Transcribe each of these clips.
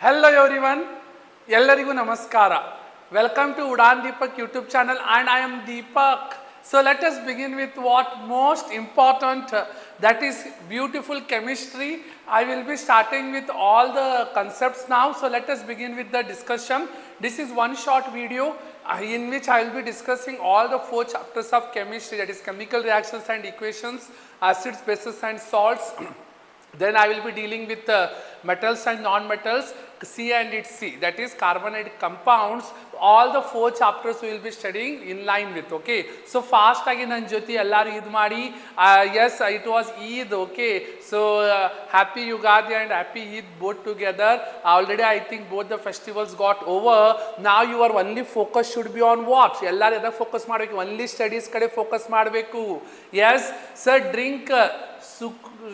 Hello everyone, ಎಲ್ಲರಿಗೂ ನಮಸ್ಕಾರ. Welcome to UDAAN Deepak YouTube channel and I am Deepak. So let us begin with what most important, that is beautiful chemistry. I will be starting with all the concepts now. So let us begin with the discussion. This is one short video in which I will be discussing all the 4 chapters of chemistry, that is chemical reactions and equations, acids, bases and salts. Then I will be dealing with metals and non-metals, C and its C, that is carbonate compounds. All the 4 chapters we will be studying in line with, okay. So fast agi nan joti ellaru Eid madi. Yes, it was Eid, okay. So happy Ugadi and happy Eid both together. Already I think both the festivals got over. Now your only focus should be on what? Ellaru eda focus ಮಾಡಬೇಕು, only studies ಕಡೆ focus ಮಾಡಬೇಕು. Yes, sir, drink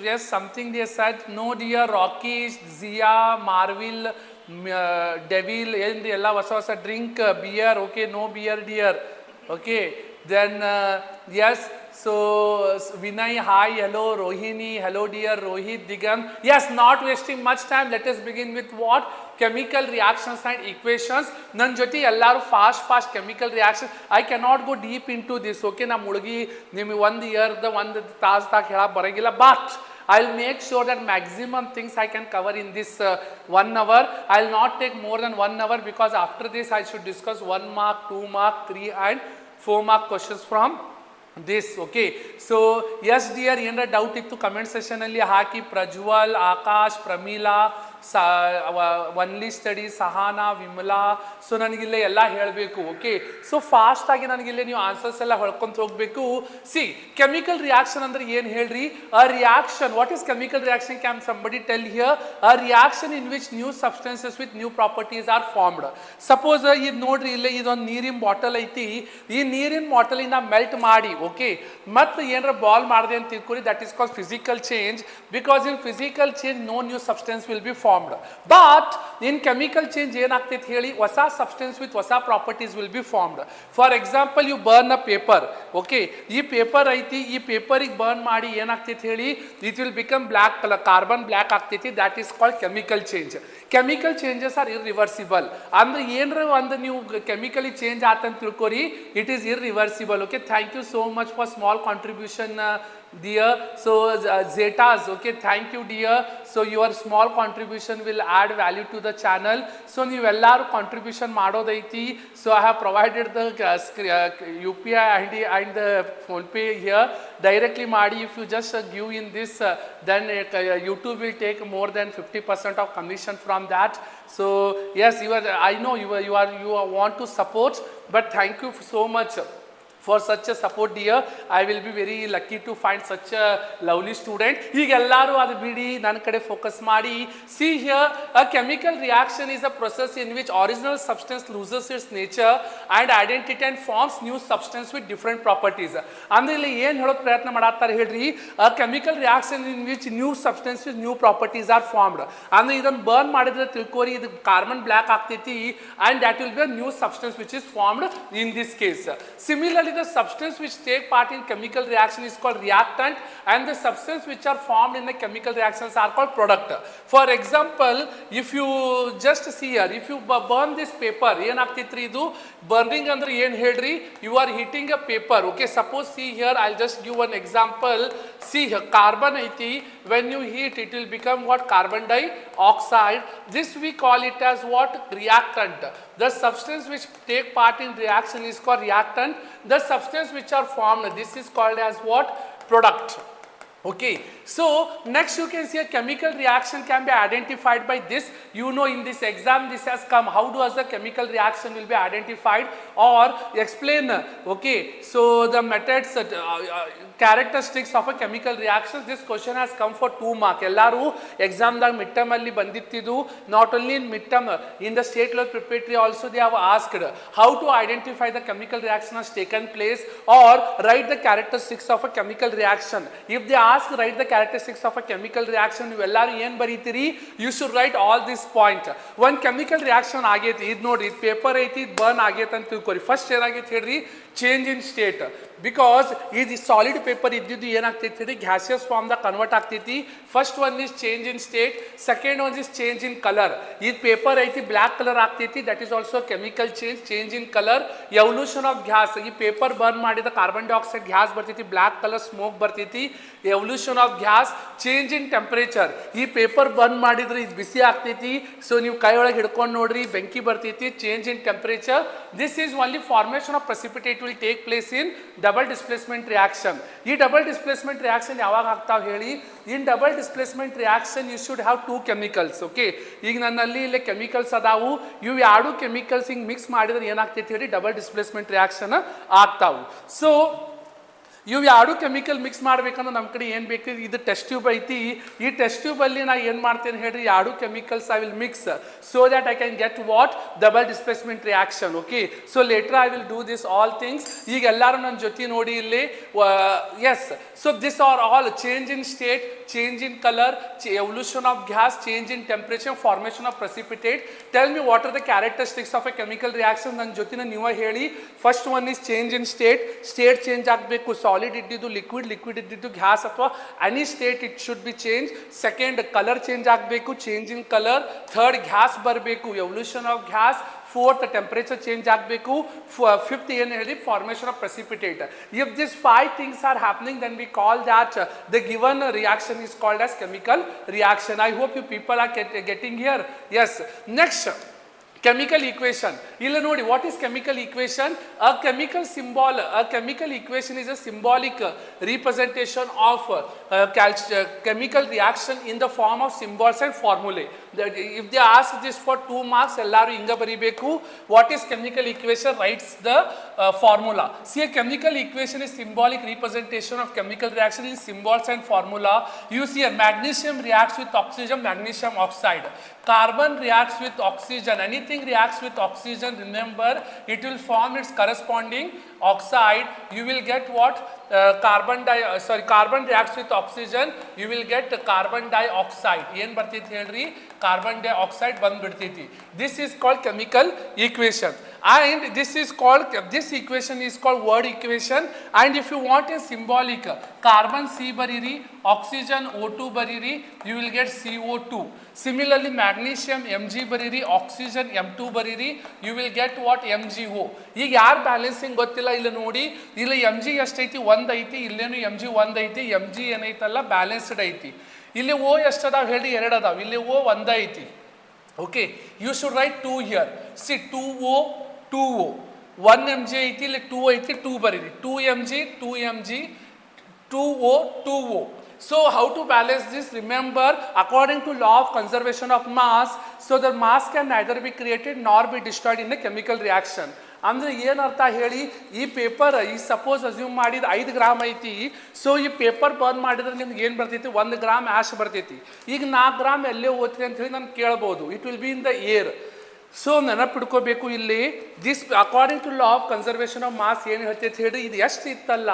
yes, something they said, no dear, Rocky, Zia, Marvel, Devil, and ella vasa drink beer, okay, no beer dear, okay. Then yes, so Vinay, hi, hello, Rohini, hello dear, Rohit, Digam. Yes, not wasting much time, let us begin with what? Chemical reactions and equations. Nan joti ellaru fast chemical reactions. I cannot go deep into this, okay. Na mudgi nimi 1 year the 1 taas tak hela baragilla, but I'll make sure that maximum things I can cover in this 1 hour. I'll not take more than 1 hour, because after this I should discuss 1 mark, 2 mark, 3 and 4 mark questions from this, okay. So yes dear, ಏನರ doubt ಇತ್ತು comment session ಅಲ್ಲಿ ಹಾಕಿ. Prajwal, Akash, Pramila, only study, Sahana, Vimala. So ನನಗಿಲ್ಲ ಎಲ್ಲ ಹೇಳಬೇಕು, okay. So fast ಆಗಿ ನನಗಿಲ್ಲ ನೀವು ಆನ್ಸರ್ಸ್ ಎಲ್ಲ ಹೊಳ್ಕೊಂತ ಹೋಗಬೇಕು. ಸಿ, ಕೆಮಿಕಲ್ ರಿಯಾಕ್ಷನ್ ಅಂದ್ರೆ ಏನು ಹೇಳ್ರಿ? A reaction. What is chemical reaction? Can somebody tell here? A reaction in which new substances with new properties are formed. Suppose ಇದು ನೋಡ್ರಿ, ಇಲ್ಲೇ ಇದೊಂದು ನೀರಿನ ಬಾಟಲ್ ಐತಿ. ಈ ನೀರಿನ ಬಾಟಲಿನ ಮೆಲ್ಟ್ ಮಾಡಿ, ಓಕೆ, ಮತ್ತು ಏನರ ಬಾಲ್ ಮಾಡಿದೆ ಅಂತ ತಿಳ್ಕೊಳ್ಳಿ, that is called physical change. Because in physical change no new substance will be formed. But in chemical change ಏನಾಗ್ತೈತೆ ಹೇಳಿ? ಹೊಸ substance with ಹೊಸ properties will be formed. For example, you burn a paper, okay. ಈ paper ಐತಿ, ಈ ಪೇಪರಿಗೆ burn ಮಾಡಿ ಏನಾಗ್ತೈತೆ ಹೇಳಿ? It will become black color, carbon black ಆಗ್ತೈತಿ. That is called chemical change. Chemical changes are irreversible. ಅಂದ್ರೆ ಏನರ ಒಂದು ನೀವು ಕೆಮಿಕಲಿ ಚೇಂಜ್ ಆತಂತ ತಿಳ್ಕೊರಿ, it is irreversible, okay. Thank you so much for small contribution dear. So Zetas, okay, thank you dear. So your small contribution will add value to the channel. So ನೀವೆಲ್ಲರೂ contribution ಮಾಡೋದೈತಿ. So I have provided the UPI ID and the PhonePe here. Directly ಮಾಡಿ, if you just give in this, then YouTube will take more than 50% of commission from that. So yes, I know you want to support, but thank you so much for such a support dear. I will be very lucky to find such a lovely student. ಈಗ ಎಲ್ಲರೂ ಅದು ಬಿಡಿ, ನನ್ನ ಕಡೆ focus ಮಾಡಿ. See here, a chemical reaction is a process in which original substance loses its nature and identity and forms new substance with different properties. ಅಂದ್ರೆ ಇಲ್ಲಿ ಏನು ಹೇಳೋದು ಪ್ರಯತ್ನ ಮಾಡತ್ತಾರೆ ಹೇಳ್ರಿ? a chemical reaction in which new substances, new properties are formed. ಅಂದ್ರೆ ಇದನ್ನು burn ಮಾಡಿದ್ರೆ ತಿಳ್ಕೋರಿ, ಇದು ಕಾರ್ಬನ್ ಬ್ಲ್ಯಾಕ್ ಆಗ್ತೈತಿ, and that will be a new substance which is formed in this case. Similarly, the substance which take part in chemical reaction is called reactant, and the substance which are formed in the chemical reactions are called product. For example, if you just see here, if you burn this paper, ಏನು ಆಗ್ತೈತ್ರಿ ಇದು? Burning ಅಂದ್ರೆ ಏನು ಹೇಳ್ರಿ? You are heating a paper, okay. Suppose see here, I'll just give one example. See here, carbon ಐತಿ, when you heat it will become what? Carbon dioxide. This we call it as what? Reactant. The substance which take part in reaction is called reactant. The substance which are formed, this is called as what? Product. Okay, so next you can see a chemical reaction can be identified by this. You know, in this exam this has come. How does the chemical reaction will be identified or explain? Okay, so the methods, characteristics of a chemical reaction. This question has come for 2 mark. Ellaru exam ದಾಗ mid term ಅಲ್ಲಿ ಬಂದಿತ್ತಿದು. Not only in mid term, in the state level preparatory also they have asked how to identify the chemical reaction has taken place or write the characteristics of a chemical reaction. If they ask write the characteristics of a chemical reaction, ನೀವು ಎಲ್ಲರೂ ಏನು ಬರೀತೀರಿ? You should write all this point. One chemical reaction ಆಗೈತಿ, ಇದು ನೋಡ್ರಿ, ಇದು paper ಐತಿ, ಇದು burn ಆಗೈತೆ ಅಂತ ತಿಳ್ಕೊರಿ. ಫಸ್ಟ್ ಏನಾಗೈತಿ ಹೇಳ್ರಿ? Change in state. ಬಿಕಾಸ್ ಇದು ಸಾಲಿಡ್ ಪೇಪರ್ ಇದ್ದಿದ್ದು ಏನಾಗ್ತೈತಿ ಹೇಳಿ ಗ್ಯಾಸಿಯಸ್ ಫಾರ್ಮ್ದಾಗ ಕನ್ವರ್ಟ್ ಆಗ್ತೈತಿ. First one is change in state, second one is change in colour. ಇದು ಪೇಪರ್ ಐತಿ ಬ್ಲ್ಯಾಕ್ ಕಲರ್ ಆಗ್ತೈತಿ, that is also chemical change in colour. Evolution of gas, ಈ paper burn ಮಾಡಿದ carbon dioxide gas ಬರ್ತೈತಿ, black colour smoke ಬರ್ತೈತಿ. Evolution of gas, change in temperature, ಈ paper burn ಮಾಡಿದ್ರೆ ಇದು ಬಿಸಿ ಆಗ್ತೈತಿ, ಸೊ ನೀವು ಕೈ ಒಳಗೆ ಹಿಡ್ಕೊಂಡು ನೋಡ್ರಿ ಬೆಂಕಿ ಬರ್ತೈತಿ. Change in temperature, this is only formation of precipitate will take place in double displacement reaction. ಈ ಡಬಲ್ ಡಿಸ್ಪ್ಲೇಸ್ಮೆಂಟ್ ರಿಯಾಕ್ಷನ್ ಯಾವಾಗ ಆಗ್ತಾವ ಹೇಳಿ? In double displacement reaction you should have two chemicals. Okay, ಈಗ ನನ್ನಲ್ಲಿ ಇಲ್ಲೇ ಕೆಮಿಕಲ್ಸ್ ಅದಾವು, ಇವು ಎರಡು ಕೆಮಿಕಲ್ಸ್ ಹಿಂಗೆ ಮಿಕ್ಸ್ ಮಾಡಿದ್ರೆ ಏನಾಗ್ತೈತಿ ಹೇಳಿ? ಡಬಲ್ ಡಿಸ್ಪ್ಲೇಸ್ಮೆಂಟ್ ರಿಯಾಕ್ಷನ್ ಆಗ್ತಾವು. ಸೊ ಇವು ಎರಡು ಕೆಮಿಕಲ್ ಮಿಕ್ಸ್ ಮಾಡ್ಬೇಕಂದ್ರೆ ನಮ್ಮ ಕಡೆ ಏನು ಬೇಕು? ಇದು ಟೆಸ್ಟ್ ಟ್ಯೂಬ್ ಐತಿ. ಈ ಟೆಸ್ಟ್ ಟ್ಯೂಬಲ್ಲಿ ನಾ ಏನು ಮಾಡ್ತೇನೆ ಹೇಳ್ರಿ? ಎರಡು chemicals I will mix so that I can get what? Double displacement reaction. Okay, so later I will do this all things. ಈಗ ಎಲ್ಲರೂ ನನ್ನ ಜೊತೆ ನೋಡಿ ಇಲ್ಲಿ. Yes, so this are all change in state, change in color, evolution of gas, change in temperature, formation of precipitate. Tell me what are the characteristics of a chemical reaction? ನನ್ನ ಜೊತೆನ ನೀವೇ ಹೇಳಿ. First one is change in state, state change ಆಗಬೇಕು, solid ಇದ್ದಿದ್ದು liquid, liquid ಇದ್ದಿದ್ದು gas ಅಥವಾ any state it should be change. Second colour change ಆಗಬೇಕು, change in colour. Third gas ಬರಬೇಕು, evolution of gas. Fourth temperature change ಆಗಬೇಕು. Fifth ಏನು ಹೇಳಿ? Formation of precipitate. If this 5 things are happening, then we call that the given reaction is called as chemical reaction. I hope you people are getting here. Yes, next chemical equation. Illa nodi, what is chemical equation? A chemical symbol, a chemical equation is a symbolic representation of chemical reaction in the form of symbols and formulae. If they ask this for 2 marks, ellaru inga baribeku. What is chemical equation? Writes the formula. See, a chemical equation is symbolic representation of chemical reaction in symbols and formula. You see, a magnesium reacts with oxygen, magnesium oxide. Carbon reacts with oxygen. Anything reacts with oxygen, remember, it will form its corresponding oxide. You will get what? Carbon reacts with oxygen, you will get carbon dioxide. ಏನು ಬರ್ತೈತಿ ಹೇಳ್ರಿ? Carbon dioxide ಬಂದ್ಬಿಡ್ತೈತಿ. This is called chemical equation, and this equation is called word equation. And if you want a symbolic, carbon C ಬರೀರಿ, oxygen O2 ಬರೀರಿ, you will get CO2. Similarly, magnesium Mg ಬರೀರಿ, oxygen M2 ಬರೀರಿ, you will get what? MgO. ಈಗ ಯಾರು balancing ಗೊತ್ತಿಲ್ಲ ಇಲ್ಲ ನೋಡಿ, ಇಲ್ಲ Mg ಎಷ್ಟೈತಿ? 1 ಐತಿ, ಇಲ್ಲೇನು Mg 1 ಐತಿ, Mg ಏನೈತಲ್ಲ ಬ್ಯಾಲೆನ್ಸ್ಡ್ ಐತಿ. ಇಲ್ಲಿ O ಎಷ್ಟು ಅದಾವ ಹೇಳಿ? 2 ಅದಾವ. ಇಲ್ಲಿ O 1 ಐತಿ. Okay, you should write 2 here. C 2O 2O, 1 Mg ಐತಿ, ಇಲ್ಲಿ 2 ಐತಿ, 2 ಬರೀರಿ. 2 Mg 2 Mg 2O 2O. So how to balance this? Remember, according to law of conservation of mass, so the mass can neither be created nor be destroyed in a chemical reaction. ಅಂದರೆ ಏನರ್ಥ ಹೇಳಿ? ಈ paper ಈ suppose assume ಮಾಡಿದ 5 gram ಐತಿ, so ಈ paper burn ಮಾಡಿದ್ರೆ ನಿಮ್ಗೆ ಏನು ಬರ್ತೈತಿ? 1 ಗ್ರಾಮ್ ಆ್ಯಶ್ ಬರ್ತೈತಿ. ಈಗ 4 ಗ್ರಾಮ್ ಎಲ್ಲೇ ಓದ್ರಿ ಅಂತ ಹೇಳಿ ನಾನು ಕೇಳ್ಬೋದು. It will be in the air. So ನೆನಪಿಡ್ಕೋಬೇಕು ಇಲ್ಲಿ, this according to law of conservation of mass ಏನು ಹೇಳ್ತೈತಿ ಹೇಳಿ? ಇದು ಎಷ್ಟು ಇತ್ತಲ್ಲ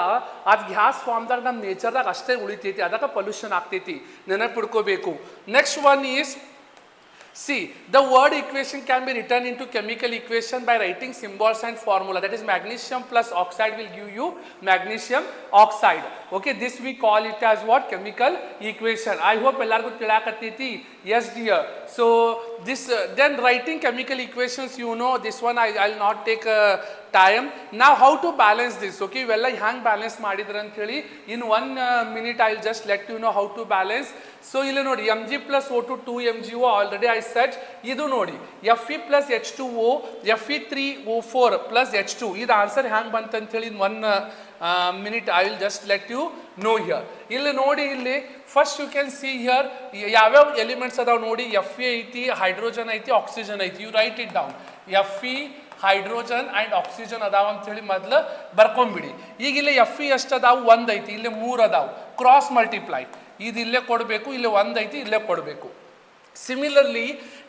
ಅದು ಗ್ಯಾಸ್ ಫಾರ್ಮ್ದಾಗ ನಮ್ಮ ನೇಚರ್ದಾಗ ಅಷ್ಟೇ ಉಳಿತೈತಿ, ಅದಕ್ಕೆ ಪೊಲ್ಯೂಷನ್ ಆಗ್ತೈತಿ. ನೆನಪಿಡ್ಕೋಬೇಕು. Next one is, see, the word equation can be written into chemical equation by writing symbols and formula. That is, magnesium plus oxide will give you magnesium oxide. Okay, this we call it as what? Chemical equation. I hope ellargu tilakatiti. Yes dear. So this then writing chemical equations, you know, this one I'll not take time. Now how to balance this? Okay, ಇವೆಲ್ಲ ಹ್ಯಾಂಗೆ balance ಮಾಡಿದ್ರೆ ಅಂತ ಹೇಳಿ in 1 minute I'll just let you know how to balance. So ಇಲ್ಲಿ ನೋಡಿ, Mg plus O2 2 MgO already I said. ಇದು ನೋಡಿ Fe plus H2O, Fe3O4 plus H2. ಇದು ಆನ್ಸರ್ ಹ್ಯಾಂಗೆ ಬಂತಂತ ಹೇಳಿ in 1 minute I will just let you know here. ಇಲ್ಲಿ ನೋಡಿ, ಇಲ್ಲಿ first you can see here ಯಾವ್ಯಾವ ಎಲಿಮೆಂಟ್ಸ್ ಅದಾವ ನೋಡಿ. Fe ಐತಿ, ಹೈಡ್ರೋಜನ್ ಐತಿ, ಆಕ್ಸಿಜನ್ ಐತಿ. You write it down. Fe, hydrogen and oxygen ಅದಾವ ಅಂತೇಳಿ ಮೊದಲು ಬರ್ಕೊಂಬಿಡಿ. ಈಗ ಇಲ್ಲಿ Fe ಎಷ್ಟು ಅದಾವು? 1 ಐತಿ, ಇಲ್ಲಿ 3 ಅದಾವು. ಕ್ರಾಸ್ ಮಲ್ಟಿಪ್ಲೈ, ಇದು ಇಲ್ಲೇ ಕೊಡಬೇಕು, ಇಲ್ಲಿ 1 ಐತಿ, ಇಲ್ಲೇ ಕೊಡಬೇಕು. ಸಿಮಿಲರ್ಲಿ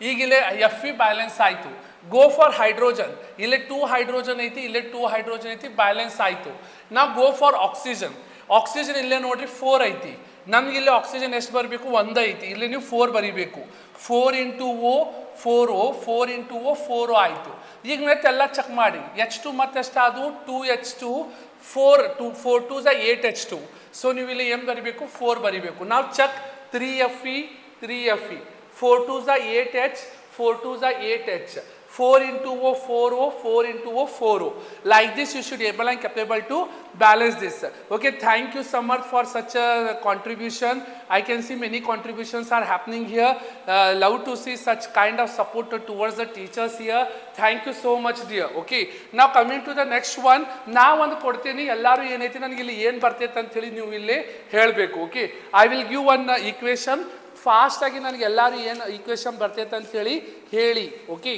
ಈಗ ಇಲ್ಲೇ Fe ಬ್ಯಾಲೆನ್ಸ್ ಆಯಿತು. ಗೋ ಫಾರ್ ಹೈಡ್ರೋಜನ್, ಇಲ್ಲೇ 2 ಹೈಡ್ರೋಜನ್ ಐತಿ, ಇಲ್ಲೇ 2 ಹೈಡ್ರೋಜನ್ ಐತಿ, ಬ್ಯಾಲೆನ್ಸ್ ಆಯಿತು. ನಾವು ಗೋ ಫಾರ್ ಆಕ್ಸಿಜನ್. ಆಕ್ಸಿಜನ್ ಇಲ್ಲೇ ನೋಡ್ರಿ 4 ಐತಿ, ನಮ್ಗೆ ಇಲ್ಲಿ ಆಕ್ಸಿಜನ್ ಎಷ್ಟು ಬರಬೇಕು 1 ಐತಿ, ಇಲ್ಲಿ ನೀವು 4 ಬರೀಬೇಕು. 4 into O 4O 4 into O 4O ಆಯಿತು. ಈಗ ಮತ್ತೆ ಎಲ್ಲ ಚೆಕ್ ಮಾಡಿ, H2 ಮತ್ತೆ ಎಷ್ಟಾದು 2H2 4 2 8H2. ಸೊ ನೀವು ಇಲ್ಲಿ ಏನು ಬರೀಬೇಕು 4 ಬರೀಬೇಕು. ನಾವು check 3Fe 3Fe 4 2 8H 4 2 8H 4 into O 4O 4 into O 4O. Like this you should able and capable to balance this. Okay, thank you so much for such a contribution. I can see many contributions are happening here. Love to see such kind of support towards the teachers here. Thank you so much dear. Okay, now coming to the next one. Now ಒಂದು ಕೊಡ್ತೀನಿ, ಎಲ್ಲರೂ ಏನೈತಿ ನನಗೆ ಇಲ್ಲಿ ಏನು ಬರ್ತೈತೆ ಅಂತ ಹೇಳಿ ನೀವು ಇಲ್ಲಿ ಹೇಳಬೇಕು. Okay, I will give one equation. ಫಾಸ್ಟಾಗಿ ನನಗೆ ಎಲ್ಲರೂ ಏನು ಈಕ್ವೇಷನ್ ಬರ್ತೈತೆ ಅಂತ ಹೇಳಿ. Okay,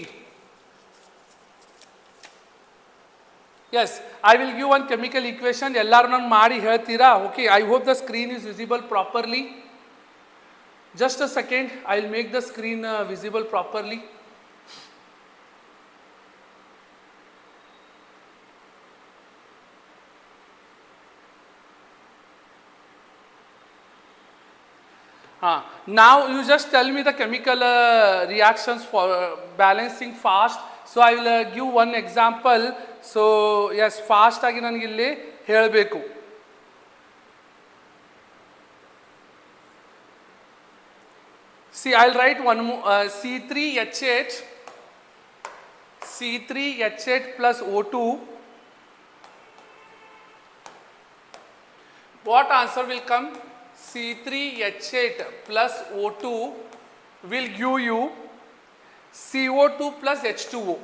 yes, I will give one chemical equation. Ellaru nan maadi heltira. Okay, I hope the screen is visible properly. Just a second, I will make the screen visible properly. Now you just tell me the chemical reactions for balancing fast. So I will give one example. So yes, fast ಆಗಿ ನನಗೆ ಇಲ್ಲಿ ಹೇಳಬೇಕು. See, I'll write one more C3H8 plus O2. What answer will come? C3H8 plus O2 will give you CO2 plus H2O.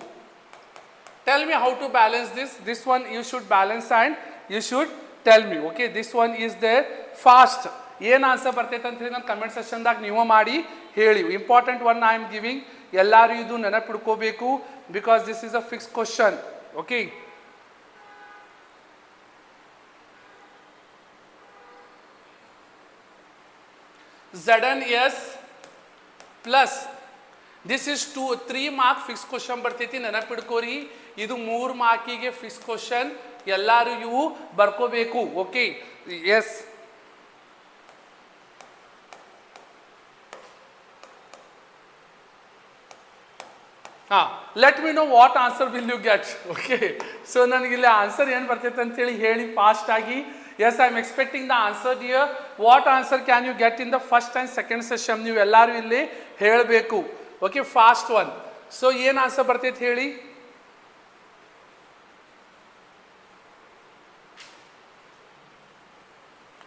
Tell me how to balance this. This one you should balance and you should tell me. Okay, this one is there. Fast. ಏನು answer ಬರ್ತೈತೆ ಅಂತ ಹೇಳಿ ನಾನು comment ಸೆಕ್ಷನ್ದಾಗ ನೀವು ಮಾಡಿ ಹೇಳಿ. Important one I am giving. ಎಲ್ಲರೂ ಇದು ನೆನಪಿಡ್ಕೋಬೇಕು because this is a fix question. Okay, ZnS plus this is 3 mark fix question ಬರ್ತೈತಿ, ನೆನಪಿಡ್ಕೋರಿ. ಇದು 3 ಮಾರ್ಕಿಗೆ ಫಿಕ್ಸ್ ಕ್ವಶನ್, ಎಲ್ಲರೂ ಇವು ಬರ್ಕೋಬೇಕು. Okay, yes. Let me know what answer will you get. Okay, so ನನಗಿಲ್ಲಿ ಆನ್ಸರ್ ಏನು ಬರ್ತೈತೆ ಅಂತೇಳಿ ಹೇಳಿ ಫಾಸ್ಟ್ ಆಗಿ. Yes, I am expecting the answer dear. What answer can you get in the first and second session? ನೀವು ಎಲ್ಲರೂ ಇಲ್ಲಿ ಹೇಳಬೇಕು. Okay, fast one. ಸೊ ಏನು ಆನ್ಸರ್ ಬರ್ತೈತೆ ಹೇಳಿ.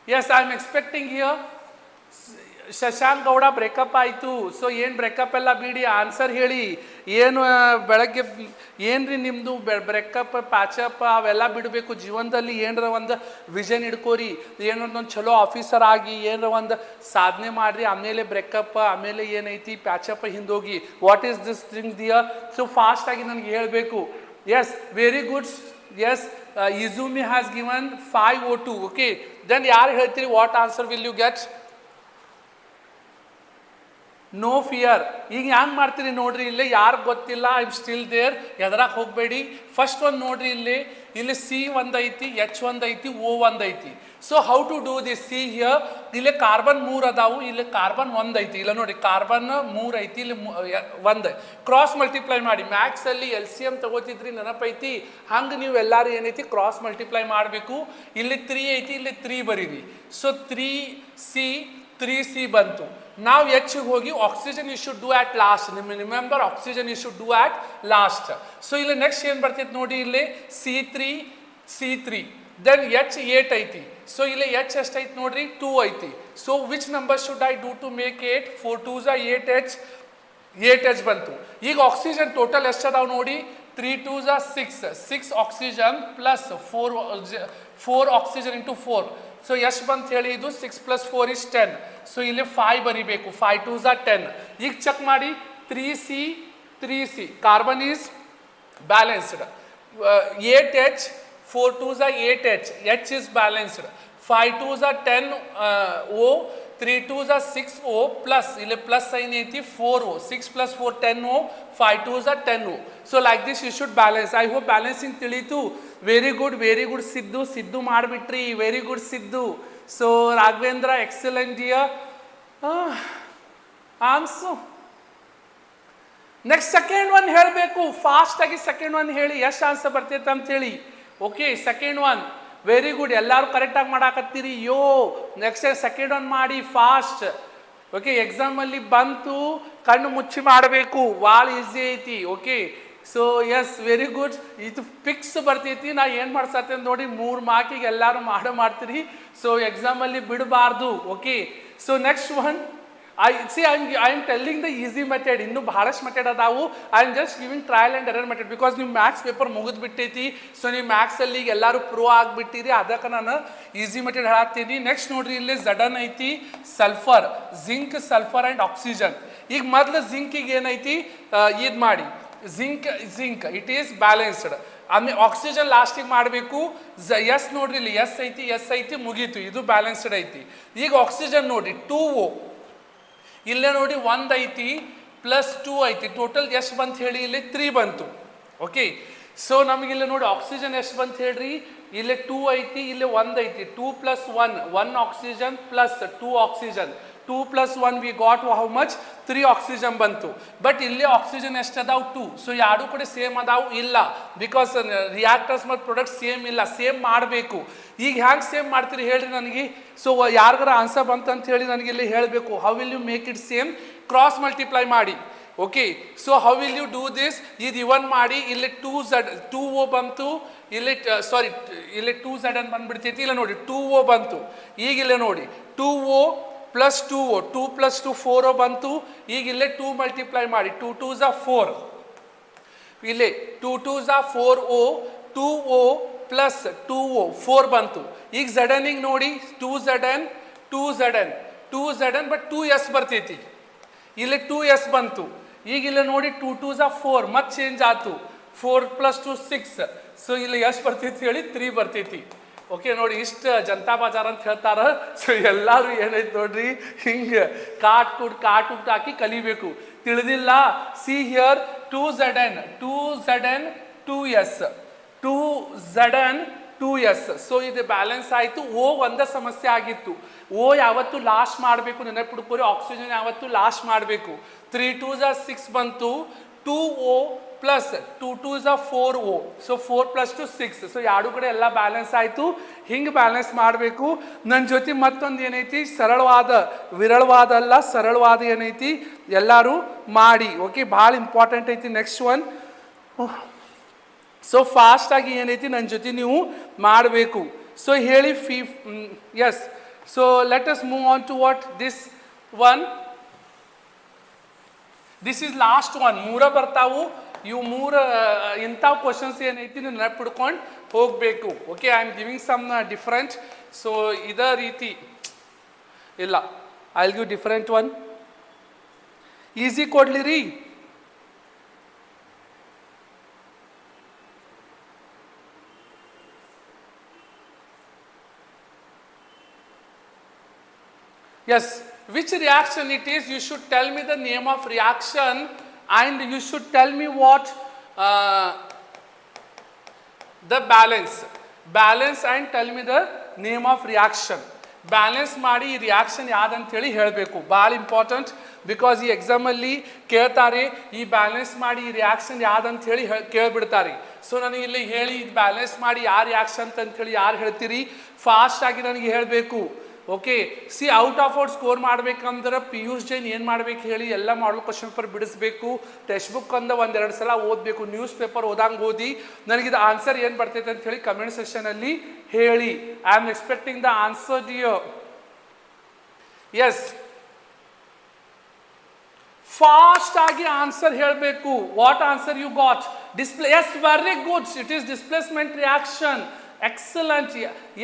Yes, I am expecting here. Shashank Gowda breakup ಆಯಿತು. ಸೊ ಏನು ಬ್ರೇಕಪ್ ಎಲ್ಲ ಬಿಡಿ, ಆನ್ಸರ್ ಹೇಳಿ. ಏನು ಬೆಳಗ್ಗೆ ಏನ್ರಿ ನಿಮ್ಮದು ಬ್ರೇಕಪ್ ಪ್ಯಾಚಪ್ ಅವೆಲ್ಲ ಬಿಡಬೇಕು ಜೀವನದಲ್ಲಿ. ಏನರ ಒಂದು ವಿಷನ್ ಇಡ್ಕೋರಿ, ಏನೊಂದು ಚಲೋ ಆಫೀಸರ್ ಆಗಿ ಏನರ ಒಂದು ಸಾಧನೆ ಮಾಡಿರಿ, ಆಮೇಲೆ ಬ್ರೇಕಪ್, ಆಮೇಲೆ ಏನೈತಿ ಪ್ಯಾಚಪ್ ಹಿಂದೋಗಿ. What is this thing dear? So ಫಾಸ್ಟಾಗಿ ನನಗೆ ಹೇಳಬೇಕು. Yes, very good. ಎಸ್, ಇಜುಮಿ has given 5O2. Okay, then ಯಾರು ಹೇಳ್ತೀರಿ what answer will you get? No fear. ಈಗ ಹ್ಯಾಂಗೆ ಮಾಡ್ತೀರಿ ನೋಡ್ರಿ, ಇಲ್ಲಿ ಯಾರು ಗೊತ್ತಿಲ್ಲ, ಐ ಆಮ್ ಸ್ಟಿಲ್ ದೇರ್, ಎದ್ರಾಗ ಹೋಗಬೇಡಿ. ಫಸ್ಟ್ ಒಂದು ನೋಡ್ರಿ, ಇಲ್ಲಿ C ಒಂದು ಐತಿ, H ಒಂದು ಐತಿ, O ಒಂದು ಐತಿ. So how to do this? See here, ಇಲ್ಲಿ ಕಾರ್ಬನ್ 3 ಅದಾವು, ಇಲ್ಲಿ ಕಾರ್ಬನ್ 1 ಐತಿ. ಇಲ್ಲ ನೋಡಿ, ಕಾರ್ಬನ್ 3 ಐತಿ, ಇಲ್ಲಿ 1. ಕ್ರಾಸ್ ಮಲ್ಟಿಪ್ಲೈ ಮಾಡಿ. ಮ್ಯಾಕ್ಸಲ್ಲಿ LCM ತಗೋತಿದ್ರಿ, ನೆನಪೈತಿ? ಹಂಗೆ ನೀವು ಎಲ್ಲರೂ ಏನೈತಿ ಕ್ರಾಸ್ ಮಲ್ಟಿಪ್ಲೈ ಮಾಡಬೇಕು. ಇಲ್ಲಿ 3 ಐತಿ, ಇಲ್ಲಿ 3 ಬರೀರಿ. ಸೊ 3C ಬಂತು. ನಾವು H ಹೋಗಿ oxygen you should do at last. Remember, oxygen you should do at last. So ಇಲ್ಲಿ ನೆಕ್ಸ್ಟ್ ಏನು ಬರ್ತೈತೆ ನೋಡಿ, ಇಲ್ಲಿ C3 ದೆನ್ H 8 ಐತಿ. ಸೊ ಇಲ್ಲಿ H ಎಷ್ಟೈತಿ ನೋಡ್ರಿ, 2 ಐತಿ. So which number should I do to make 8? 4 2 8H, 8H ಬಂತು. ಈಗ ಆಕ್ಸಿಜನ್ ಟೋಟಲ್ ಎಷ್ಟು ಅದಾವ ನೋಡಿ, 3 2 6 oxygen plus 4 oxygen into 4. So ಎಷ್ಟು ಬಂತು ಹೇಳಿ, ಇದು 6 + 4 = 10. ಸೊ ಇಲ್ಲಿ 5 ಬರಿಬೇಕು. 5 2 10. ಈಗ ಚೆಕ್ ಮಾಡಿ, 3C carbon is balanced. 8H 4 2 8H, H is balanced. 5 2 10 O, 3 2s are 6O plus ಇಲ್ಲಿ plus sign ಐತಿ 4O 6 plus 4 10O 5 2s are 10O. So like this you should balance. I hope balancing ತಿಳಿತು. Very good Siddu ಮಾಡಿಬಿಟ್ರಿ. Very good Siddu. So Raghavendra excellent dear. ಆನ್ಸು next second one ಹೇಳಬೇಕು. ಫಾಸ್ಟಾಗಿ second one ಹೇಳಿ ಎಷ್ಟು answer ಬರ್ತೈತೆ ಅಂತೇಳಿ. Okay second one very good, ಎಲ್ಲರೂ ಕರೆಕ್ಟಾಗಿ ಮಾಡಾಕತ್ತೀರಿ. ಯೋ ನೆಕ್ಸ್ಟ್ ಸೆಕೆಂಡ್ ಒನ್ ಮಾಡಿ ಫಾಸ್ಟ್. ಓಕೆ ಎಕ್ಸಾಮಲ್ಲಿ ಬಂತು, ಕಣ್ಣು ಮುಚ್ಚಿ ಮಾಡಬೇಕು, ಭಾಳ ಈಸಿ ಐತಿ. Okay so yes very good, ಇದು ಫಿಕ್ಸ್ ಬರ್ತೈತಿ. ನಾ ಏನು ಮಾಡ್ಸತ್ತೆ ನೋಡಿ, 3 ಮಾರ್ಕಿಗೆ ಎಲ್ಲರೂ ಮಾಡ್ತೀರಿ. ಸೊ ಎಕ್ಸಾಮಲ್ಲಿ ಬಿಡಬಾರ್ದು. Okay so next one I am telling the easy method. ಇನ್ನೂ ಬಹಳಷ್ಟು ಮೆಥಡ್ ಅದಾವು. I am just giving trial and error method because ನೀವು ಮ್ಯಾಥ್ಸ್ ಪೇಪರ್ ಮುಗಿದು ಬಿಟ್ಟೈತಿ. ಸೊ ನೀವು ಮ್ಯಾಥ್ಸಲ್ಲಿ ಈಗ ಎಲ್ಲರೂ ಪ್ರೋ ಆಗಿಬಿಟ್ಟಿರಿ, ಅದಕ್ಕೆ ನಾನು ಈಸಿ ಮೆಥಡ್ ಹೇಳತ್ತೀನಿ. ನೆಕ್ಸ್ಟ್ ನೋಡ್ರಿ, ಇಲ್ಲಿ ಝಡನ್ ಐತಿ, sulphur, zinc, sulphur and oxygen. ಈಗ ಮೊದಲು ಜಿಂಕಿಗೆ ಏನೈತಿ ಇದು ಮಾಡಿ, ಜಿಂಕ್ ಇಟ್ ಈಸ್ ಬ್ಯಾಲೆನ್ಸ್ಡ್. ಆಮೇಲೆ ಆಕ್ಸಿಜನ್ ಲಾಸ್ಟಿಗೆ ಮಾಡಬೇಕು. ಎಸ್ ನೋಡ್ರಿ, ಇಲ್ಲಿ ಎಸ್ ಐತಿ ಮುಗೀತು, ಇದು ಬ್ಯಾಲೆನ್ಸ್ಡ್ ಐತಿ. ಈಗ ಆಕ್ಸಿಜನ್ ನೋಡಿ 2O, ಇಲ್ಲೇ ನೋಡಿ 1 ಐತಿ ಪ್ಲಸ್ 2 ಐತಿ, ಟೋಟಲ್ ಎಷ್ಟು ಬಂತು ಹೇಳಿ, ಇಲ್ಲಿ 3 ಬಂತು. ಓಕೆ ಸೊ ನಮಗಿಲ್ಲ ನೋಡಿ ಆಕ್ಸಿಜನ್ ಎಷ್ಟು ಬಂತು ಹೇಳ್ರಿ, ಇಲ್ಲಿ 2 ಐತಿ, ಇಲ್ಲಿ 1 ಐತಿ. 2 + 1 oxygen plus 2 oxygen, 2 + 1 we got how much 3 oxygen ಬಂತು. ಬಟ್ ಇಲ್ಲಿ ಆಕ್ಸಿಜನ್ ಎಷ್ಟು ಅದಾವು 2. ಸೊ ಎರಡು ಕಡೆ ಸೇಮ್ ಅದಾವು ಇಲ್ಲ, ಬಿಕಾಸ್ ರಿಯಾಕ್ಟರ್ಸ್ ಮತ್ತು ಪ್ರೊಡಕ್ಟ್ ಸೇಮ್ ಇಲ್ಲ, ಸೇಮ್ ಮಾಡಬೇಕು. ಈಗ ಹ್ಯಾಂಗೆ ಸೇಮ್ ಮಾಡ್ತೀರಿ ಹೇಳ್ರಿ ನನಗೆ. ಸೊ ಯಾರಿಗಾರ ಆನ್ಸರ್ ಬಂತಂತ ಹೇಳಿ ನನಗೆ ಇಲ್ಲಿ ಹೇಳಬೇಕು. How will you make it same? Cross multiply ಮಾಡಿ. Okay so how will you do this? ಇದು ಇವನ್ ಮಾಡಿ, ಇಲ್ಲಿ 2O ಬಂತು, ಇಲ್ಲಿ ಸಾರಿ ಇಲ್ಲಿ 2Z ಬಂದ್ಬಿಡ್ತೈತಿ. ಇಲ್ಲ ನೋಡಿ 2O ಬಂತು. ಈಗ ಇಲ್ಲೇ ನೋಡಿ 2O ಪ್ಲಸ್ 2O, 2 + 2 4O ಬಂತು. ಈಗ ಇಲ್ಲೇ 2 ಮಲ್ಟಿಪ್ಲೈ ಮಾಡಿ, 2 2s are 4, ಇಲ್ಲೇ 2 2s are 4O, 2O plus 2O 4 ಬಂತು. ಈಗ ಝಡನಿಗೆ ನೋಡಿ 2Z ಬಟ್ 2S ಬರ್ತೈತಿ, ಇಲ್ಲಿ 2S ಬಂತು. ಈಗ ಇಲ್ಲಿ ನೋಡಿ 2 2s are 4, ಮತ್ತೆ ಚೇಂಜ್ ಆಯ್ತು, 4 + 2 6. ಸೊ ಇಲ್ಲಿ ಎಷ್ಟು ಬರ್ತೈತಿ ಹೇಳಿ, 3 ಬರ್ತೈತಿ. ಓಕೆ ನೋಡಿ, ಇಷ್ಟು ಜನತಾ ಬಜಾರ್ ಅಂತ ಹೇಳ್ತಾರ. ಸೊ ಎಲ್ಲರೂ ಏನೈತೆ ನೋಡ್ರಿ, ಹಿಂಗೆ ಕಾಟ್ ಕುಟ್ ಹಾಕಿ ಕಲಿಬೇಕು. ತಿಳಿದಿಲ್ಲ? See here 2ZN 2S 2S. So ಇದು ಬ್ಯಾಲೆನ್ಸ್ ಆಯಿತು. ಓ ಒಂದೇ ಸಮಸ್ಯೆ ಆಗಿತ್ತು. ಓ ಯಾವತ್ತು ಲಾಸ್ಟ್ ಮಾಡಬೇಕು, ನೆನಪಿಡ್ಕೋರಿ. ಆಕ್ಸಿಜನ್ ಯಾವತ್ತು ಲಾಸ್ಟ್ ಮಾಡಬೇಕು. 3 2s are 6 ಬಂತು, 2O plus 2 2s are 4O. So 4 + 2 6. So ಎರಡು ಕಡೆ ಎಲ್ಲ ಬ್ಯಾಲೆನ್ಸ್ ಆಯಿತು. ಹಿಂಗೆ ಬ್ಯಾಲೆನ್ಸ್ ಮಾಡಬೇಕು. ನನ್ನ ಜೊತೆ ಮತ್ತೊಂದು ಏನೈತಿ, ವಿರಳವಾದ ಅಲ್ಲ ಸರಳವಾದ ಏನೈತಿ, ಎಲ್ಲರೂ ಮಾಡಿ. ಓಕೆ ಭಾಳ ಇಂಪಾರ್ಟೆಂಟ್ ಐತಿ. Next one. ಸೊ ಫಾಸ್ಟಾಗಿ ಏನೈತಿ ನನ್ನ ಜೊತೆ ನೀವು ಮಾಡಬೇಕು. ಸೊ ಹೇಳಿ yes. So let us move on to what this one. This is last one. 3 ಬರ್ತಾವು. ಇವು 3 ಇಂಥವು ಕ್ವಶನ್ಸ್ ಏನೈತಿ ನೀವು ನೆನಪಿಡ್ಕೊಂಡು ಹೋಗಬೇಕು. Okay I am giving some different. So ಇದೇ ರೀತಿ ಇಲ್ಲ, I will give different one. Easy ಕೊಡ್ಲಿರಿ. Yes, which reaction it is? You should tell me the name of reaction and you should tell me what the balance and tell me the name of reaction. Balance ಮಾಡಿ ಈ reaction ಯಾವ್ದಂತೇಳಿ ಹೇಳಬೇಕು. ಭಾಳ important, because ಈ ಎಕ್ಸಾಮಲ್ಲಿ ಕೇಳ್ತಾರೆ ಈ balance ಮಾಡಿ ಈ ರಿಯಾಕ್ಷನ್ ಯಾವ್ದಂತೇಳಿ ಕೇಳಿಬಿಡ್ತಾರೆ. ಸೊ ನನಗೆ ಇಲ್ಲಿ ಹೇಳಿ ಇದು ಬ್ಯಾಲೆನ್ಸ್ ಮಾಡಿ ಯಾವ ರಿಯಾಕ್ಷನ್ ಅಂತೇಳಿ ಯಾರು ಹೇಳ್ತೀರಿ, ಫಾಸ್ಟಾಗಿ ನನಗೆ ಹೇಳಬೇಕು. Okay C out of out score ಮಾಡ್ಬೇಕಂದ್ರೆ ಪಿಯೂಷ್ ಜೈನ್ ಏನು ಮಾಡ್ಬೇಕು ಹೇಳಿ, ಎಲ್ಲ ಮಾಡಲ್ ಕ್ವಶನ್ ಪೇಪರ್ ಬಿಡಿಸ್ಬೇಕು, ಟೆಕ್ಸ್ಟ್ ಬುಕ್ ಅಂದ 1-2 ಸಲ ಓದಬೇಕು, ನ್ಯೂಸ್ ಪೇಪರ್ ಓದಂಗೆ ಓದಿ ನನಗಿದು ಆನ್ಸರ್ ಏನು ಬರ್ತೈತೆ ಅಂತ ಹೇಳಿ ಕಮೆಂಟ್ ಸೆಕ್ಷನಲ್ಲಿ ಹೇಳಿ. I am expecting the answer dear. Yes fast ಆಗಿ ಆನ್ಸರ್ ಹೇಳಬೇಕು. What answer you got? Display. Yes very good, it is displacement reaction. Excellent.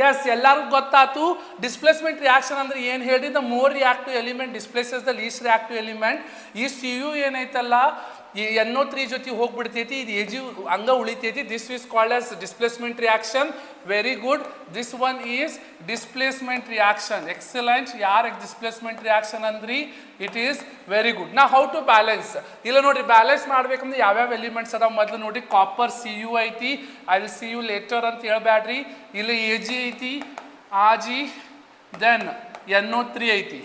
Yes ಎಲ್ಲರಿಗೂ ಗೊತ್ತಾಯ್ತು ಡಿಸ್ಪ್ಲೇಸ್ಮೆಂಟ್ ರಿಯಾಕ್ಷನ್ ಅಂದ್ರೆ ಏನು ಹೇಳಿ. The more reactive element displaces the least reactive element. ಈ C U ಏನೈತಲ್ಲ ಈ NO3 ಜೊತೆ ಹೋಗ್ಬಿಡ್ತೈತಿ, ಇದು ಎಜಿ ಹಂಗ ಉಳಿತೈತಿ. This is called as displacement reaction. Very good. This one is displacement reaction. Excellent. ಯಾರು ಡಿಸ್ಪ್ಲೇಸ್ಮೆಂಟ್ ರಿಯಾಕ್ಷನ್ ಅಂದ್ರಿ? It is very good. ನಾ ಹೌ ಟು ಬ್ಯಾಲೆನ್ಸ್? ಇಲ್ಲ ನೋಡ್ರಿ, ಬ್ಯಾಲೆನ್ಸ್ ಮಾಡ್ಬೇಕಂದ್ರೆ ಯಾವ್ಯಾವ ಎಲಿಮೆಂಟ್ಸ್ ಅದಾವ ಮೊದಲು ನೋಡ್ರಿ. ಕಾಪರ್ Cu ಐತಿ, I will see you later ಅಂತ ಹೇಳ್ಬ್ಯಾಡ್ರಿ. ಇಲ್ಲಿ Ag ಐತಿ, Ag, ದೆನ್ NO3 ಐತಿ,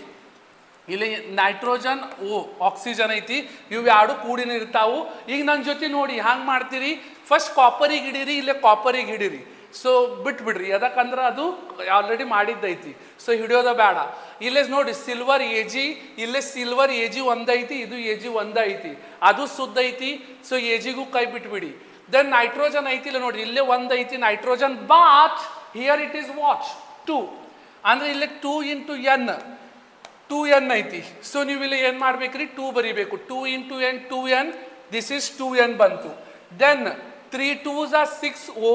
ಇಲ್ಲಿ ನೈಟ್ರೋಜನ್ ಓ ಆಕ್ಸಿಜನ್ ಐತಿ. ಇವು ಎರಡು ಕೂಡಿನ ಇರ್ತಾವು. ಈಗ ನನ್ನ ಜೊತೆ ನೋಡಿ ಹಂಗೆ ಮಾಡ್ತೀರಿ. ಫಸ್ಟ್ ಕಾಪರಿಗೆ ಹಿಡೀರಿ, ಇಲ್ಲೇ ಕಾಪರಿಗೆ ಹಿಡೀರಿ. ಸೊ ಬಿಟ್ಬಿಡ್ರಿ, ಯಾಕಂದ್ರೆ ಅದು ಆಲ್ರೆಡಿ ಮಾಡಿದ್ದೈತಿ. ಸೊ ಹಿಡಿಯೋದ ಬೇಡ. ಇಲ್ಲೇ ನೋಡಿ ಸಿಲ್ವರ್ Ag, ಇಲ್ಲೇ ಸಿಲ್ವರ್ Ag ಒಂದೈತಿ, ಇದು Ag ಒಂದೈತಿ, ಅದು ಸುದ್ದ ಐತಿ. ಸೊ Agಗೂ ಕೈ ಬಿಟ್ಬಿಡಿ. ದೆನ್ ನೈಟ್ರೋಜನ್ ಐತಿ, ಇಲ್ಲ ನೋಡಿ ಇಲ್ಲೇ ಒಂದೈತಿ nitrogen. But here it is what 2, ಅಂದ್ರೆ ಇಲ್ಲೇ 2 ಇಂಟು N, 2N ಐತಿ. ಸೊ ನೀವು ಇಲ್ಲಿ ಏನು ಮಾಡ್ಬೇಕ್ರಿ? 2 ಬರೀಬೇಕು. 2 into N, 2N, this is 2N ಬಂತು. Then 3 2s are 6O,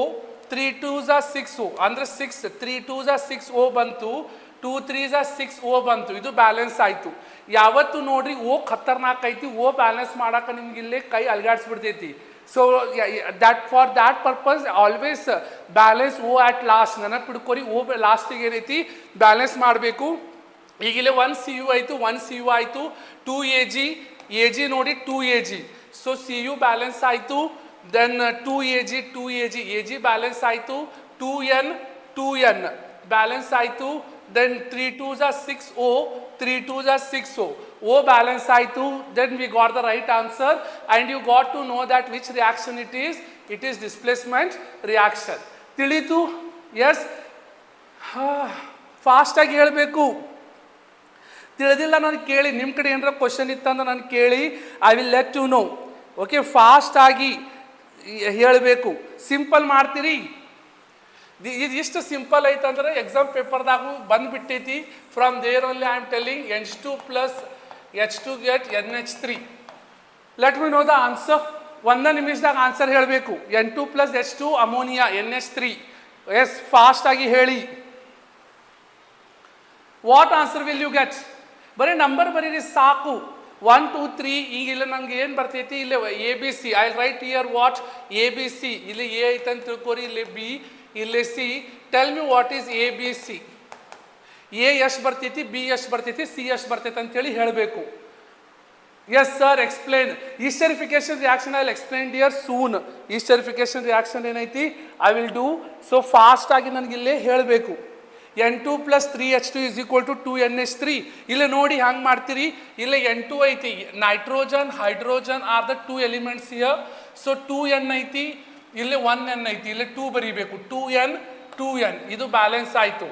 3 2s are 6O, ಅಂದ್ರೆ 6, 3 2s are 6O ಬಂತು, 2 3s are 6O ಬಂತು. ಇದು ಬ್ಯಾಲೆನ್ಸ್ ಆಯಿತು. ಯಾವತ್ತು ನೋಡ್ರಿ ಓ ಖತರ್ನಾಕ್ ಐತಿ. ಓ ಬ್ಯಾಲೆನ್ಸ್ ಮಾಡಕ್ಕೆ ನಿಮ್ಗೆ ಇಲ್ಲೇ ಕೈ ಅಲ್ಗಾಡ್ಸ್ಬಿಡ್ತೈತಿ. So that for that purpose always balance O at last. ನೆನಪಿಡ್ಕೊರಿ, ಓ ಲಾಸ್ಟಿಗೆ ಏನೈತಿ ಬ್ಯಾಲೆನ್ಸ್ ಮಾಡಬೇಕು. ಈಗಿಲ್ಲೇ 1 Cu ಆಯಿತು, 1 Cu ಆಯಿತು. 2 Ag, Ag ನೋಡಿ 2 Ag. ಸೊ Cu ಬ್ಯಾಲೆನ್ಸ್ ಆಯಿತು. Then 2 Ag, 2 Ag, Ag balance ಆಯಿತು. 2N, 2N ಬ್ಯಾಲೆನ್ಸ್ ಆಯಿತು. Then 3 2s are 6O, 3 2s are 6O, O balance ಆಯಿತು. Then we got the right answer and you got to know that which reaction it is. It is displacement reaction. ತಿಳಿತು? Yes. ಫಾಸ್ಟಾಗಿ ಹೇಳಬೇಕು. ತಿಳಿದಿಲ್ಲ ನನಗೆ ಕೇಳಿ. ನಿಮ್ಮ ಕಡೆ ಏನಾರ ಕ್ವಶನ್ ಇತ್ತಂದ್ರೆ ನಾನು ಕೇಳಿ, I will let you know. Okay, ಫಾಸ್ಟಾಗಿ ಹೇಳಬೇಕು. ಸಿಂಪಲ್ ಮಾಡ್ತೀರಿ. ಇದು ಇಷ್ಟು ಸಿಂಪಲ್ ಐತಂದ್ರೆ ಎಕ್ಸಾಮ್ ಪೇಪರ್ದಾಗೂ ಬಂದುಬಿಟ್ಟೈತಿ. From there only I am telling H2 plus H2 get NH3. Let me know the answer. ಒಂದೇ ನಿಮಿಷದಾಗ ಆನ್ಸರ್ ಹೇಳಬೇಕು. N2 plus H2 ammonia NH3. Yes, ಫಾಸ್ಟಾಗಿ ಹೇಳಿ. What answer will you get? ಬರೀ ನಂಬರ್ ಬರೀರಿ ಸಾಕು. 1 2 3. ಈಗ ಇಲ್ಲ ನಂಗೆ ಏನು ಬರ್ತೈತಿ? ಇಲ್ಲೇ ABC. I right here what ABC. ಇಲ್ಲಿ A ಐತಂತ ತಿಳ್ಕೊರಿ, ಇಲ್ಲಿ B, ಇಲ್ಲಿ C. Tell me what is ABC. A ಎಷ್ಟು ಬರ್ತೈತಿ, B ಎಷ್ಟು ಬರ್ತೈತಿ, C ಎಷ್ಟು ಬರ್ತೈತಿ ಅಂತೇಳಿ ಹೇಳಬೇಕು. Yes sir, explain. Esterification reaction I will explain dear soon. Esterification reaction ಏನೈತಿ ಐ ವಿಲ್ ಡೂ. ಸೊ ಫಾಸ್ಟಾಗಿ ನನಗಿಲ್ಲೇ ಹೇಳಬೇಕು. N2 plus 3H2 is equal to 2NH3. ಇಲ್ಲೇ ನೋಡಿ ಹಂಗೆ ಮಾಡ್ತೀರಿ. ಇಲ್ಲೇ N2 ಐತಿ, nitrogen hydrogen are the 2 elements here. So 2N ಐತಿ, ಇಲ್ಲೇ 1N ಐತಿ, ಇಲ್ಲೇ 2 ಬರೀಬೇಕು. 2N, 2N ಇದು ಬ್ಯಾಲೆನ್ಸ್ ಆಯಿತು.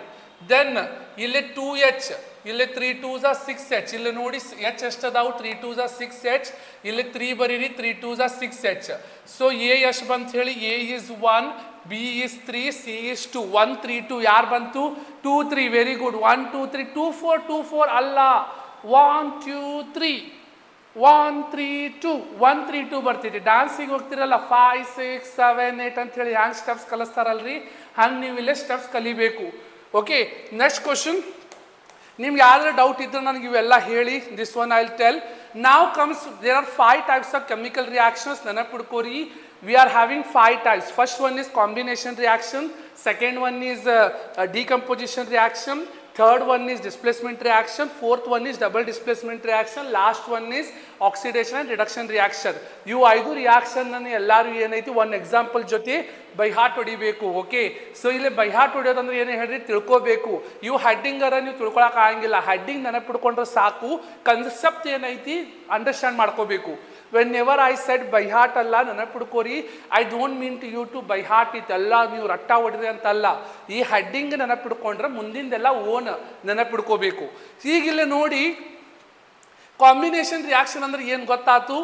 ದೆನ್ ಇಲ್ಲೇ 2H, ಇಲ್ಲೇ 3 2s are 6H. ಇಲ್ಲಿ ನೋಡಿ H ಎಷ್ಟು ಅದಾವು? 3 2s are 6H. ಇಲ್ಲಿ 3 ಬರೀರಿ, 3 2s are 6H. So A ಎಷ್ಟು ಬಂತ ಹೇಳಿ? A is 1, B is 3, C is 2. 1 3 2 ಯಾರು ಬಂತು? 2 3. Very good. 1 2 3 2 4 2 4 ಅಲ್ಲ, 1 2 3 1 3 2 1 3 2 ಬರ್ತಿದೆ. ಡ್ಯಾನ್ಸಿಗೆ ಹೋಗ್ತಿರಲ್ಲ 5 6 7 8 ಅಂತ ಹೇಳಿ ಹ್ಯಾಂಗ್ ಸ್ಟೆಪ್ಸ್ ಕಲಿಸ್ತಾರಲ್ರಿ, ಹಂಗೆ ನೀವು ಇಲ್ಲೇ ಸ್ಟೆಪ್ಸ್ ಕಲಿಬೇಕು. Okay, next question. ನಿಮ್ಗೆ ಯಾವ್ದಾರ ಡೌಟ್ ಇದ್ರೆ ನನಗೆ ಇವೆಲ್ಲ ಹೇಳಿ. This one I will tell. ನಾವು comes there are 5 types of chemical reactions. ನೆನಪಿಡ್ಕೋರಿ, we are having 5 types. First one is combination reaction, second one is decomposition reaction, third one is displacement reaction, fourth one is double displacement reaction, last one is oxidation and reduction reaction. You 5 reaction nan ellaru enaiti one example jote by heart ಹೊಡಿಬೇಕು. Okay, so ಇಲ್ಲಿ by heart ಹೊಡಿಯೋದಂದ್ರೆ ಏನು ಹೇಳ್ರಿ, ತಿಳ್ಕೋಬೇಕು. ಇವು ಹೆಡ್ಡಿಂಗರ ನೀವು ತಿಳ್ಕೊಳಕ್ಕೆ ಆಗಂಗಿಲ್ಲ. Heading ನೆನಪಿಡ್ಕೊಂಡ್ರೆ ಸಾಕು, concept ಏನೈತಿ ಅಂಡರ್ಸ್ಟ್ಯಾಂಡ್ ಮಾಡ್ಕೋಬೇಕು. Whenever I said by heart ಅಲ್ಲ, ನೆನಪಿಡ್ಕೋರಿ, I don't mean to you to by heart ಇತ್ತಲ್ಲ, ನೀವು ರಟ್ಟ ಹೊಡಿದ್ರಿ ಅಂತಲ್ಲ. ಈ ಹೆಡ್ಡಿಂಗ್ ನೆನಪಿಡ್ಕೊಂಡ್ರೆ ಮುಂದಿಂದೆಲ್ಲ ಓನ್ ನೆನಪಿಡ್ಕೋಬೇಕು. ಈಗಿಲ್ಲೇ ನೋಡಿ, ಕಾಂಬಿನೇಷನ್ ರಿಯಾಕ್ಷನ್ ಅಂದ್ರೆ ಏನು ಗೊತ್ತಾಯ್ತು?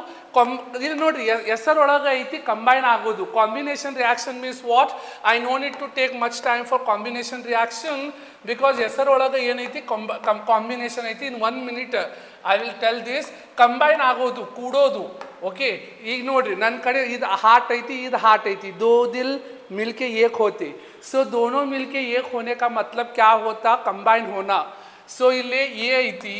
ಇಲ್ಲಿ ನೋಡ್ರಿ, ಹೆಸರೊಳಗೆ ಐತಿ ಕಂಬೈನ್ ಆಗೋದು. Combination reaction means what? I no need to take much time for combination reaction because ಹೆಸರೊಳಗೆ ಏನೈತಿ ಕಾಂಬಿನೇಷನ್ ಐತಿ. In 1 minute I will tell this. Combine ಆಗೋದು, ಕೂಡೋದು. ಓಕೆ, ಈಗ ನೋಡ್ರಿ, ನನ್ನ ಕಡೆ ಇದು हार्ट ಐತಿ, ಇದು हार्ट ಐತಿ. दो दिल मिलके एक होते. सो दोनों मिलके एक होने का मतलब क्या होता? कंबाइन होना. सो इಲ್ಲೇ ಎ ಐತಿ,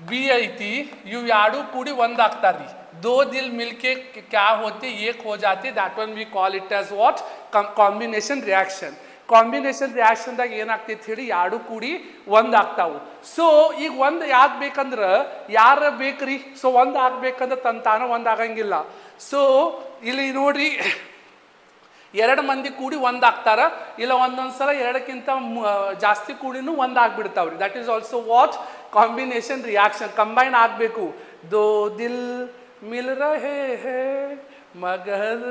ಬಿ ಐತಿ, ಇವು ಎರಡು ಕೂಡಿ ಒಂದಾಗ್ತಾರ್ರಿ. दो दिल मिलके क्या होते एक हो जाते, that one we call it as what combination reaction. Combination ರಿಯಾಕ್ಷನ್ದಾಗ ಏನಾಗ್ತೈತಿ ಹೇಳಿ ಎರಡು ಕೂಡಿ ಒಂದು ಆಗ್ತಾವು. ಸೊ ಈಗ ಒಂದು ಯಾಕೆ ಬೇಕಂದ್ರೆ ಯಾರು ಬೇಕ್ರಿ, ಸೊ ಒಂದು ಆಗ್ಬೇಕಂದ್ರೆ ತಾನ ಒಂದು ಆಗಂಗಿಲ್ಲ. ಸೊ ಇಲ್ಲಿ ನೋಡ್ರಿ, ಎರಡು ಮಂದಿ ಕೂಡಿ ಒಂದು ಆಗ್ತಾರ, ಇಲ್ಲ ಒಂದೊಂದು ಸಲ ಎರಡಕ್ಕಿಂತ ಜಾಸ್ತಿ ಕೂಡಿನೂ ಒಂದು ಆಗ್ಬಿಡ್ತಾವ್ರಿ. That is also what combination reaction. Combine ಆಗಬೇಕು. ದೋ ದಿಲ್ ಮಿಲ್ ರಹೇ ಹೇ ಮಗರ್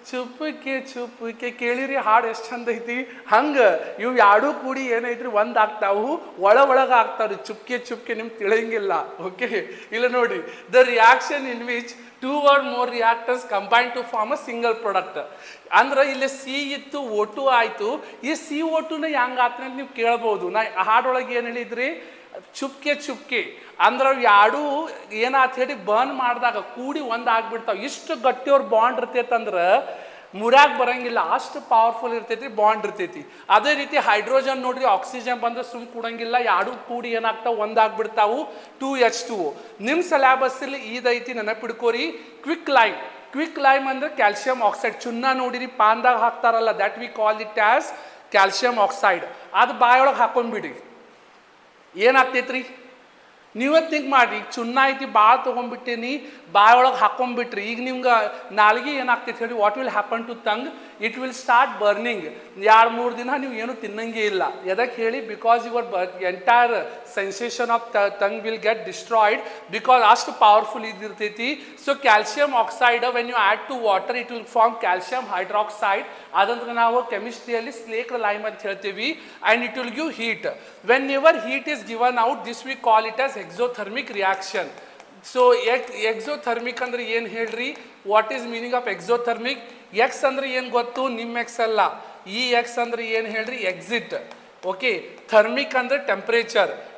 ಚುಪ್ಕೆ ಕೇಳಿರಿ ಹಾಡು ಎಷ್ಟು ಚಂದ ಐತಿ. ಹಂಗೆ ಇವು ಎರಡೂ ಕೂಡಿ ಏನೈತ್ರಿ ಒಂದು ಆಗ್ತಾವು, ಒಳಗೆ ಆಗ್ತಾವ್ರಿ. ಚುಪ್ಕೆ ನಿಮ್ಗೆ ತಿಳಿಯಂಗಿಲ್ಲ. ಓಕೆ, ಇಲ್ಲ ನೋಡಿ, the reaction in which 2 or more reactors combine to form a single product. ಅಂದ್ರೆ ಇಲ್ಲಿ ಸಿ ಇತ್ತು, O2 ಆಯಿತು. ಈ CO2ನ ಹೆಂಗೆ ಆತ ಅಂತ ನೀವು ಕೇಳ್ಬೋದು. ನಾ ಹಾಡೊಳಗೆ ಏನು ಹೇಳಿದ್ರಿ, ಚುಪ್ಕೆ ಅಂದ್ರೆ ಎರಡು ಏನಾತ ಹೇಳಿ ಬರ್ನ್ ಮಾಡಿದಾಗ ಕೂಡಿ ಒಂದು ಆಗ್ಬಿಡ್ತಾವೆ. ಇಷ್ಟು ಗಟ್ಟಿಯವ್ರ ಬಾಂಡ್ ಇರ್ತೈತಂದ್ರೆ ಮುರ್ಯಾಗ ಬರಂಗಿಲ್ಲ, ಅಷ್ಟು ಪವರ್ಫುಲ್ ಇರ್ತೈತಿ, ಬಾಂಡ್ ಇರ್ತೈತಿ. ಅದೇ ರೀತಿ ಹೈಡ್ರೋಜನ್ ನೋಡ್ರಿ, ಆಕ್ಸಿಜನ್ ಬಂದ್ರೆ ಸುಮ್ ಕೂಡಂಗಿಲ್ಲ, ಎರಡು ಕೂಡಿ ಏನಾಗ್ತಾವೆ ಒಂದಾಗ್ಬಿಡ್ತಾವು, 2H2O. ನಿಮ್ಮ ಸಿಲೆಬಸ್ಸಲ್ಲಿ ಇದೈತಿ, ನೆನಪಿಡ್ಕೋರಿ. ಕ್ವಿಕ್ ಲೈಮ್ ಅಂದ್ರೆ ಕ್ಯಾಲ್ಸಿಯಂ ಆಕ್ಸೈಡ್. ಚುನ್ನ ನೋಡಿರಿ ಪಾನ್ದಾಗ ಹಾಕ್ತಾರಲ್ಲ, that we call it as calcium oxide. ಅದು ಬಾಯೊಳಗೆ ಹಾಕೊಂಡ್ಬಿಡ್ರಿ, ಏನಾಗ್ತೈತ್ರಿ ನೀವೇ ಥಿಂಕ್ ಮಾಡಿರಿ. ಚುನ್ನ ಐತಿ, ಭಾಳ ತೊಗೊಂಡ್ಬಿಟ್ಟೇನಿ, ಬಾಯೊಳಗೆ ಹಾಕೊಂಡ್ಬಿಟ್ರಿ. ಈಗ ನಿಮ್ಗೆ ನಾಲ್ಗೆ ಏನಾಗ್ತೈತೆ ಹೇಳಿ, what will happen to tongue, it will start burning. 2-3 ದಿನ ನೀವು ಏನು ತಿನ್ನಂಗೆ ಇಲ್ಲ. ಎದಕ್ಕೆ ಹೇಳಿ, because your entire sensation of tongue will get destroyed, because ಅಷ್ಟು ಪವರ್ಫುಲ್ ಇದಿರ್ತೈತಿ. So calcium oxide when you add to water it will form calcium hydroxide. ಅದಂದ್ರೆ ನಾವು ಕೆಮಿಸ್ಟ್ರಿಯಲ್ಲಿ ಸ್ಲೇಕ್ ಲೈಮ್ ಅಂತ ಹೇಳ್ತೀವಿ. And it will give heat. Whenever heat is given out, this we call it as exothermic reaction. So exothermic ಅಂದ್ರೆ ಏನು ಹೇಳ್ರಿ, what is meaning of exothermic? X ಅಂದ್ರೆ ಏನು ಗೊತ್ತು, ನಿಮ್ಮ ಎಕ್ಸ್ ಅಲ್ಲ. ಈ ಎಕ್ಸ್ ಅಂದ್ರೆ ಏನು ಹೇಳ್ರಿ, ಎಕ್ಸಿಟ್. ಓಕೆ, ಥರ್ಮಿಕ್ ಅಂದ್ರೆ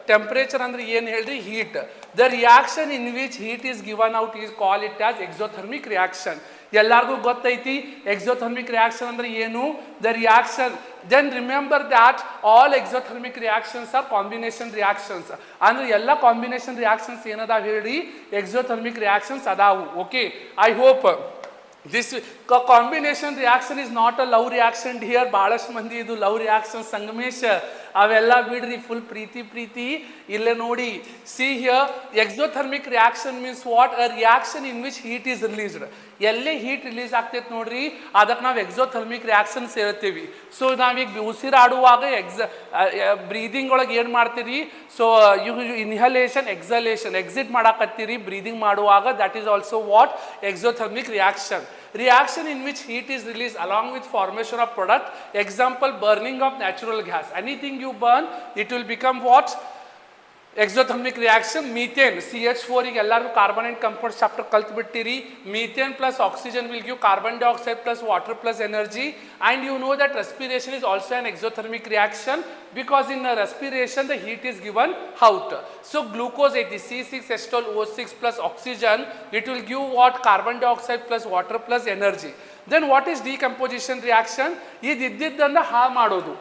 ಟೆಂಪರೇಚರ್ ಅಂದ್ರೆ ಏನು ಹೇಳ್ರಿ, heat. The reaction in which heat is given out is call it as exothermic reaction. ಎಲ್ಲರಿಗೂ ಗೊತ್ತೈತಿ ಎಕ್ಸೋಥರ್ಮಿಕ್ ರಿಯಾಕ್ಷನ್ ಅಂದ್ರೆ ಏನು. The reaction, then remember that all exothermic reactions are combination reactions. ಅಂದ್ರೆ ಎಲ್ಲ ಕಾಂಬಿನೇಷನ್ ರಿಯಾಕ್ಷನ್ಸ್ ಏನದಾವ ಹೇಳ್ರಿ, ಎಕ್ಸೋಥರ್ಮಿಕ್ ರಿಯಾಕ್ಷನ್ಸ್ ಅದಾವು. Okay, I hope this combination reaction is not a love reaction here. ಬಹಳಷ್ಟು ಮಂದಿ ಇದು ಲವ್ ರಿಯಾಕ್ಷನ್ ಸಂಗಮೇಶ್ ಅವೆಲ್ಲ ಬಿಡ್ರಿ, ಫುಲ್ ಪ್ರೀತಿ. ಇಲ್ಲೇ ನೋಡಿ, see here, exothermic reaction means what, a reaction in which heat is released. ಎಲ್ಲೇ ಹೀಟ್ ರಿಲೀಸ್ ಆಗ್ತೈತೆ ನೋಡ್ರಿ, ಅದಕ್ಕೆ ನಾವು ಎಕ್ಸೋಥರ್ಮಿಕ್ ರಿಯಾಕ್ಷನ್ ಸೇರ್ತೀವಿ. ಸೊ ನಾವೀಗ ಉಸಿರಾಡುವಾಗ ಬ್ರೀದಿಂಗ್ ಒಳಗೆ ಏನು ಮಾಡ್ತೀರಿ, ಸೊ ಇನ್ಹಲೇಷನ್ ಎಕ್ಸಲೇಷನ್ ಎಕ್ಸಿಟ್ ಮಾಡಾಕತ್ತೀರಿ ಬ್ರೀದಿಂಗ್ ಮಾಡುವಾಗ, that is also what exothermic reaction in which heat is released along with formation of product. Example, burning of natural gas. Anything you burn, it will become what, exothermic reaction. Methane, CH4 ಈಗ ಎಲ್ಲರೂ carbon and compound chapter ಕಲ್ತು ಬಿಟ್ಟಿರಿ. Methane plus oxygen will give carbon dioxide plus water plus energy. And you know that respiration is also an exothermic reaction because in respiration the heat is given out. So glucose ಐತಿ, C6H12O6 plus oxygen, it will give what, carbon dioxide plus water plus energy. Then what is decomposition reaction? ಇದ್ದಿದ್ದನ್ನು ಹಾಳು ಮಾಡೋದು.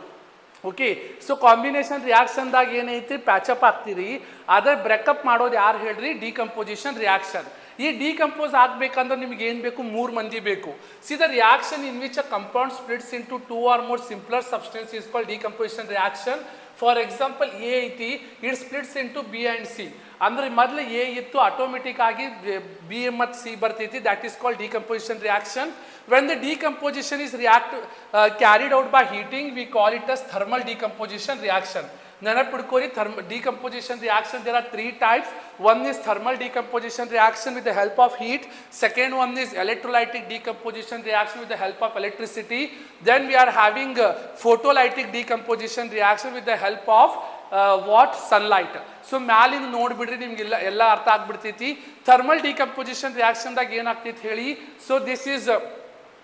Okay, so combination ರಿಯಾಕ್ಷನ್ದಾಗ ಏನೈತಿ, patch-up ಆಗ್ತೀರಿ, ಅದೇ breakup ಮಾಡೋದು ಯಾರು ಹೇಳ್ರಿ, decomposition reaction. ಈ decompose ಆಗಬೇಕಂದ್ರೆ ನಿಮ್ಗೆ ಏನು ಬೇಕು, 3 ಮಂದಿ ಬೇಕು. See the reaction in which a compound splits into 2 or more simpler substance is called decomposition reaction. For example, A ಐತಿ, it splits into B and C. ಅಂದ್ರೆ ಮೊದಲು ಎ ಇತ್ತು, ಆಟೋಮೆಟಿಕ್ ಆಗಿ ಬಿ ಮತ್ತು ಸಿ ಬರ್ತೈತಿ, that is called decomposition reaction. When the decomposition is carried out by heating, we call it as thermal decomposition reaction. ನೆನಪಿಡ್ಕೋರಿ, decomposition reaction, there are 3 types. One is thermal decomposition reaction with the help of heat. Second one is electrolytic decomposition reaction with the help of electricity. Then we are having photolytic decomposition reaction with the help of what, sunlight. So ಮ್ಯಾಲಿನ ನೋಡಿಬಿಡ್ರಿ, ನಿಮ್ಗೆಲ್ಲ ಎಲ್ಲ ಅರ್ಥ ಆಗ್ಬಿಡ್ತೈತಿ. Thermal decomposition ರಿಯಾಕ್ಷನ್ದಾಗ ಏನಾಗ್ತೈತಿ ಹೇಳಿ, so this is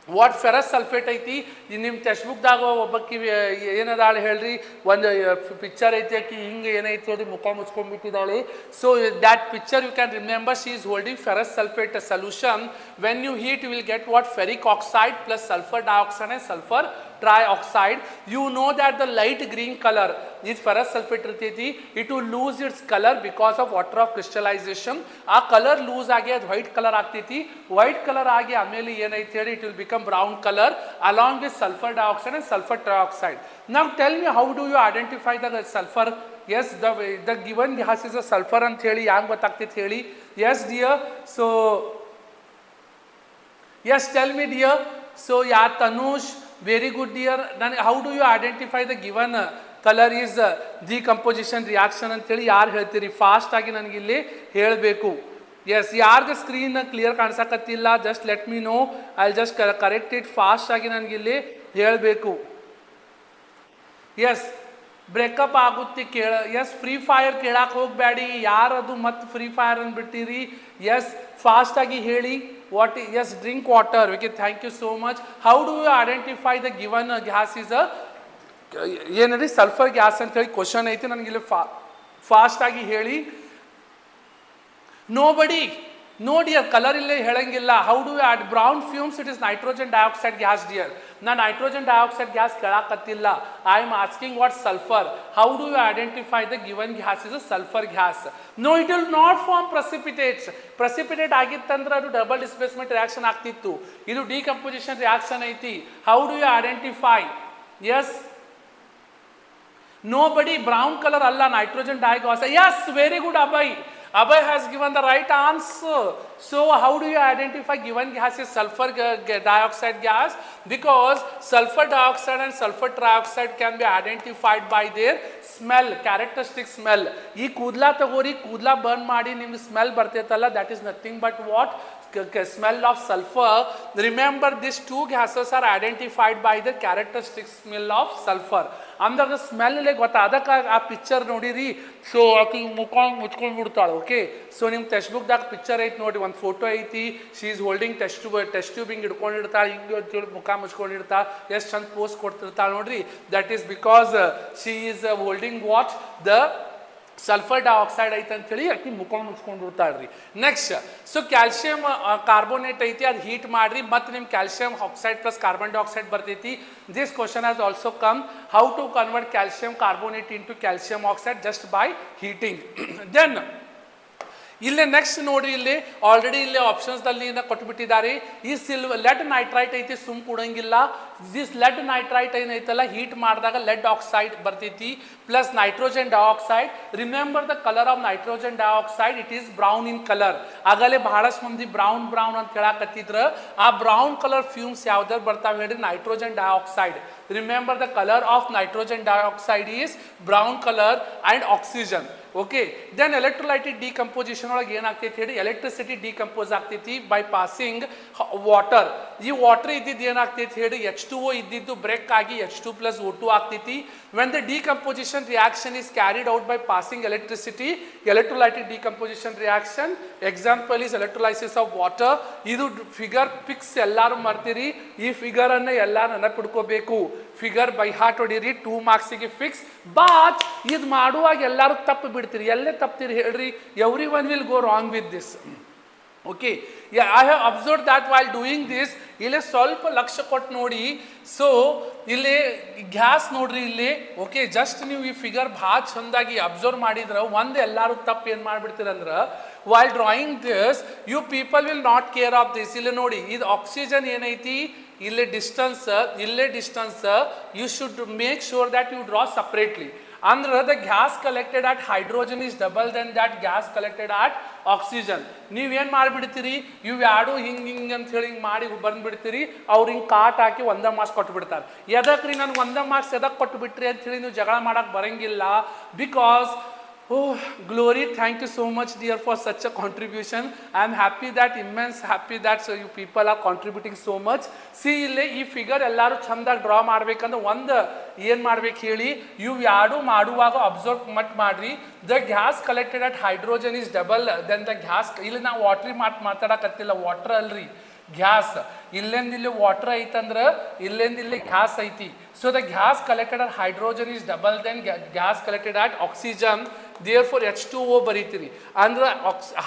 what, ferrous sulphate ಐತಿ. ನಿಮ್ಮ text ಬುಕ್ದಾಗ ಒಬ್ಬಕ್ಕಿ ಏನದಾಳೆ ಹೇಳ್ರಿ, ಒಂದು ಪಿಕ್ಚರ್ ಐತಿ, ಆಕಿ ಹಿಂಗೆ ಏನೈತಿ ಹೇಳಿ ಮುಖ ಮುಚ್ಕೊಂಡ್ಬಿಟ್ಟಿದ್ದಾಳೆ. So that picture you can remember, she is holding ferrous sulphate solution. When you heat you will get what, ferric oxide plus sulphur dioxide and sulphur trioxide. You know that the light green color is ferrous sulfate ಇರ್ತೈತಿ. It will lose its color because of water of crystallization. ಆ colour loose ಆಗಿ ಅದು white colour ಆಗ್ತೈತಿ. White colour ಆಗಿ ಆಮೇಲೆ ಏನೈತಿ ಹೇಳಿ it will become brown colour along with sulphur dioxide and sulphur trioxide. Now tell me, how do you identify the sulfur? Yes, the given gas is a sulfur ಅಂತ ಹೇಳಿ ಹ್ಯಾಂಗೆ ಗೊತ್ತಾಗ್ತೈತಿ ಹೇಳಿ? Yes dear. So yes, tell me dear. So yeah, Tanush, very good dear. Then how do you identify the given color is decomposition reaction ಅಂತ ಹೇಳಿ ಯಾರು ಹೇಳ್ತೀರಿ? Fast ಆಗಿ ನನಗೆ ಇಲ್ಲಿ ಹೇಳಬೇಕು. ಎಸ್, ಯಾರಿಗೆ ಸ್ಕ್ರೀನ್ ಕ್ಲಿಯರ್ ಕಾಣಿಸಕತ್ತಿಲ್ಲ just let me know, I will just correct it. Fast ಆಗಿ ನನಗೆ ಇಲ್ಲಿ ಹೇಳಬೇಕು. ಎಸ್, ಬ್ರೇಕಪ್ ಆಗುತ್ತೆ ಕೇಳ. ಎಸ್, ಫ್ರೀ ಫೈರ್ ಕೇಳಕ್ಕೆ ಹೋಗಬೇಡಿ. ಯಾರದು ಮತ್ತು ಫ್ರೀ ಫೈರ್ ಅಂದ್ಬಿಟ್ಟಿರಿ? ಎಸ್, ಫಾಸ್ಟಾಗಿ ಹೇಳಿ. What yes, drink water. Okay, thank you so much. How do you identify the given gas is ಏನ್ರಿ ಸಲ್ಫರ್ ಗ್ಯಾಸ್ ಅಂತ ಹೇಳಿ ಕ್ವಶನ್ ಐತಿ. ನನಗೆ ಇಲ್ಲಿ ಫಾಸ್ಟಾಗಿ ಹೇಳಿ. ನೋಬಡಿ ನೋ ಡಿಯರ್, ಕಲರ್ ಇಲ್ಲೇ ಹೇಳಂಗಿಲ್ಲ. How do you add brown fumes? It is nitrogen dioxide gas dear. ನಾನು ನೈಟ್ರೋಜನ್ ಡೈಆಕ್ಸೈಡ್ ಗ್ಯಾಸ್ ಕೇಳಕತ್ತಿಲ್ಲ. I am asking what sulphur. How do you identify the given gas is a sulphur gas? No, it will not form precipitates. Precipitate ಆಗಿತ್ತಂದ್ರೆ ಅದು double displacement reaction ಆಗ್ತಿತ್ತು. ಇದು decomposition reaction ಐತಿ. How do you identify? Yes, nobody. brown color alla, nitrogen dioxide. Yes, very good Abhay. Abhay has given the right answer. So how do you identify given gas is sulfur dioxide gas? Because sulfur dioxide and sulfur trioxide can be identified by their smell, characteristic smell. ಈ ಕೂದಲ ತಗೋರಿ, ಕೂದಲ burn ಮಾಡಿ ನಿಮ್ಗೆ smell ಬರ್ತೈತಲ್ಲ, that is nothing but what? Smell of sulfur. Remember, these two gases are identified by the characteristic smell of sulfur. ಅಂದ್ರೆ smell ಗೊತ್ತಾ? ಅದಕ್ಕೆ ಆ ಪಿಕ್ಚರ್ ನೋಡಿರಿ. ಸೊ ಆಕಿ ಮುಖ ಮುಚ್ಕೊಂಡು ಬಿಡ್ತಾಳೆ. ಓಕೆ, ಸೊ ನಿಮ್ಮ ಟೆಕ್ಸ್ಟ್ ಬುಕ್ದಾಗ ಪಿಕ್ಚರ್ ಐತಿ ನೋಡಿ, ಒಂದು ಫೋಟೋ ಐತಿ. She is holding test tube ಹಿಂಗೆ ಹಿಡ್ಕೊಂಡಿರ್ತಾಳೆ, ಹಿಂಗೆ ಮುಖ ಮುಚ್ಕೊಂಡಿರ್ತಾಳೆ, ಎಷ್ಟು ಚಂದ ಪೋಸ್ಟ್ ಕೊಡ್ತಿರ್ತಾಳೆ ನೋಡ್ರಿ. That is because she is holding what? The sulphur dioxide ಐತೆ ಅಂತೇಳಿ ಅಕ್ಕಿ ಮುಖಂಡು ಮುಚ್ಕೊಂಡಿರ್ತಾಳ್ರಿ. ನೆಕ್ಸ್ಟ್, ಸೊ ಕ್ಯಾಲ್ಸಿಯಂ ಕಾರ್ಬೋನೇಟ್ ಐತಿ, ಅದು ಹೀಟ್ ಮಾಡ್ರಿ ಮತ್ತು ನಿಮ್ಮ calcium oxide plus carbon dioxide ಬರ್ತೈತಿ. This question has also come. How to convert calcium carbonate into calcium oxide? Just by heating. Then ಇಲ್ಲೇ ನೆಕ್ಸ್ಟ್ ನೋಡ್ರಿ, ಇಲ್ಲಿ ಆಲ್ರೆಡಿ ಇಲ್ಲೇ ಆಪ್ಷನ್ಸ್ದಲ್ಲಿ ಕೊಟ್ಬಿಟ್ಟಿದ್ದಾರೆ. ಈ ಲೆಡ್ ನೈಟ್ರೈಟ್ ಐತಿ, ಸುಮ್ ಕೊಡಂಗಿಲ್ಲ. ದಿಸ್ ಲೆಡ್ ನೈಟ್ರೈಟ್ ಏನೈತಲ್ಲ, ಹೀಟ್ ಮಾಡಿದಾಗ ಲೆಡ್ ಆಕ್ಸೈಡ್ ಬರ್ತೈತಿ plus nitrogen dioxide. Remember the colour of nitrogen dioxide, it is brown in colour. ಆಗಲೇ ಬಹಳಷ್ಟು ಮಂದಿ ಬ್ರೌನ್ ಬ್ರೌನ್ ಅಂತ ಹೇಳಕತ್ತಿದ್ರ. ಆ ಬ್ರೌನ್ ಕಲರ್ ಫ್ಯೂಮ್ಸ್ ಯಾವ್ದಾರು ಬರ್ತಾವೆ ಹೇಳ್ರಿ? Nitrogen dioxide. Remember, the color of nitrogen dioxide is brown color and oxygen. Okay, then electrolytic decomposition ಒಳಗೆ ಏನಾಗ್ತೈತಿ ಹೇಳಿ? ಎಲೆಕ್ಟ್ರಿಸಿಟಿ ಡಿಕಂಪೋಸ್ ಆಗ್ತೈತಿ ಬೈ ಪಾಸಿಂಗ್ ವಾಟರ್. ಈ ವಾಟರ್ ಇದ್ದಿದ್ದು ಏನಾಗ್ತೈತಿ ಹೇಳಿ? H2O ಇದ್ದಿದ್ದು ಬ್ರೇಕ್ ಆಗಿ H2 plus O2 ಆಗ್ತೈತಿ. when the decomposition reaction is carried out by passing electricity, electrolytic decomposition reaction, example is electrolysis of water. ಇದು ಫಿಗರ್ ಪಿಕ್ಸ್ ಎಲ್ಲರೂ ಮಾಡ್ತೀರಿ. ಈ ಫಿಗರ್ ಅನ್ನ ಎಲ್ಲರೂ ನೆನಪಿಡ್ಕೋಬೇಕು. ಫಿಗರ್ ಬೈ ಹಾರ್ಟ್ ಹೊಡೀರಿ, 2 ಮಾರ್ಕ್ಸಿಗೆ ಫಿಕ್ಸ್. ಬಟ್ ಇದು ಮಾಡುವಾಗ ಎಲ್ಲರೂ ತಪ್ಪು ಬಿಡ್ತೀರಿ. ಎಲ್ಲೇ ತಪ್ತೀರಿ ಹೇಳ್ರಿ? Every one will go wrong with this. Okay, I have observe that while doing this. ಇಲ್ಲೇ ಸ್ವಲ್ಪ ಲಕ್ಷ್ಯ ಕೊಟ್ಟು ನೋಡಿ. ಸೊ ಇಲ್ಲಿ ಗ್ಯಾಸ್ ನೋಡ್ರಿ ಇಲ್ಲಿ. ಓಕೆ, ಜಸ್ಟ್ ನೀವು ಈ ಫಿಗರ್ ಭಾಳ ಚಂದಾಗಿ ಅಬ್ಸರ್ವ್ ಮಾಡಿದ್ರೆ ಒಂದು ಎಲ್ಲರೂ ತಪ್ಪು ಏನು ಮಾಡಿಬಿಡ್ತೀರಂದ್ರೆ, while drawing this you people will not care of this. ಇಲ್ಲಿ ನೋಡಿ, ಇದು ಆಕ್ಸಿಜನ್ ಏನೈತಿ, ಇಲ್ಲೇ ಡಿಸ್ಟನ್ಸ್, ಇಲ್ಲೇ distance. You should make sure that you draw separately. ಅಂದ್ರೆ the gas collected at hydrogen is double then that gas collected at oxygen. ನೀವೇನು ಮಾಡಿಬಿಡ್ತೀರಿ? ಇವು ಎರಡು ಹಿಂಗೆ ಅಂತ ಹೇಳಿ ಹಿಂಗೆ ಮಾಡಿ ಬಂದುಬಿಡ್ತೀರಿ. ಅವ್ರು ಹಿಂಗೆ ಕಾಟ್ ಹಾಕಿ 1 ಮಾರ್ಕ್ಸ್ ಕೊಟ್ಬಿಡ್ತಾರೆ. ಎದಕ್ಕೆ ರೀ ನನಗೆ 1 ಮಾರ್ಕ್ಸ್ ಎದಕ್ಕೆ ಕೊಟ್ಟುಬಿಟ್ರಿ ಅಂಥೇಳಿ ನೀವು ಜಗಳ ಮಾಡೋಕ್ಕೆ ಬರೋಂಗಿಲ್ಲ. Because oh glory, thank you so much dear for such a contribution. I am happy that, immense happy that so you people are contributing so much. See ಇಲ್ಲಿ ಈ ಫಿಗರ್ ಎಲ್ಲರೂ ಚಂದಾಗಿ ಡ್ರಾ ಮಾಡ್ಬೇಕಂದ್ರೆ ಒಂದು ಏನು ಮಾಡ್ಬೇಕು ಹೇಳಿ? ಇವು ಎರಡು ಮಾಡುವಾಗ ಅಬ್ಸರ್ವ್ ಮಾಡ್ರಿ. The gas collected at hydrogen is double then the gas. ಇಲ್ಲಿ ನಾವು ವಾಟ್ರಿ ಮಾತಾಡಕತ್ತಿಲ್ಲ, ವಾಟರ್ ಅಲ್ರಿ ಗ್ಯಾಸ್. ಇಲ್ಲೆಂದ ಇಲ್ಲಿ ವಾಟರ್ ಐತಂದ್ರೆ ಇಲ್ಲೆಂದ ಇಲ್ಲಿ ಗ್ಯಾಸ್ ಐತಿ. So the gas collected at hydrogen is double then gas collected at oxygen. Therefore H2O ಬರೀತೀರಿ. ಅಂದ್ರೆ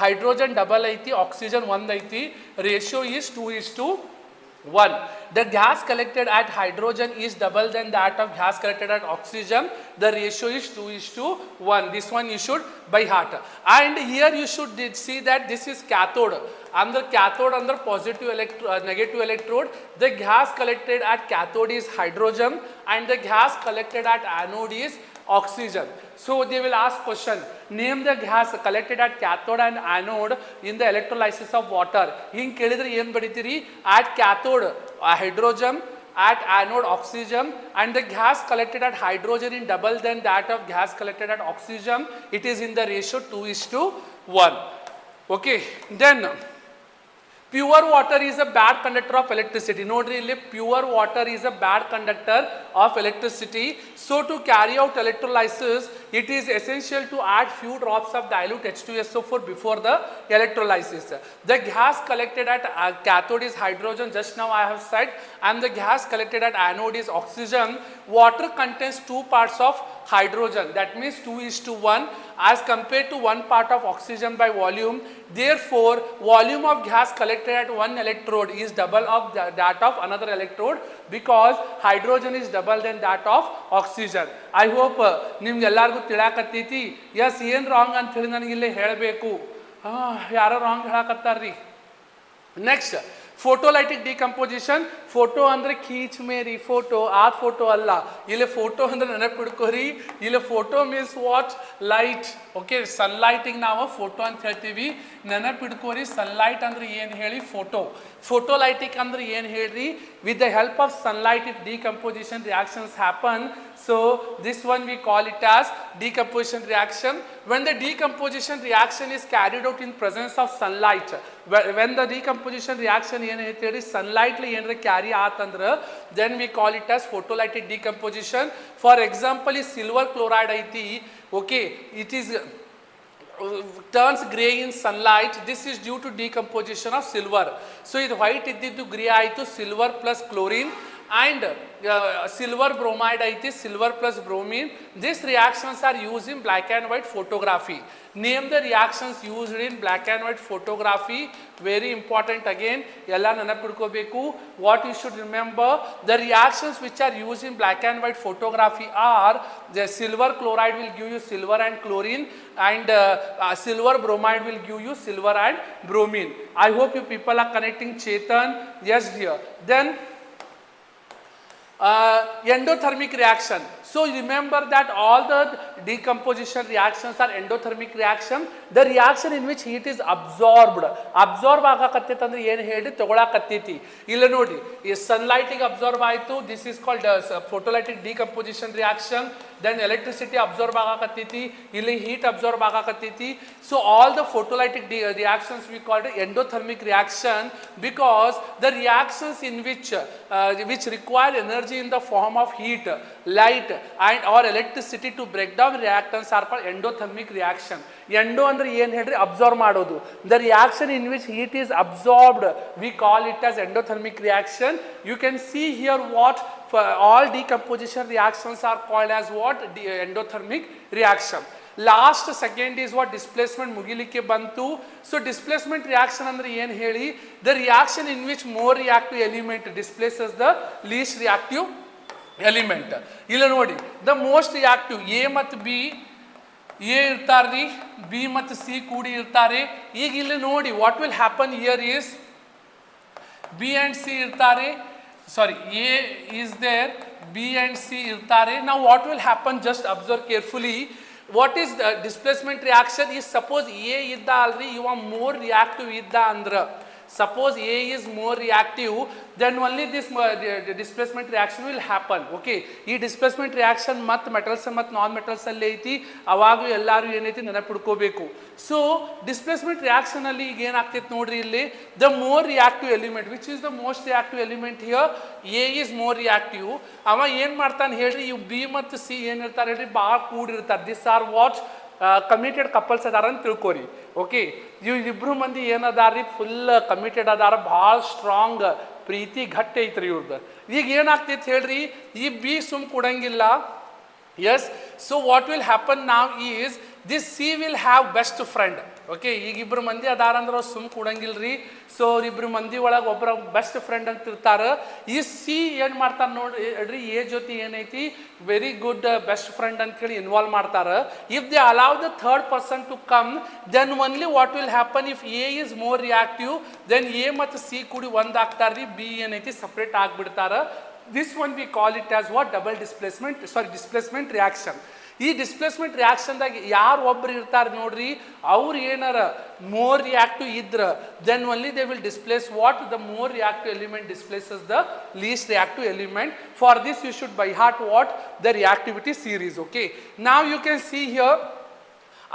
ಹೈಡ್ರೋಜನ್ ಡಬಲ್ ಐತಿ, ಆಕ್ಸಿಜನ್ 1 ಐತಿ. Ratio is 2:1. 1. The gas collected at hydrogen is double than that of gas collected at oxygen. The ratio is 2:1. This one you should by heart. And here you should see that this is cathode. Under cathode, under negative electrode, the gas collected at cathode is hydrogen and the gas collected at anode is oxygen. So they will ask question, name the gas collected at cathode and anode in the electrolysis of water. Hing kelidre ಏನು ಬರಿತೀರಿ? At cathode hydrogen, at anode oxygen, and the gas collected at hydrogen is double than that of gas collected at oxygen. It is in the ratio 2:1. Okay, then pure water is a bad conductor of electricity. Nodri illi pure water is a bad conductor of electricity. So to carry out electrolysis, it is essential to add few drops of dilute H2SO4 before the electrolysis. The gas collected at cathode is hydrogen, just now I have said, and the gas collected at anode is oxygen. Water contains 2 parts of hydrogen, that means 2:1 as compared to 1 part of oxygen by volume. Therefore, volume of gas collected at one electrode is double of that of another electrode because hydrogen is double than that of oxygen. I hope ನಿಮ್ಗೆ ಎಲ್ಲರಿಗೂ ತಿಳಿಯಾಕತ್ತೈತಿ. S ಏನು wrong ಅಂತ ಹೇಳಿ ನನಗೆ ಇಲ್ಲಿ ಹೇಳಬೇಕು. ಯಾರೋ ರಾಂಗ್ ಹೇಳಕತ್ತಾರ್ರಿ. Next photolytic decomposition. ಫೋಟೋ ಅಂದರೆ ಖೀಚ್ ಮೇರಿ ಫೋಟೋ, ಆ ಫೋಟೋ ಅಲ್ಲ. ಇಲ್ಲಿ ಫೋಟೋ ಅಂದರೆ ನೆನಪಿಡ್ಕೋರಿ, ಇಲ್ಲಿ photo means what? Light. Okay, ಸನ್ಲೈಟಿಗೆ ನಾವು ಫೋಟೋ ಅಂತ ಹೇಳ್ತೀವಿ. ನೆನಪಿಡ್ಕೋರಿ, ಸನ್ಲೈಟ್ ಅಂದ್ರೆ ಏನು ಹೇಳಿ? ಫೋಟೋ. ಫೋಟೋಲೈಟಿಕ್ ಅಂದ್ರೆ ಏನು ಹೇಳ್ರಿ? With the help of sunlight if decomposition reactions happen. So this one we call it as decomposition reaction. When the decomposition reaction is carried out in presence of sunlight, when the decomposition reaction ಏನಾಯ್ತು sunlight li ಏನಾರ carry ಆತಂದ್ರೆ then we call it as photolytic decomposition. For example, is silver chloride ಐತಿ. Okay, it is turns grey in sunlight. This is due to decomposition of silver. So ಇದು white ಇದ್ದಿದ್ದು grey ಆಯಿತು, silver plus chlorine, and silver bromide ಐತಿ, silver plus bromine. These reactions are used in black and white photography. Name the reactions used in black and white photography. Very important again, ಎಲ್ಲ ನೆನಪಿಡ್ಕೋಬೇಕು. What you should remember, the reactions which are used in black and white photography are the silver chloride will give you silver and chlorine, and silver bromide will give you silver and bromine. I hope you people are connecting. Chetan, yes dear. Then endothermic reaction. So remember that all the decomposition reactions are endothermic reaction. The reaction in which heat is absorbed. Absorb ಆಗಕತ್ತೈತಿ ಅಂದ್ರೆ ಏನು ಹೇಳಿ? ತಗೊಳಕತ್ತೈತಿ. ಇಲ್ಲ ನೋಡಿ, ಈ sunlight ಗೆ absorb ಆಯಿತು. This is called photolytic decomposition reaction. Then electricity absorb ಆಗಕತ್ತೈತಿ. ಇಲ್ಲಿ heat absorb ಆಗಕತ್ತೈತಿ. So all the photolytic reactions we call it endothermic reaction because the reactions in which require energy in the form of heat, light and or electricity to break down reactants are called endothermic reaction. Endo andre ಏನು ಹೇಳ್ರಿ? Absorb ಮಾಡೋದು. The reaction in which heat is absorbed we call it as endothermic reaction. You can see here what all decomposition reactions are called as what? Endothermic reaction. Last second is what? Displacement ಮುಗಿಲಿಕ್ಕೆ ಬಂತು. So displacement reaction ಅಂದ್ರೆ ಏನು ಹೇಳಿ? The reaction in which more reactive element displaces the least reactive element. ಇಲ್ಲ ನೋಡಿ, the most reactive A ಮತ್ತು B, A ಇರ್ತಾರ್ರಿ, B ಮತ್ತು C ಕೂಡಿ ಇರ್ತಾರೆ. ಈಗ ಇಲ್ಲಿ ನೋಡಿ, what will happen here is B and C ಇರ್ತಾರೆ. Sorry, A is there, B and C ಇರ್ತಾರೆ. Now what will happen? Just observe carefully. What is the displacement reaction? Is suppose A idda alri, you are more reactive idda andra. Suppose A is more reactive, then only this displacement reaction will happen. Okay, ಈ displacement reaction ಮತ್ತು metals ಮತ್ತು non metals ಅಲ್ಲಿ ಐತಿ. ಅವಾಗೂ ಎಲ್ಲರೂ ಏನೈತಿ ನೆನಪಿಡ್ಕೋಬೇಕು. So displacement reaction ಅಲ್ಲಿ ಈಗ ಏನಾಗ್ತೈತಿ ನೋಡ್ರಿ, ಇಲ್ಲಿ the more reactive element which is the most reactive element here, A is more reactive. ಅವ ಏನು ಮಾಡ್ತಾನೆ ಹೇಳ್ರಿ, ಇವು ಬಿ ಮತ್ತು ಸಿ ಏನಿರ್ತಾರೆ ಹೇಳ್ರಿ, ಭಾಳ ಕೂಡಿರ್ತಾರೆ. This are what committed couples ಅದಾರ ಅಂತ ತಿಳ್ಕೊರಿ. ಓಕೆ, ಇವ್ರಿಬ್ರು ಮಂದಿ ಏನದಾರಿ, ಫುಲ್ ಕಮಿಟೆಡ್ ಅದಾರ, ಭಾಳ ಸ್ಟ್ರಾಂಗ್, ಪ್ರೀತಿ ಗಟ್ಟಿ ಐತ್ರಿ ಇವ್ರದ್ದು. ಈಗ ಏನಾಗ್ತೈತಿ ಹೇಳ್ರಿ, ಈ ಬಿ ಸುಮ್ ಕೊಡಂಗಿಲ್ಲ. Yes, so what will happen now is this C will have best friend. Okay, ಈಗ ಇಬ್ಬರು ಮಂದಿ ಅದಾರಂದ್ರೆ ಅವ್ರು ಸುಮ್ ಕೊಡಂಗಿಲ್ರಿ. ಸೊ ಅವ್ರಿಬ್ರು ಮಂದಿ ಒಳಗೆ ಒಬ್ಬರ ಬೆಸ್ಟ್ ಫ್ರೆಂಡ್ ಅಂತ ಇರ್ತಾರೆ. ಈ ಸಿ ಏನು ಮಾಡ್ತಾರೆ ನೋಡ್ರಿ, ಎ ಜೊತೆ ಏನೈತಿ ವೆರಿ ಗುಡ್ ಬೆಸ್ಟ್ ಫ್ರೆಂಡ್ ಅಂತ ಹೇಳಿ ಇನ್ವಾಲ್ವ್ ಮಾಡ್ತಾರೆ. If they allow the third person to come, then only what will happen, if A is more reactive then A ಮತ್ತು ಸಿ ಕೂಡಿ ಒಂದು ಆಗ್ತಾರ್ರಿ, ಬಿ ಏನೈತಿ ಸಪ್ರೇಟ್ ಆಗಿಬಿಡ್ತಾರೆ. This one we call it as what double displacement reaction. ಈ displacement ರಿಯಾಕ್ಷನ್ದಾಗ ಯಾರು ಒಬ್ರು ಇರ್ತಾರೆ ನೋಡ್ರಿ, ಅವ್ರು ಏನಾರ ಮೋರ್ ರಿಯಾಕ್ಟಿವ್ ಇದ್ರೆ then only they will displace what the more reactive element displaces the least reactive element. For this you should by heart what the reactivity series. Okay, ನಾವ್ you can see here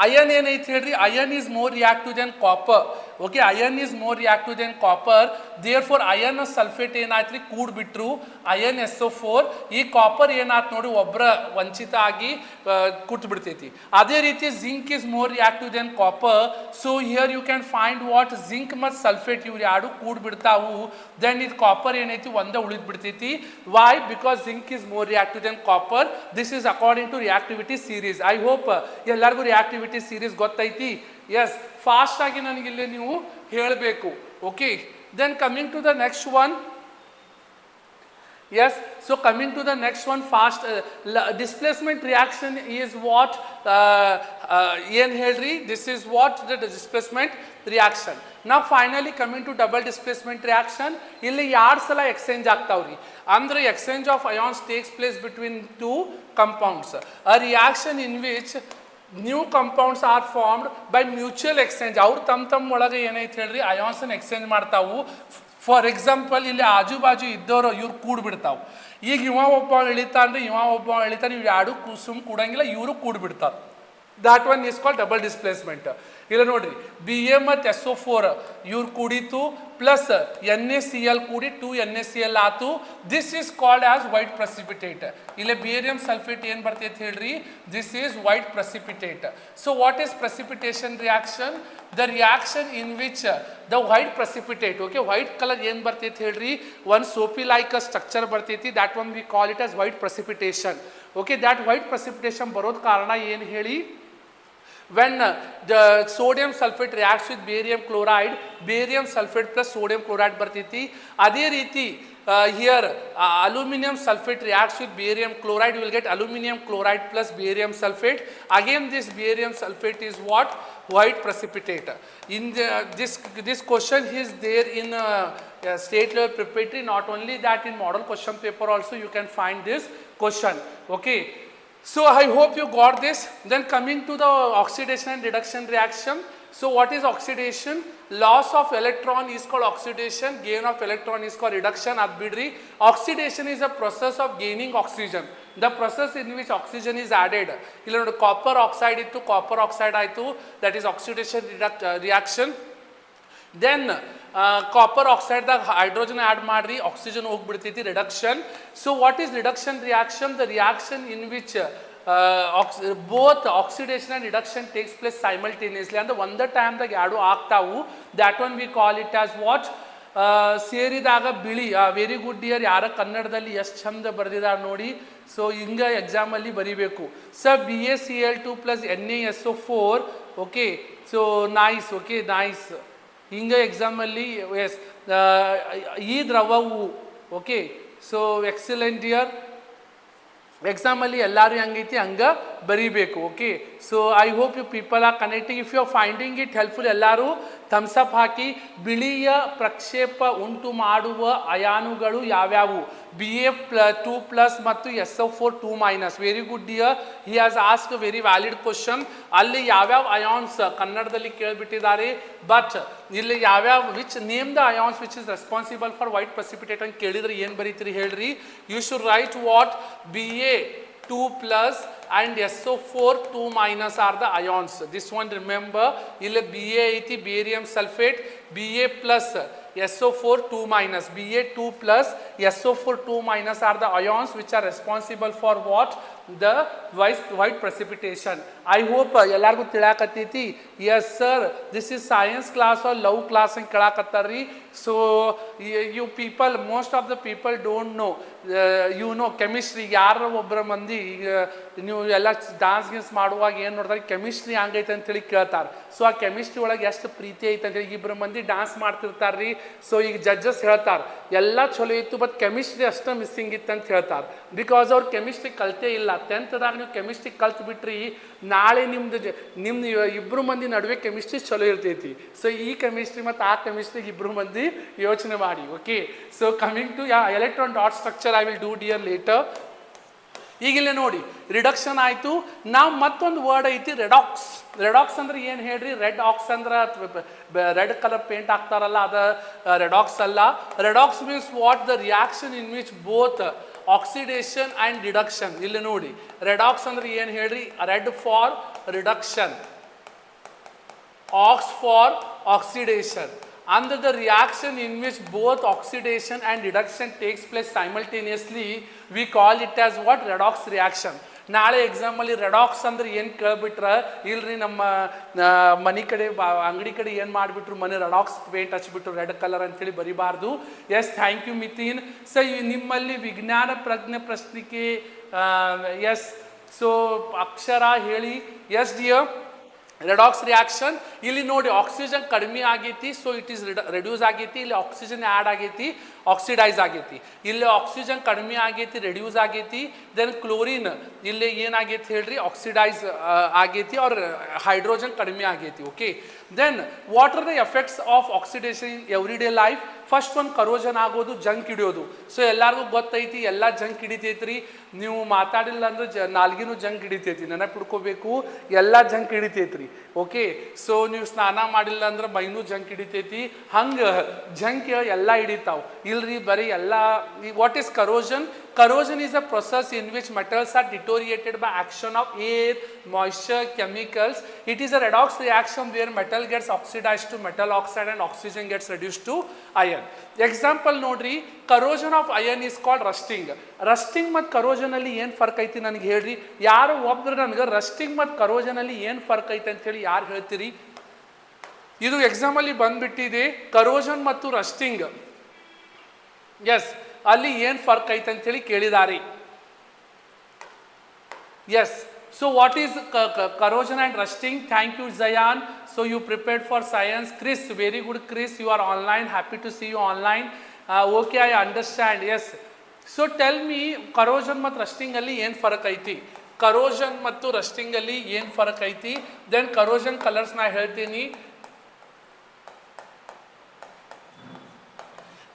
iron ಏನೈತಿ ಹೇಳ್ರಿ, iron is more reactive then copper. Okay, iron is more reactive then copper. Therefore iron sulphate ಏನಾಯ್ತು ರೀ ಕೂಡ್ಬಿಟ್ರು, iron SO4. ಈ copper ಏನಾಯ್ತು ನೋಡಿ ಒಬ್ಬರ ವಂಚಿತ ಆಗಿ ಕೂತ್ ಬಿಡ್ತೈತಿ. ಅದೇ ರೀತಿ zinc is more reactive then copper. So here you can find what zinc ಮತ್ತು ಸಲ್ಫೇಟ್ ಇವ್ರು ಎರಡು ಕೂಡ್ಬಿಡ್ತಾವು. ದೆನ್ ಇದು ಕಾಪರ್ ಏನೈತಿ ಒಂದೇ ಉಳಿದ್ ಬಿಡ್ತೈತಿ. Why? Because zinc is more reactive then copper. This is according to reactivity series. I hope ಎಲ್ಲರಿಗೂ ರಿಯಾಕ್ಟಿವಿಟಿ ಸೀರೀಸ್ ಗೊತ್ತೈತಿ. ಎಸ್, ಫಾಸ್ಟ್ ಆಗಿ ನನಗಿಲ್ಲಿ ನೀವು ಹೇಳಬೇಕು. Okay, then coming to the next one. Yes, so coming to the next one fast, displacement reaction is what ಏನು ಹೇಳ್ರಿ, this is what the displacement reaction. Now finally coming to double displacement reaction, ಇಲ್ಲಿ ಎರಡು ಸಲ exchange ಆಗ್ತಾವ್ರಿ. ಅಂದ್ರೆ exchange of ions takes place between two compounds. A reaction in which new compounds are formed by mutual exchange. ಅವ್ರು ತಮ್ಮ ಒಳಗೆ ಏನೈತೆ ಹೇಳ್ರಿ ಅಯಾನ್ಸನ್ನು exchange ಮಾಡ್ತಾವು. ಫಾರ್ ಎಕ್ಸಾಂಪಲ್ ಇಲ್ಲಿ ಆಜು ಬಾಜು ಇದ್ದವರು ಇವ್ರು ಕೂಡ್ಬಿಡ್ತಾವೆ. ಈಗ ಇವ ಒಬ್ಬ ಇಳಿತಾನ್ರಿ, ಇವ ಒಬ್ಬ ಇಳಿತಾನೆ, ಇವು ಎರಡು ಸುಮ್ ಕೂಡಂಗಿಲ್ಲ, ಇವರು ಕೂಡ್ಬಿಡ್ತಾರೆ. That one is called double displacement. ಇಲ್ಲ ನೋಡ್ರಿ, BA ಮತ್ತು SO4 ಇವ್ರು ಕೂಡಿತು ಪ್ಲಸ್ NaCl ಕೂಡಿ 2NaCl ಆತು. This is called as white precipitate. ಇಲ್ಲಿ ಬೇರಿಯಂ ಸಲ್ಫೇಟ್ ಏನು ಬರ್ತೈತೆ ಹೇಳ್ರಿ, this is white precipitate. So what is precipitation reaction? The reaction in which the white precipitate, okay, white colour ಏನು ಬರ್ತೈತೆ ಹೇಳ್ರಿ, ಒಂದು ಸೋಪಿ ಲೈಕ್ ಸ್ಟ್ರಕ್ಚರ್ ಬರ್ತೈತಿ. That one we call it as white precipitation. Okay, that white precipitation ಬರೋದು ಕಾರಣ ಏನು ಹೇಳಿ, when the sodium sulfate reacts with barium chloride, barium sulfate plus sodium chloride ಬರ್ತೈತಿ. ಅದೇ ರೀತಿ here aluminum sulfate reacts with barium chloride, you will get aluminum chloride plus barium sulfate. Again this barium sulfate is what? White precipitate. In this question is there in state level preparatory. Not only that, in model question paper also you can find this question. Okay, so I hope you got this. Then coming to the oxidation and reduction reaction. So what is oxidation? Loss of electron is called oxidation, gain of electron is called reduction. Ad bidri, oxidation is a process of gaining oxygen, the process in which oxygen is added. Illa nodu copper oxide ittu, copper oxide aitu, that is oxidation reaction. Then copper oxide ದಾಗ hydrogen add ಮಾಡ್ರಿ, oxygen ಹೋಗ್ಬಿಡ್ತೈತಿ, reduction. So what is reduction reaction? The reaction in which both oxidation and reduction takes place simultaneously. ಅಂದ್ರೆ ಒಂದೇ ಟೈಮ್ದಾಗ ಎರಡು ಆಗ್ತಾವು. that one we call it as what? ಸೇರಿದಾಗ ಬಿಳಿ. Very good year, ಯಾರ ಕನ್ನಡದಲ್ಲಿ ಎಷ್ಟು ಚಂದ ಬರೆದಿದ್ದಾರೆ ನೋಡಿ. ಸೊ ಹಿಂಗೆ ಎಕ್ಸಾಮಲ್ಲಿ ಬರೀಬೇಕು. Sir BaCl2 plus NaSO4. Okay, so nice. Okay, nice. ಹಿಂಗೆ ಎಕ್ಸಾಮಲ್ಲಿ ಎಸ್ ಈ ದ್ರವವು. Okay, so excellent year. ಎಕ್ಸಾಮಲ್ಲಿ ಎಲ್ಲರೂ ಹೆಂಗೈತಿ ಹಂಗೆ ಬರೀಬೇಕು. Okay, so I hope you people are connecting. If you are finding it helpful, ಎಲ್ಲರೂ ಥಮ್ಸಪ್ ಹಾಕಿ. ಬಿಳಿಯ ಪ್ರಕ್ಷೇಪ ಉಂಟು ಮಾಡುವ ಅಯಾನುಗಳು ಯಾವ್ಯಾವು? Ba2 ಪ್ಲಸ್ ಮತ್ತು SO4 2 ಮೈನಸ್. ವೆರಿ ಗುಡ್ ಇಯರ್, he has ask very valid question. ಅಲ್ಲಿ ಯಾವ್ಯಾವ ಅಯಾನ್ಸ್ ಕನ್ನಡದಲ್ಲಿ ಕೇಳಿಬಿಟ್ಟಿದ್ದಾರೆ, ಬಟ್ ಇಲ್ಲಿ ಯಾವ್ಯಾವ which name the ions which is responsible for white precipitate ಅಂತ ಕೇಳಿದ್ರೆ ಏನು ಬರೀತೀರಿ ಹೇಳ್ರಿ? You should write what? Ba2 plus and SO4 2 minus are the ions. This one remember, ಇಲ್ಲಿ Ba ಐತಿ barium sulfate, Ba plus SO4 2 minus, Ba2 plus SO4 2 minus are the ions which are responsible for what? The white precipitation. I hope ಎಲ್ಲರಿಗೂ ತಿಳಿಯಾಕತ್ತೈತಿ. Yes sir, this is science class or love class ಅಂತ ಕೇಳಾಕತ್ತಾರ್ರಿ. So you people, most of the people don't know, you know chemistry. ಯಾರ ಒಬ್ಬರ ಮಂದಿ ಈಗ ನೀವು ಎಲ್ಲ dance ಗಿನ್ಸ್ ಮಾಡುವಾಗ ಏನು ನೋಡ್ತಾರೆ, ಕೆಮಿಸ್ಟ್ರಿ ಹಂಗೈತೆ ಅಂತೇಳಿ ಕೇಳ್ತಾರೆ. ಸೊ ಆ ಕೆಮಿಸ್ಟ್ರಿ ಒಳಗೆ ಎಷ್ಟು ಪ್ರೀತಿ ಐತೆ ಅಂತೇಳಿ ಇಬ್ಬರು ಮಂದಿ ಡಾನ್ಸ್ ಮಾಡ್ತಿರ್ತಾರೆ ರೀ. ಸೊ ಈಗ ಜಡ್ಜಸ್ ಹೇಳ್ತಾರೆ ಎಲ್ಲ ಚಲೋ ಇತ್ತು, ಬಟ್ ಕೆಮಿಸ್ಟ್ರಿ ಅಷ್ಟು ಮಿಸ್ಸಿಂಗ್ ಇತ್ತು ಅಂತ ಹೇಳ್ತಾರೆ. ಬಿಕಾಸ್ ಅವ್ರು ಕೆಮಿಸ್ಟ್ರಿ ಕಲ್ತೇ ಇಲ್ಲ. 10th ನೀವು ಕೆಮಿಸ್ಟ್ರಿ ಕಲ್ತು ಬಿಟ್ರಿ, ನಾಳೆ ನಿಮ್ಮ ಇಬ್ಬರು ಮಂದಿ ನಡುವೆ ಕೆಮಿಸ್ಟ್ರಿ ಚಲೋ ಇರ್ತೈತಿ. ಸೊ ಈ ಕೆಮಿಸ್ಟ್ರಿ ಮತ್ತು ಆ ಕೆಮಿಸ್ಟ್ರಿಗೆ ಇಬ್ಬರು ಮಂದಿ ಯೋಚನೆ ಮಾಡಿ. Okay, so coming to electron dot structure I will do dear later. ಈಗಿಲ್ಲೇ ನೋಡಿ, ರಿಡಕ್ಷನ್ ಆಯಿತು. ನಾವು ಮತ್ತೊಂದು ವರ್ಡ್ ಐತಿ ರೆಡಾಕ್ಸ್. ರೆಡಾಕ್ಸ್ ಅಂದ್ರೆ ಏನು ಹೇಳ್ರಿ? ರೆಡ್ ಆಕ್ಸ್ ಅಂದ್ರೆ ರೆಡ್ ಕಲರ್ ಪೇಂಟ್ ಹಾಕ್ತಾರಲ್ಲ, ಅದು ರೆಡಾಕ್ಸ್ ಅಲ್ಲ. Redox means what the reaction in which both oxidation and reduction. ಇಲ್ಲಿ ನೋಡಿ, ರೆಡಾಕ್ಸ್ ಅಂದ್ರೆ ಏನು ಹೇಳ್ರಿ? Red for reduction, ox for oxidation. Under the reaction in which both oxidation and reduction takes place simultaneously, we call it as what? Redox reaction. ನಾಳೆ ಎಕ್ಸಾಮಲ್ಲಿ redox ಅಂದ್ರೆ ಏನು ಕೇಳ್ಬಿಟ್ರೆ, ಇಲ್ರಿ ನಮ್ಮ ಮನೆ ಕಡೆ ಅಂಗಡಿ ಕಡೆ ಏನು ಮಾಡಿಬಿಟ್ರು, ಮನೆ ರೆಡಾಕ್ಸ್ ಪೇಂಟ್ ಹಚ್ಬಿಟ್ರು ರೆಡ್ ಕಲರ್ ಅಂತೇಳಿ ಬರಿಬಾರ್ದು. ಎಸ್, ಥ್ಯಾಂಕ್ ಯು ಮಿತಿನ್. ಸೊ ನಿಮ್ಮಲ್ಲಿ ವಿಜ್ಞಾನ ಪ್ರಜ್ಞೆ ಪ್ರಶ್ನಿಕೆ, ಎಸ್, ಸೊ ಅಕ್ಷರ ಹೇಳಿ. Yes dear, redox reaction. ಇಲ್ಲಿ ನೋಡಿ, ಆಕ್ಸಿಜನ್ ಕಡಿಮೆ ಆಗೈತಿ, ಸೊ ಇಟ್ ಈಸ್ ರೆಡ್ಯೂಸ್ ಆಗೈತಿ. ಇಲ್ಲಿ ಆಕ್ಸಿಜನ್ ಆ್ಯಡ್ ಆಗೈತಿ, ಆಕ್ಸಿಡೈಸ್ ಆಗೈತಿ. ಇಲ್ಲಿ ಆಕ್ಸಿಜನ್ ಕಡಿಮೆ ಆಗೈತಿ, ರೆಡ್ಯೂಸ್ ಆಗೈತಿ. ದೆನ್ ಕ್ಲೋರಿನ್ ಇಲ್ಲಿ ಏನಾಗೈತಿ ಹೇಳ್ರಿ? ಆಕ್ಸಿಡೈಸ್ ಆಗೈತಿ, ಅವ್ರ ಹೈಡ್ರೋಜನ್ ಕಡಿಮೆ ಆಗೈತಿ. Okay, then what are the effects of oxidation in everyday life? First ಒಂದು ಕರೋಜನ್ ಆಗೋದು, ಜಂಕ್ ಹಿಡಿಯೋದು. ಸೊ ಎಲ್ಲರಿಗೂ ಗೊತ್ತೈತಿ, ಎಲ್ಲ ಜಂಕ್ ಹಿಡಿತೈತ್ರಿ. ನೀವು ಮಾತಾಡಿಲ್ಲ ಅಂದ್ರೆ ನಾಲ್ಗಿನೂ ಜಂಕ್ ಹಿಡಿತೈತಿ, ನೆನಪಿಡ್ಕೋಬೇಕು. ಎಲ್ಲ ಜಂಕ್ ಹಿಡಿತೈತ್ರಿ. ಓಕೆ, ಸೊ ನೀವು ಸ್ನಾನ ಮಾಡಿಲ್ಲ ಅಂದ್ರೆ ಮೈನೂ ಜಂಕ್ ಹಿಡಿತೈತಿ. ಹಂಗೆ ಜಂಕ್ ಎಲ್ಲ ಹಿಡಿತಾವ್ ಇಲ್ರಿ, ಬರೀ ಎಲ್ಲ. What is corrosion? Corrosion is a process in which metals are deteriorated by action of air, moisture, chemicals. It is a redox reaction where metal gets oxidized to metal oxide and oxygen gets reduced to iron. Example nodri, corrosion of iron is called rusting. Rusting ಮತ್ತು corrosion ಅಲ್ಲಿ ಏನು ಫರ್ಕ್ ಐತಿ ನನಗೆ ಹೇಳ್ರಿ? ಯಾರು ಒಬ್ಬರು ನನಗೆ rusting ಮತ್ತು corrosion ಅಲ್ಲಿ ಏನು ಫರ್ಕ್ ಐತಿ ಅಂತ ಹೇಳಿ ಯಾರು ಹೇಳ್ತೀರಿ? ಇದು ಎಕ್ಸಾಮಲ್ಲಿ ಬಂದ್ಬಿಟ್ಟಿದೆ, corrosion ಮತ್ತು rusting. ಎಸ್, ಅಲ್ಲಿ ಏನು ಫರ್ಕ್ ಐತೆ ಅಂತೇಳಿ ಕೇಳಿದಾರೆ. Yes, so what is corrosion and rusting? Thank you Jayan. So you prepared for science. Chris, very good Chris, you are online. Happy to see you online. Okay, I understand. Yes, so tell me, corrosion ಮತ್ತು ರಸ್ಟಿಂಗಲ್ಲಿ ಏನು ಫರಕ್ ಐತಿ? ಕರೋಜನ್ ಮತ್ತು ರಸ್ಟಿಂಗಲ್ಲಿ ಏನು ಫರಕ್ ಐತಿ? Then ಕರೋಜನ್ colours ನಾ ಹೇಳ್ತೀನಿ.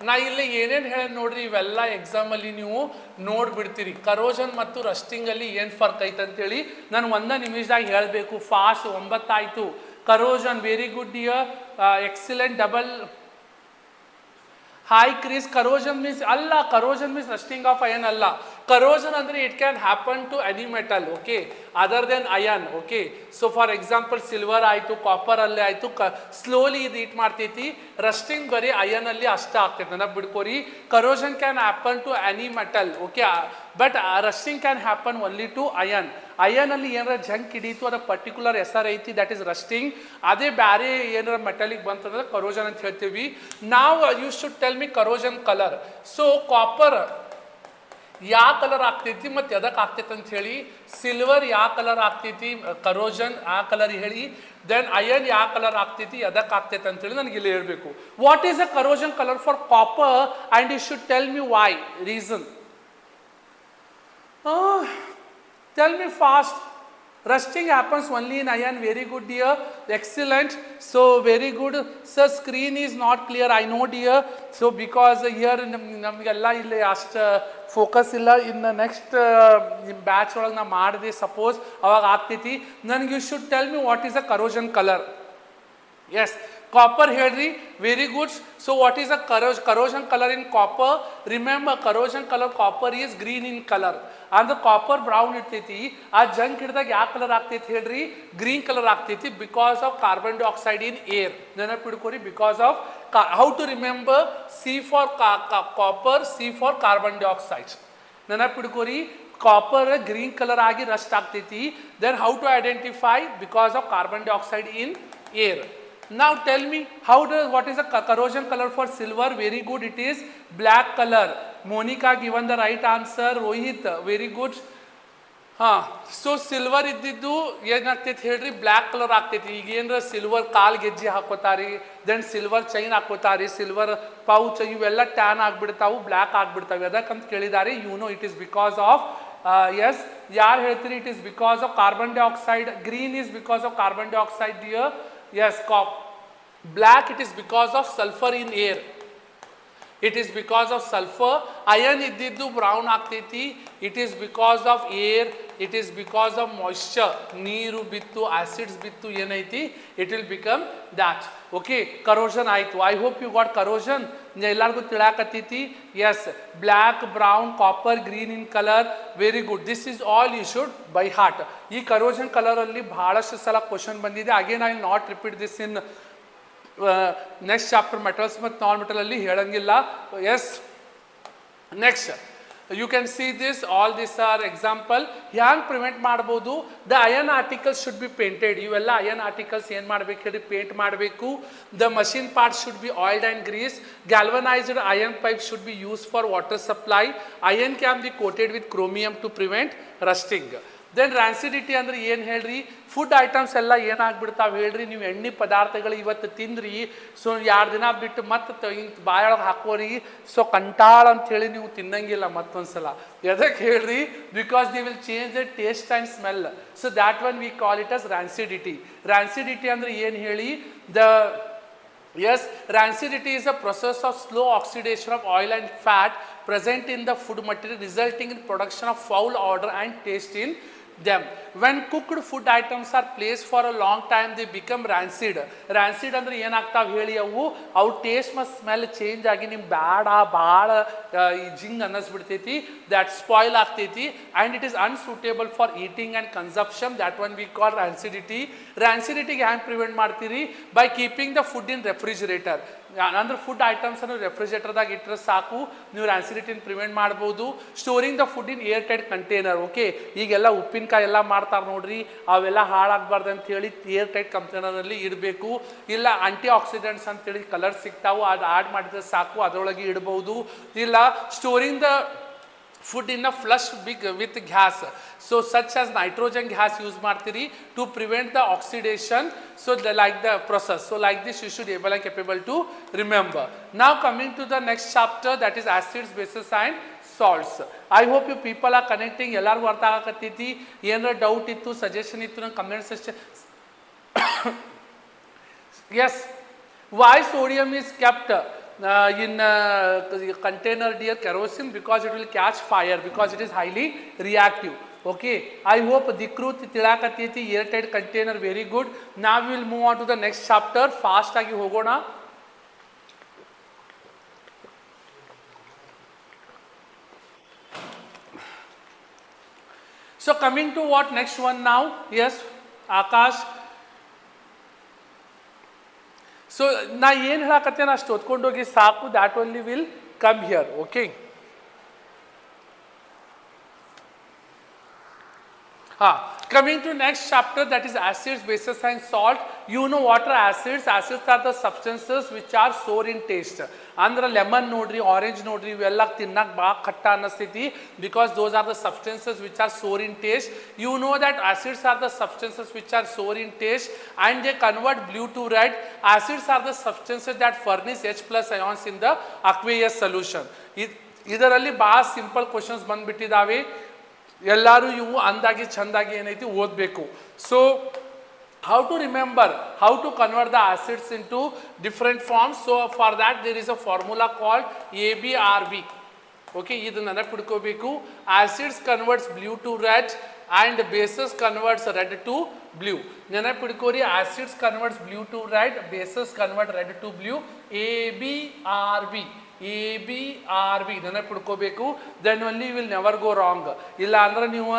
ನಾ ಇಲ್ಲಿ ಏನೇನು ಹೇಳಿ ನೋಡ್ರಿ, ಇವೆಲ್ಲ ಎಕ್ಸಾಮಲ್ಲಿ ನೀವು ನೋಡ್ಬಿಡ್ತೀರಿ. ಕರೋಜನ್ ಮತ್ತು ರಸ್ಟಿಂಗಲ್ಲಿ ಏನು ಫರ್ಕ್ ಐತೆ ಅಂತೇಳಿ ನಾನು ಒಂದೇ ನಿಮಿಷದಾಗ ಹೇಳಬೇಕು. ಫಾಸ್ಟ್ 9 ಆಯಿತು. Corrosion, very good dear, excellent. Double hi Chris. Corrosion means ಅಲ್ಲ, corrosion means rusting of iron ಅಲ್ಲ. ಕರೋಜನ್ ಅಂದರೆ it can happen to any metal, okay, other than iron. Okay, so for example silver ಆಯಿತು, copper ಅಲ್ಲೇ ಆಯಿತು, slowly ಇದು ಈಟ್ ಮಾಡ್ತೈತಿ. Rusting ಬರೀ iron ಅಲ್ಲಿ ಅಷ್ಟೇ ಆಗ್ತೈತೆ, ನೆನಪು ಬಿಡ್ಕೋರಿ. Corrosion can happen to any metal, okay, but rusting can happen only to iron. Iron ಅಲ್ಲಿ ಏನಾರ ಜಂಕ್ ಹಿಡೀತು, ಅದರ ಪರ್ಟಿಕ್ಯುಲರ್ ಹೆಸರು ಐತಿ, ದಟ್ ಈಸ್ ರಸ್ಟಿಂಗ್. ಅದೇ ಬೇರೆ ಏನಾರ ಮೆಟಲಿಗೆ ಬಂತಂದ್ರೆ ಕರೋಜನ್ ಅಂತ ಹೇಳ್ತೀವಿ ನಾವು. You should tell me corrosion colour. So copper ಯಾವ ಕಲರ್ ಆಗ್ತೈತಿ ಮತ್ತು ಎದಕ್ಕೆ ಆಗ್ತೈತಿ ಅಂತ ಹೇಳಿ. ಸಿಲ್ವರ್ ಯಾವ ಕಲರ್ ಆಗ್ತೈತಿ? ಕರೋಜನ್ ಆ ಕಲರ್ ಹೇಳಿ. ದೆನ್ ಅಯನ್ ಯಾವ ಕಲರ್ ಆಗ್ತೈತಿ, ಎದಕ್ಕೆ ಆಗ್ತೈತಿ ಅಂತೇಳಿ ನನಗೆ ಇಲ್ಲಿ ಹೇಳಬೇಕು. What is a corrosion colour for copper and you should tell me why, reason. Tell me fast. Rusting happens only in iron. Very good dear, excellent. So very good. Sir, screen is not clear, I know dear. So because here ನಮಗೆಲ್ಲ ಇಲ್ಲಿ ಅಷ್ಟು focus ಇಲ್ಲ. ಇನ್ನು next batch ಒಳಗೆ ನಾ ಮಾಡಿದೆ suppose, ಅವಾಗ ಆಗ್ತೈತಿ ನನಗೆ. You should tell me what is a corrosion colour. Yes, copper ಹೇಳ್ರಿ, very good. So what is a corrosion color in copper? Remember, corrosion color copper is green in color. ಅಂದ್ರೆ copper brown ಇರ್ತೈತಿ, ಆ ಜಂಕ್ ಹಿಡಿದಾಗ ಯಾವ colour ಆಗ್ತೈತಿ ಹೇಳ್ರಿ? Green colour ಆಗ್ತೈತಿ, because of carbon dioxide in air. ನೆನಪು ಹಿಡ್ಕೋರಿ, because of. How to remember? C for copper, C for carbon dioxide. ನೆನಪು ಹಿಡ್ಕೋರಿ, ಕಾಪರ್ ಗ್ರೀನ್ ಕಲರ್ ಆಗಿ ರಸ್ಟ್ ಆಗ್ತೈತಿ. Then how to identify? Because of carbon dioxide in air. Now tell me, what is the corrosion color for silver? Very good, it is black color. Monica given the right answer. Rohit, very good. ಹಾಂ so silver ಇದ್ದಿದ್ದು ಏನಾಗ್ತೈತಿ ಹೇಳ್ರಿ black colour ಆಗ್ತೈತಿ. ಈಗ ಏನರ silver ಕಾಲ್ ಗೆಜ್ಜೆ ಹಾಕೋತಾರಿ, ದೆನ್ ಸಿಲ್ವರ್ ಚೈನ್ ಹಾಕೋತಾರಿ, ಸಿಲ್ವರ್ ಪೌಚ್ ಇವೆಲ್ಲ ಟ್ಯಾನ್ ಆಗ್ಬಿಡ್ತಾವು, ಬ್ಲ್ಯಾಕ್ ಆಗ್ಬಿಡ್ತಾವೆ. ಅದಕ್ಕಂತ ಕೇಳಿದಾರೆ. It is because of S ಯಾರು ಹೇಳ್ತೀರಿ? It is because of carbon dioxide. Green is because of carbon dioxide dear. Yes black it is because of sulphur in air. It is because of sulfur. Iron ಇದ್ದಿದ್ದು brown ಆಗ್ತೈತಿ. It is because of air. It is because of moisture. ನೀರು ಬಿತ್ತು, acids ಬಿತ್ತು, ಏನೈತಿ it will become that. Okay, corrosion ಆಯಿತು. I hope you got corrosion. ಎಲ್ಲರಿಗೂ ತಿಳಾಕತ್ತೈತಿ. Yes, black, brown, copper, green in color. Very good. This is all you should by heart. ಈ corrosion color ಅಲ್ಲಿ ಬಹಳಷ್ಟು ಸಲ ಕ್ವಶನ್ ಬಂದಿದೆ. Again I will not repeat this in next chapter metals ಮತ್ತು non metal ಅಲ್ಲಿ ಹೇಳಂಗಿಲ್ಲ. Yes next you can see this all this are example. ಹ್ಯಾಂಗೆ prevent ಮಾಡ್ಬೋದು? The iron articles should be painted. ಇವೆಲ್ಲ ಅಯನ್ ಆರ್ಟಿಕಲ್ಸ್ ಏನು ಮಾಡ್ಬೇಕು ಹೇಳಿ? Paint ಮಾಡಬೇಕು. The machine part should be oiled and grease. Galvanised iron pipe should be use for water supply. Iron can be coated with chromium to prevent rusting. Then rancidity ಅಂದ್ರೆ ಏನು ಹೇಳ್ರಿ? Food items ಎಲ್ಲ ಏನಾಗ್ಬಿಡ್ತಾವೆ ಹೇಳ್ರಿ? ನೀವು ಎಣ್ಣೆ ಪದಾರ್ಥಗಳು ಇವತ್ತು ತಿಂದ್ರಿ, ಸೊ 2 ದಿನ ಬಿಟ್ಟು ಮತ್ತೆ ಹಿಂಗೆ ಬಾಯೊಳಗೆ ಹಾಕೋರಿ, ಸೊ ಕಂಟಾಳ ಅಂಥೇಳಿ ನೀವು ತಿನ್ನಂಗಿಲ್ಲ ಮತ್ತೊಂದ್ಸಲ. ಎದಕ್ಕೆ ಹೇಳ್ರಿ? Because the will change the taste and smell. So that one we call it us rancidity. Rancidity ಅಂದ್ರೆ ಏನು ಹೇಳಿ? Yes, rancidity is a process of slow oxidation of oil and fat present in the food material, resulting in production of foul odor and taste in them. When cooked food items are placed for a long time, they become rancid. Rancid ಅಂದ್ರೆ ಏನಾಗ್ತಾವೆ ಹೇಳಿ? ಅವು taste ಮತ್ತು smell change ಆಗಿ ನಿಮ್ಗೆ ಬ್ಯಾಡ ಭಾಳ ಜಿಂಗ್ ಅನ್ನಿಸ್ಬಿಡ್ತೈತಿ. ದ್ಯಾಟ್ ಸ್ಪಾಯ್ಲ್ ಆಗ್ತೈತಿ and it is unsuitable for eating and consumption. That one we call rancidity. ರ್ಯಾನ್ಸಿಡಿಟಿಗೆ ಹ್ಯಾಂಗೆ ಪ್ರಿವೆಂಟ್ ಮಾಡ್ತೀರಿ? By keeping the food in refrigerator. ಅಂದ್ರೆ ಫುಡ್ ಐಟಮ್ಸನ್ನು ರೆಫ್ರಿಜರೇಟರ್ದಾಗ ಇಟ್ಟರೆ ಸಾಕು, ನೀವು ರ್ಯಾನ್ಸಿಡಿಟಿನ ಪ್ರಿವೆಂಟ್ ಮಾಡ್ಬೋದು. Storing the food in air tight container. Okay, ಈಗೆಲ್ಲ ಉಪ್ಪಿನಕಾಯಿ ಎಲ್ಲ ಮಾಡ್ತಾರೆ ನೋಡ್ರಿ, ಅವೆಲ್ಲ ಹಾಳಾಗಬಾರ್ದು ಅಂತೇಳಿ ಏರ್ ಟೈಟ್ ಕಂಟೈನರಲ್ಲಿ ಇಡಬೇಕು. ಇಲ್ಲ ಆಂಟಿ ಆಕ್ಸಿಡೆಂಟ್ಸ್ ಅಂತೇಳಿ ಕಲರ್ ಸಿಗ್ತಾವು, ಅದು ಆ್ಯಡ್ ಮಾಡಿದ್ರೆ ಸಾಕು, ಅದರೊಳಗೆ ಇಡ್ಬೋದು. ಇಲ್ಲ storing the food in a flush big with gas, so such as nitrogen gas use ಮಾಡ್ತೀರಿ to prevent the oxidation. So like the process, so like this you should able and capable to remember. Now coming to the next chapter, that is acids, bases and salts. I hope you people are connecting. ಎಲ್ಲರಿಗೂ ಅರ್ಥ ಆಗಕತ್ತೈತಿ. ಏನಾರ doubt ಇತ್ತು, suggestion ಇತ್ತು, ನಂಗೆ comment section. Yes, why sodium is kept in container dear kerosene? Because it will catch fire, because it is highly reactive. Okay, I hope Dikrut tilakatiti airtight container. Very good. Now we will move on to the next chapter. Fast agi hogona. So coming to what next one now? Yes, Akash. So ನಾ ಏನು ಹೇಳಕತ್ತೇನೆ ಅಷ್ಟು ಹೊತ್ಕೊಂಡೋಗಿ ಸಾಕು. That only will come here. Okay, coming to next chapter, that is acids, bases and salt. You know what are acids? Acids are the substances which are sour in taste. ಅಂದ್ರೆ lemon ನೋಡ್ರಿ, orange ನೋಡ್ರಿ, ಇವೆಲ್ಲ ತಿನ್ನಕ್ಕೆ ಭಾಳ ಖಟ್ಟ ಅನ್ನಿಸ್ತೈತಿ, because those are the substances which are sour in taste. You know that acids are the substances which are sour in taste and they convert blue to red. Acids are the substances that furnish H plus ions in the aqueous solution. ಇದರಲ್ಲಿ ಭಾಳ simple questions ಬಂದ್ಬಿಟ್ಟಿದ್ದಾವೆ. ಎಲ್ಲರೂ ಇವು ಅಂದಾಗಿ ಚಂದಾಗಿ ಏನೈತಿ ಓದಬೇಕು. So how to remember, how to convert the acids into different forms? So for that there is a formula called ABRB. Okay, idu ನೆನಪಿಟ್ಕೋಬೇಕು. acids converts blue to red and bases converts red to blue. ನೆನಪಿಟ್ಕೋರಿ, acids converts blue to red, bases convert red to blue. ABRB ನೆನಪಿಡ್ಕೋಬೇಕು. Then only will never go wrong. ಇಲ್ಲ ಅಂದ್ರೆ ನೀವು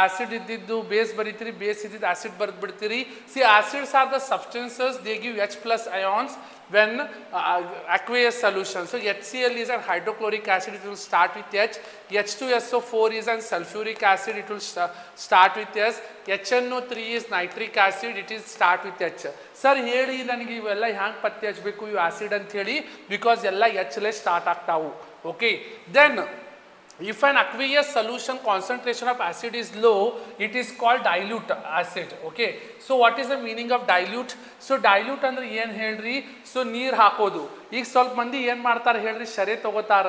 acid ಇದ್ದಿದ್ದು base ಬರೀತೀರಿ, base ಇದ್ದಿದ್ದು acid ಬರೆದ್ಬಿಡ್ತೀರಿ. See acids are the substances, they give H plus ions when aqueous solution. So HCl is an hydrochloric acid, it will start with H. H2SO4 is an sulfuric acid, it will start with S. HNO3 is nitric acid, it is start with H. Sir ಹೇಳಿ ನನಗೆ ಇವೆಲ್ಲ ಹ್ಯಾಂಗೆ ಪತ್ತೆ ಹಚ್ಚಬೇಕು ಇವು acid ಅಂತ ಹೇಳಿ, ಬಿಕಾಸ್ ಎಲ್ಲ ಎಚ್ಲೆ ಸ್ಟಾರ್ಟ್ ಆಗ್ತಾವು. Okay, then If an aqueous solution concentration of acid is low, it is called dilute acid. Okay. So what is the meaning of dilute? So dilute ಅಂದ್ರೆ ಏನು ಹೇಳ್ರಿ, ಸೊ ನೀರು ಹಾಕೋದು. ಈಗ ಸ್ವಲ್ಪ ಮಂದಿ ಏನು ಮಾಡ್ತಾರೆ ಹೇಳ್ರಿ, ಶರೆ ತಗೋತಾರ,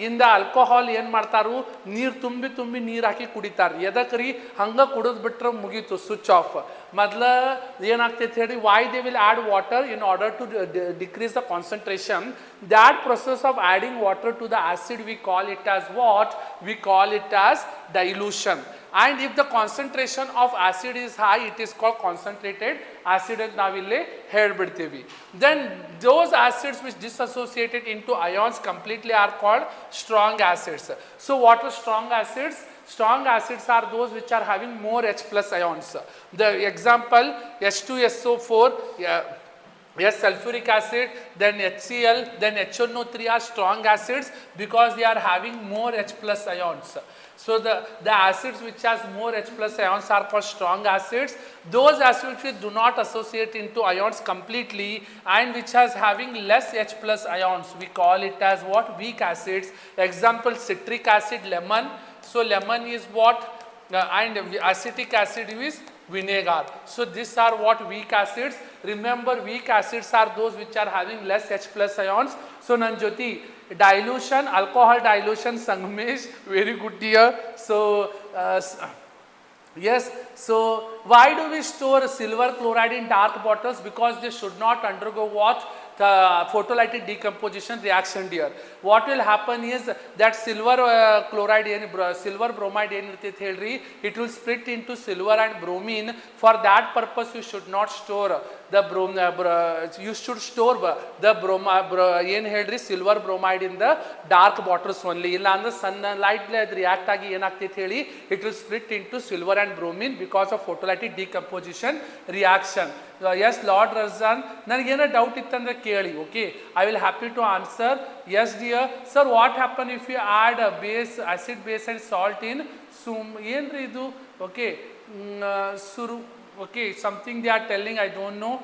ಇಂದ ಆಲ್ಕೋಹಾಲ್ ಏನು ಮಾಡ್ತಾರು, ನೀರು ತುಂಬಿ ನೀರು ಹಾಕಿ ಕುಡಿತಾರೆ. ಎದಕ್ಕೆ ರೀ, ಹಂಗೆ ಕುಡಿದು ಬಿಟ್ರೆ ಮುಗೀತು, ಸ್ವಿಚ್ ಆಫ್. ಮೊದಲ ಏನಾಗ್ತೈತೆ ಹೇಳಿ, why they will add water in order to decrease the concentration. That process of adding water to the acid, we call it as what? We call it as dilution. And if the concentration of acid is high, it is called concentrated acid ಅಂತ ನಾವಿಲ್ಲಿ ಹೇಳ್ಬಿಡ್ತೀವಿ. Then those acids which dissociated into ions completely are called strong acids. So what are strong acids? Strong acids are those which are having more H plus ions. The example, H2SO4, yes, sulfuric acid, then HCl, then HNO3 are strong acids because they are having more H plus ions. So the acids which has more H plus ions are called strong acids. Those acids which do not associate into ions completely and which has having less H plus ions, we call it as what? Weak acids. Example, citric acid, lemon. So lemon is what? And acetic acid is vinegar. So these are what? Weak acids. Remember, weak acids are those which are having less H plus ions. So Nanjoti, dilution, alcohol dilution, Sangamesh, very good dear. So yes, so why do we store silver chloride in dark bottles? Because they should not undergo what? The photolytic decomposition reaction dear. What will happen is that silver chloride, silver bromide, it will split into silver and bromine. For that purpose, you should not store the you should store the silver bromide in the dark bottles only. Illa andre sunlight react agi enagtite heli, it will split into silver and bromine because of photolytic decomposition reaction. Yes, Lord Razan, nanagena doubt ittandre keli. Okay, I will happy to answer. Yes dear. Sir, what happen if you add a base, acid base and salt in yenri idu? Okay, okay, something they are telling, I don't know.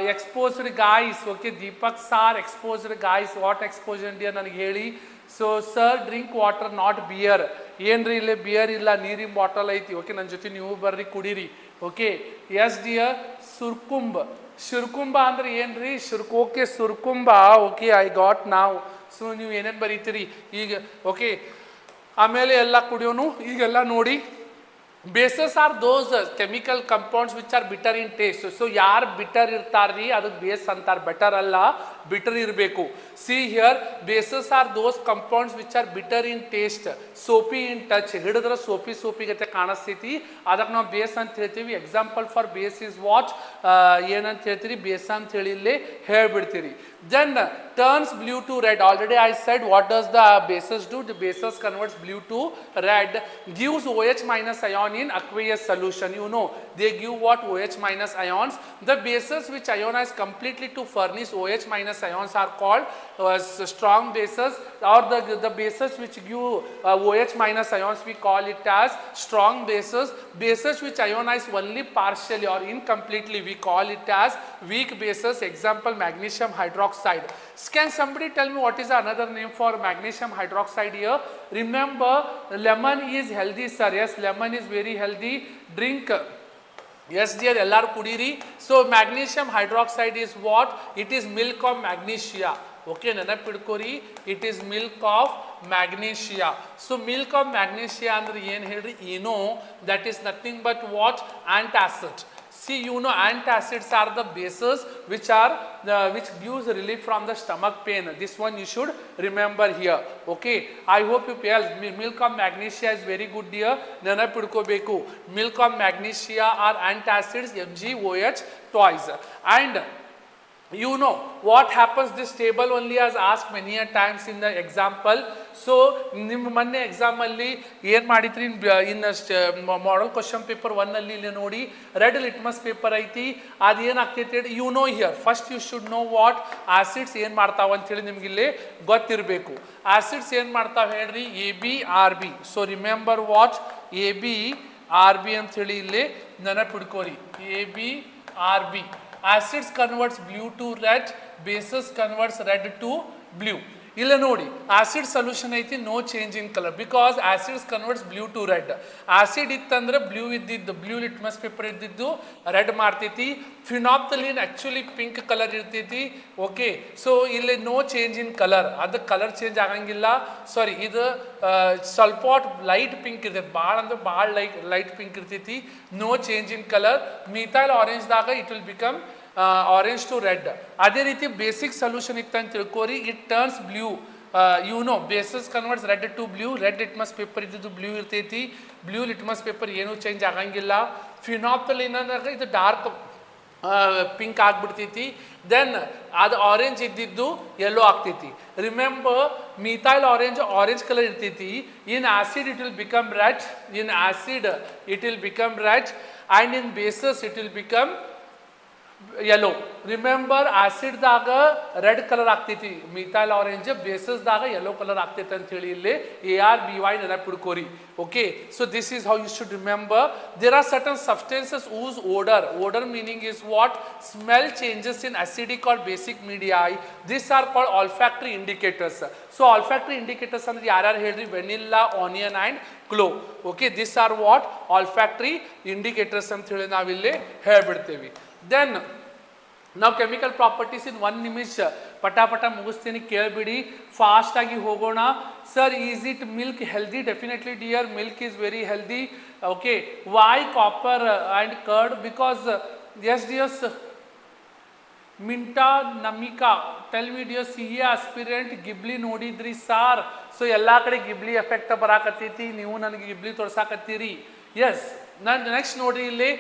Exposed guys, okay, Deepak sir, exposed guys, what exposure dear nanage heli? So sir, drink water, not beer. Yenri ille beer illa, neerin bottle aiti. Okay, nan joti neevu barri kudiri. Okay, yes dear. Shurkumba andre yenri? Okay, surkumba. Okay, I got now. So ನೀವು ಏನೇನು ಬರೀತೀರಿ ಈಗ? Okay, ಆಮೇಲೆ ಎಲ್ಲ ಕುಡಿಯೋನು ಈಗೆಲ್ಲ ನೋಡಿ. Bases are those chemical compounds which are bitter in taste. So ಯಾರು bitter ಇರ್ತಾರ್ರಿ ಅದಕ್ಕೆ base ಅಂತಾರೆ, ಬೆಟರ್ ಅಲ್ಲ, bitter ಇರಬೇಕು. See here, bases are those compounds which are bitter in taste, soapy in touch. ಹಿಡಿದ್ರೆ ಸೋಪಿ ಗತೆ ಕಾಣಿಸ್ತೈತಿ, ಅದಕ್ಕೆ ನಾವು ಬೇಸ್ ಅಂತ ಹೇಳ್ತೀವಿ. Example for base is what? ಏನಂತ ಹೇಳ್ತೀರಿ? ಬೇಸ್ ಅಂತ ಹೇಳಿ ಇಲ್ಲಿ ಹೇಳ್ಬಿಡ್ತೀರಿ. Then turns blue to red. Already I said what does the bases do? The bases converts blue to red, gives OH minus ion in aqueous solution. You know, they give what? OH minus ions. The bases which ionize completely to furnish OH minus ions are called strong bases, or the bases which give OH minus ions, we call it as strong bases. Bases which ionize only partially or incompletely, we call it as weak bases. Example, magnesium hydroxide. Can somebody tell me what is another name for magnesium hydroxide here? Remember, lemon is healthy, sir. Yes, lemon is very healthy. Drink. Yes dear, ellar kudiri. So magnesium hydroxide is what? It is milk of magnesia. Okay, ನೆನಪಿಡ್ಕೋರಿ, it is milk of magnesia. So milk of magnesia ಅಂದ್ರೆ ಏನು ಹೇಳ್ರಿ? that is nothing but what? Antacid. See, you know, antacids are the bases which are which gives relief from the stomach pain. This one you should remember here. Okay, I hope you pay. Milk of magnesia is very good dear. ನೆನಪಿಡ್ಕೋಬೇಕು. Milk of magnesia are antacids, MgOH twice. And you know what happens, this table only has asked many a times in the example. So ನಿಮ್ಮ ಮೊನ್ನೆ exam ಅಲ್ಲಿ ಏನು ಮಾಡಿದ್ರಿ? ಇನ್ model question paper 1 ಅಲ್ಲಿ ಇಲ್ಲಿ ನೋಡಿ, red litmus paper ಐತಿ. ಅದು ಏನಾಗ್ತೈತಿ ಹೇಳಿ, you know here first you should know what acids ಏನು ಮಾಡ್ತಾವ ಅಂತೇಳಿ ನಿಮ್ಗೆ ಇಲ್ಲಿ ಗೊತ್ತಿರಬೇಕು. ಆಸಿಡ್ಸ್ ಏನು ಮಾಡ್ತಾವ ಹೇಳ್ರಿ? AB/RB. So remember what? AB/RB ಅಂತ ಹೇಳಿ ಇಲ್ಲಿ ನೆನಪಿಡ್ಕೋರಿ. AB/RB. Acids converts blue to red, bases converts red to blue. ಇಲ್ಲ ನೋಡಿ ಆಸಿಡ್ ಸೊಲ್ಯೂಷನ್ ಐತಿ no change in colour because acids converts blue to red. Acid ಇತ್ತಂದ್ರೆ ಬ್ಲೂ ಇದ್ದಿದ್ದು ಬ್ಲೂ ಲಿಟ್ಮಸ್ ಪೇಪರ್ ಇದ್ದಿದ್ದು red ಮಾಡ್ತೈತಿ. ಫಿನಾಪ್ತಲಿನ್ ಆಕ್ಚುಲಿ ಪಿಂಕ್ ಕಲರ್ ಇರ್ತೈತಿ. Okay, so ಇಲ್ಲಿ no change in colour, ಅದು ಕಲರ್ ಚೇಂಜ್ ಆಗಂಗಿಲ್ಲ. ಸಾರಿ, ಇದು ಸ್ವಲ್ಪ ಲೈಟ್ ಪಿಂಕ್ ಇರ್ತೈತಿ, ಭಾಳ ಅಂದ್ರೆ ಭಾಳ ಲೈಟ್ ಪಿಂಕ್ ಇರ್ತೈತಿ. No change in colour. Methyl ಆರೆಂಜ್ದಾಗ it will become orange to red. ಅದೇ ರೀತಿ ಬೇಸಿಕ್ ಸೊಲ್ಯೂಷನ್ ಇತ್ತಂತ ತಿಳ್ಕೋರಿ, it turns blue. Bases converts red to blue. Red litmus paper ಇದ್ದಿದ್ದು ಬ್ಲೂ ಇರ್ತೈತಿ. ಬ್ಲೂ ಲಿಟ್ಮಸ್ ಪೇಪರ್ ಏನೂ ಚೇಂಜ್ ಆಗಂಗಿಲ್ಲ. ಫಿನಾಪ್ತಲಿನ್ ಅಂದಾಗ ಇದು ಡಾರ್ಕ್ ಪಿಂಕ್ ಆಗ್ಬಿಡ್ತೈತಿ. ದೆನ್ ಅದು ಆರೆಂಜ್ ಇದ್ದಿದ್ದು ಯೆಲ್ಲೋ ಆಗ್ತೈತಿ. ರಿಮೆಂಬರ್, ಮಿಥೈಲ್ ಆರೆಂಜ್ ಕಲರ್ ಇರ್ತೈತಿ. In acid it will become red. In acid it will become red and in bases it will become yellow. Remember, ಆಸಿಡ್ದಾಗ red colour ಆಗ್ತೈತಿ methyl orange, ಬೇಸಸ್ದಾಗ yellow colour ಆಗ್ತೈತಿ ಅಂತ ಹೇಳಿ ಇಲ್ಲಿ ARBY ನೆನಪಿಡ್ಕೋರಿ. Okay, so this is how you should remember. There are certain substances whose odour. Odour meaning is what? Smell changes in acidic or basic ಮೀಡಿಯಾಯಿ. This are called olfactory indicators. So olfactory indicators ಅಂದ್ರೆ ಯಾರ್ಯಾರು ಹೇಳ್ರಿ? Vanilla, onion and clove. Okay, this are what? Olfactory indicators ಅಂತ ಹೇಳಿ ನಾವಿಲ್ಲಿ ಹೇಳ್ಬಿಡ್ತೇವೆ. ದೆನ್ ನಾವು ಕೆಮಿಕಲ್ ಪ್ರಾಪರ್ಟೀಸ್ ಇನ್ 1 ನಿಮಿಷ ಪಟ ಮುಗಿಸ್ತೀನಿ, ಕೇಳಿಬಿಡಿ. ಫಾಸ್ಟಾಗಿ ಹೋಗೋಣ. Sir, is it milk healthy? Definitely dear, milk is very healthy. Okay, why copper and curd? Because yes dears ಮಿಂಟಾ ನಮಿಕಾ tell me dear CA aspirant Ghibli ನೋಡಿದ್ರಿ ಸಾರ್? ಸೊ ಎಲ್ಲ ಕಡೆ ಗಿಬ್ಲಿ ಎಫೆಕ್ಟ್ ಬರಾಕತ್ತೈತಿ, ನೀವು ನನಗೆ ಗಿಬ್ಲಿ ತೋರ್ಸಾಕತ್ತೀರಿ. ಎಸ್, ನಾನು ನೆಕ್ಸ್ಟ್ ನೋಡ್ರಿ ಇಲ್ಲಿ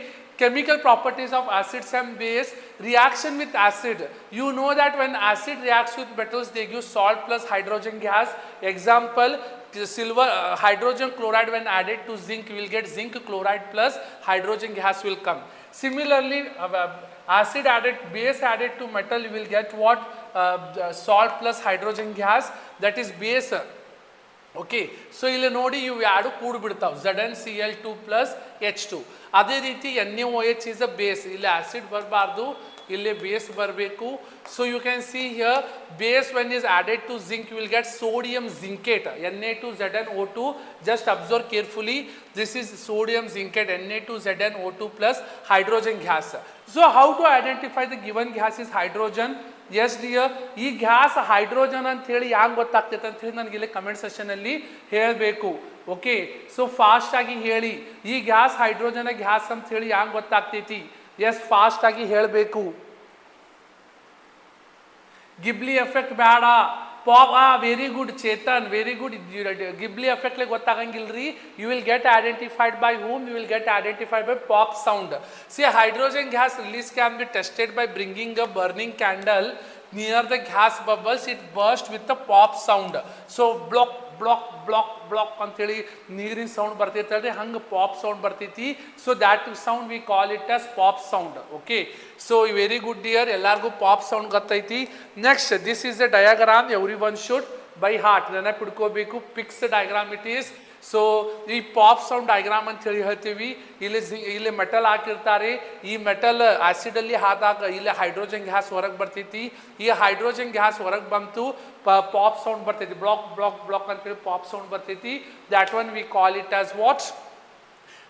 chemical properties of acids and base. Reaction with acid. You know that when acid reacts with metals, they give salt plus hydrogen gas. Example, silver hydrogen chloride when added to zinc, you will get zinc chloride plus hydrogen gas will come. Similarly, base added to metal, you will get what? Salt plus hydrogen gas, that is base. Okay, so ಇಲ್ಲಿ ನೋಡಿ ಇವು ಎರಡು ಕೂಡ್ಬಿಡ್ತಾವೆ, ZnCl2 plus H2. ಅದೇ ರೀತಿ NaOH is a base. ಇಲ್ಲಿ acid ಬರಬಾರ್ದು, ಇಲ್ಲಿ base ಬರಬೇಕು. So you can see here base when is added to zinc you will get sodium zincate, Na2ZnO2. Just observe carefully, this is sodium zincate, Na2ZnO2 plus hydrogen gas. So how to identify the given gas is hydrogen? Yes dear, ಈ gas hydrogen ಅಂತ ಹೇಳಿ ಯಾಕೆ ಗೊತ್ತಾಗ್ತೈತೆ ಅಂತ ಹೇಳಿ ನನಗೆ ಇಲ್ಲಿ comment ಸೆಷನಲ್ಲಿ ಹೇಳಬೇಕು. Okay, so fast ಆಗಿ ಹೇಳಿ, ಈ ಗ್ಯಾಸ್ ಹೈಡ್ರೋಜನ್ ಗ್ಯಾಸ್ ಅಂತ ಹೇಳಿ ಯಾಕೆ ಗೊತ್ತಾಗ್ತೈತಿ? ಎಸ್, ಫಾಸ್ಟ್ ಆಗಿ ಹೇಳಬೇಕು. ಗಿಬ್ಲಿ ಎಫೆಕ್ಟ್ ಬೇಡ. Pop very good Chetan, very good. Ghibli ಎಫೆಕ್ಟ್ಲೆ ಗೊತ್ತಾಗಂಗಿಲ್ರಿ. You will get identified by whom? You will get identified by pop sound. See, hydrogen gas release can be tested by bringing a burning candle near the gas bubbles. It burst with a pop sound. So block block block block ಅಂತೇಳಿ ನೀರಿನ sound ಬರ್ತೈತೆ, ಹಂಗೆ pop sound ಬರ್ತೈತಿ. So that sound we call it as pop sound. Okay, so very good dear, ಎಲ್ಲರಿಗೂ pop sound ಗೊತ್ತೈತಿ. Next, this is a diagram every one should by heart ನೆನಪಿಡ್ಕೋಬೇಕು. Pics diagram it is. So ಈ pop sound diagram ಅಂತ ಹೇಳಿ ಹೇಳ್ತೀವಿ. ಇಲ್ಲಿ metal ಹಾಕಿರ್ತಾರೆ. ಈ ಮೆಟಲ್ ಆಸಿಡಲ್ಲಿ ಹಾದಾಗ ಇಲ್ಲಿ ಹೈಡ್ರೋಜನ್ ಗ್ಯಾಸ್ ಹೊರಗೆ ಬರ್ತೈತಿ. ಈ ಹೈಡ್ರೋಜನ್ ಗ್ಯಾಸ್ ಹೊರಗೆ ಬಂತು, ಪಾಪ್ ಸೌಂಡ್ ಬರ್ತೈತಿ. ಬ್ಲಾಕ್ ಬ್ಲಾಕ್ ಬ್ಲಾಕ್ ಅಂತೇಳಿ ಪಾಪ್ ಸೌಂಡ್ ಬರ್ತೈತಿ. That one we call it as what?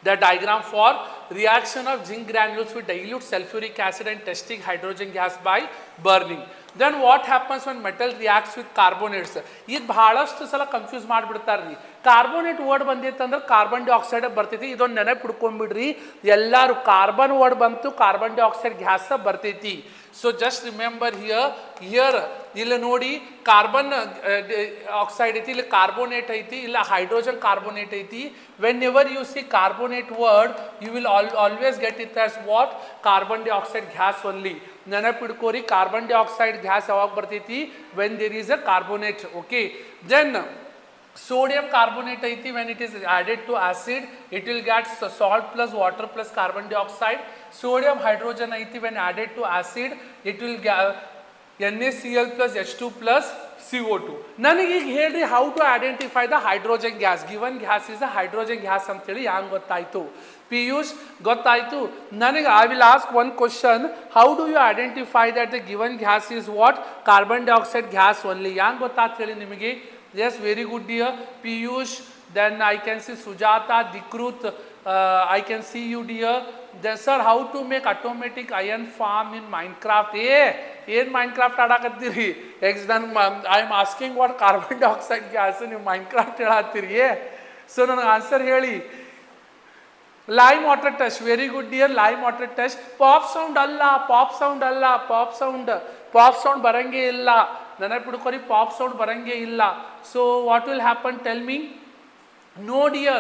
The diagram for reaction of zinc granules with dilute sulfuric acid and testing hydrogen gas by burning. Then what happens when metal reacts with carbonates? ಇದು ಬಹಳಷ್ಟು ಸಲ confuse ಮಾಡಿಬಿಡ್ತಾರ್ರಿ. Carbonate word ಬಂದಿತ್ತು ಅಂದ್ರೆ carbon dioxide ಬರ್ತೈತಿ. ಇದೊಂದು ನೆನಪು ಹಿಡ್ಕೊಂಡ್ಬಿಡ್ರಿ ಎಲ್ಲರೂ. ಕಾರ್ಬನ್ ವರ್ಡ್ ಬಂತು, ಕಾರ್ಬನ್ ಡೈಆಕ್ಸೈಡ್ ಗ್ಯಾಸ್ ಬರ್ತೈತಿ. ಸೊ ಜಸ್ಟ್ ರಿಮೆಂಬರ್ ಹಿಯರ್ ಇಲ್ಲಿ ನೋಡಿ, ಕಾರ್ಬನ್ ಆಕ್ಸೈಡ್ ಐತಿ, ಇಲ್ಲಿ ಕಾರ್ಬೋನೇಟ್ ಐತಿ, ಇಲ್ಲ ಹೈಡ್ರೋಜನ್ ಕಾರ್ಬೋನೇಟ್ ಐತಿ. When ever you see carbonate word you will always get it as what? Carbon dioxide gas only. ನೆನಪಿಡ್ಕೋರಿ, ಕಾರ್ಬನ್ ಡೈಆಕ್ಸೈಡ್ ಗ್ಯಾಸ್ ಯಾವಾಗ ಬರ್ತೈತಿ? When there is a carbonate. Okay, then sodium carbonate ಐತಿ. when it is added to acid it will get salt plus water plus carbon dioxide. sodium hydrogen ಐತಿ. when added to acid it will NaCl plus H2 plus CO2. ನನಗೆ ಈಗ ಹೇಳ್ರಿ how to identify the hydrogen gas. Given gas is a hydrogen gas ಅಂತೇಳಿ ಹ್ಯಾಂಗೆ ಗೊತ್ತಾಯಿತು? ಪಿಯೂಷ್ ಗೊತ್ತಾಯಿತು ನನಗೆ. I will ask one question, how do you identify that the given gas is what? Carbon dioxide gas only. ಹ್ಯಾಂಗೆ ಗೊತ್ತಾಗ್ತ ಹೇಳಿ ನಿಮಗೆ? Yes, very good dear Piyush. Then I can see Sujata, Dikrut, I can see you dear. Then sir, how to make automatic iron farm in Minecraft? ಏನ್ Minecraft ಆಡಾಕತ್ತೀರಿ? I am asking what carbon dioxide gas ನೀವು Minecraft ಹೇಳತ್ತೀರಿ. So ನನಗೆ answer ಹೇಳಿ. Lime water test, very good dear. Lime water test. Pop sound ಅಲ್ಲ, pop sound ಅಲ್ಲ, pop sound ಬರಂಗೇ ಇಲ್ಲ. ನೆನಪು ಹಿಡ್ಕೊರಿ, pop sound ಬರಂಗೇ ಇಲ್ಲ. So what will happen? Tell me. No dear,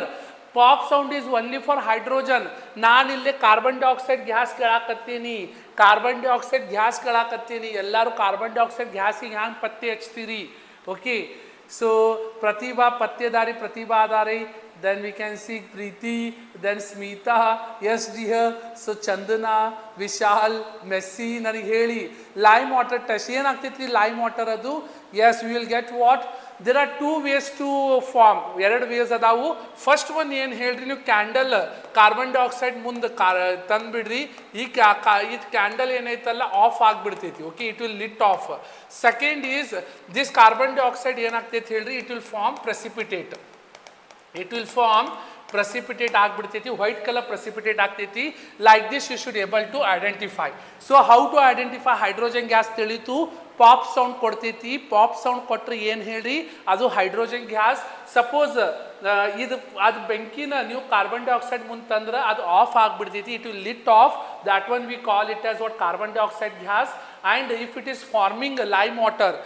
pop sound is only for hydrogen. ನಾನು ಇಲ್ಲಿ carbon dioxide gas ಕೇಳಾಕತ್ತೀನಿ, carbon dioxide gas ಕೇಳಾಕತ್ತೀನಿ. ಎಲ್ಲರೂ ಕಾರ್ಬನ್ ಡೈಆಕ್ಸೈಡ್ ಗ್ಯಾಸಿಗೆ ಹ್ಯಾಂಗೆ ಪತ್ತೆ ಹಚ್ತೀರಿ? ಓಕೆ, ಸೊ ಪ್ರತಿಭಾ ಪತ್ತೆದಾರಿ, ಪ್ರತಿಭಾದಾರಿ. Then we can see Preeti, then Smita, yes dear. So Chandana, Vishal, Messi. ನನಗೆ ಹೇಳಿ ಲೈಮ್ ವಾಟರ್ ಟೆಸ್ಟ್ ಏನಾಗ್ತೈತಿ? ಲೈಮ್ ವಾಟರ್ ಅದು. Yes, we will get what? There are two ways to form. ಎರಡು ways ಅದಾವು. First one ಏನು ಹೇಳ್ರಿ, ನೀವು candle carbon dioxide ಮುಂದೆ ತಂದುಬಿಡ್ರಿ. ಈ ಕ್ಯಾಂಡಲ್ ಏನೈತಲ್ಲ ಆಫ್ ಆಗಿಬಿಡ್ತೈತಿ. Okay, it will lit off. Second is this carbon dioxide ಏನಾಗ್ತೈತಿ ಹೇಳ್ರಿ, it will form precipitate. It will form precipitate ಆಗ್ಬಿಡ್ತೈತಿ, ವೈಟ್ ಕಲರ್ precipitate ಆಗ್ತೈತಿ. Like this you should able to identify. So how to identify hydrogen gas ತಿಳಿತು? Pop sound ಕೊಡ್ತೈತಿ. Pop sound ಕೊಟ್ಟರೆ ಏನು ಹೇಳ್ರಿ, ಅದು ಹೈಡ್ರೋಜನ್ ಗ್ಯಾಸ್. ಸಪೋಸ್ ಅದು ಬೆಂಕಿನ ನೀವು ಕಾರ್ಬನ್ ಡೈಆಕ್ಸೈಡ್ ಮುಂದೆ ತಂದ್ರೆ ಅದು ಆಫ್ ಆಗಿಬಿಡ್ತೈತಿ. It will lit off. That one we call it as what? Carbon dioxide gas. And if it is forming lime water,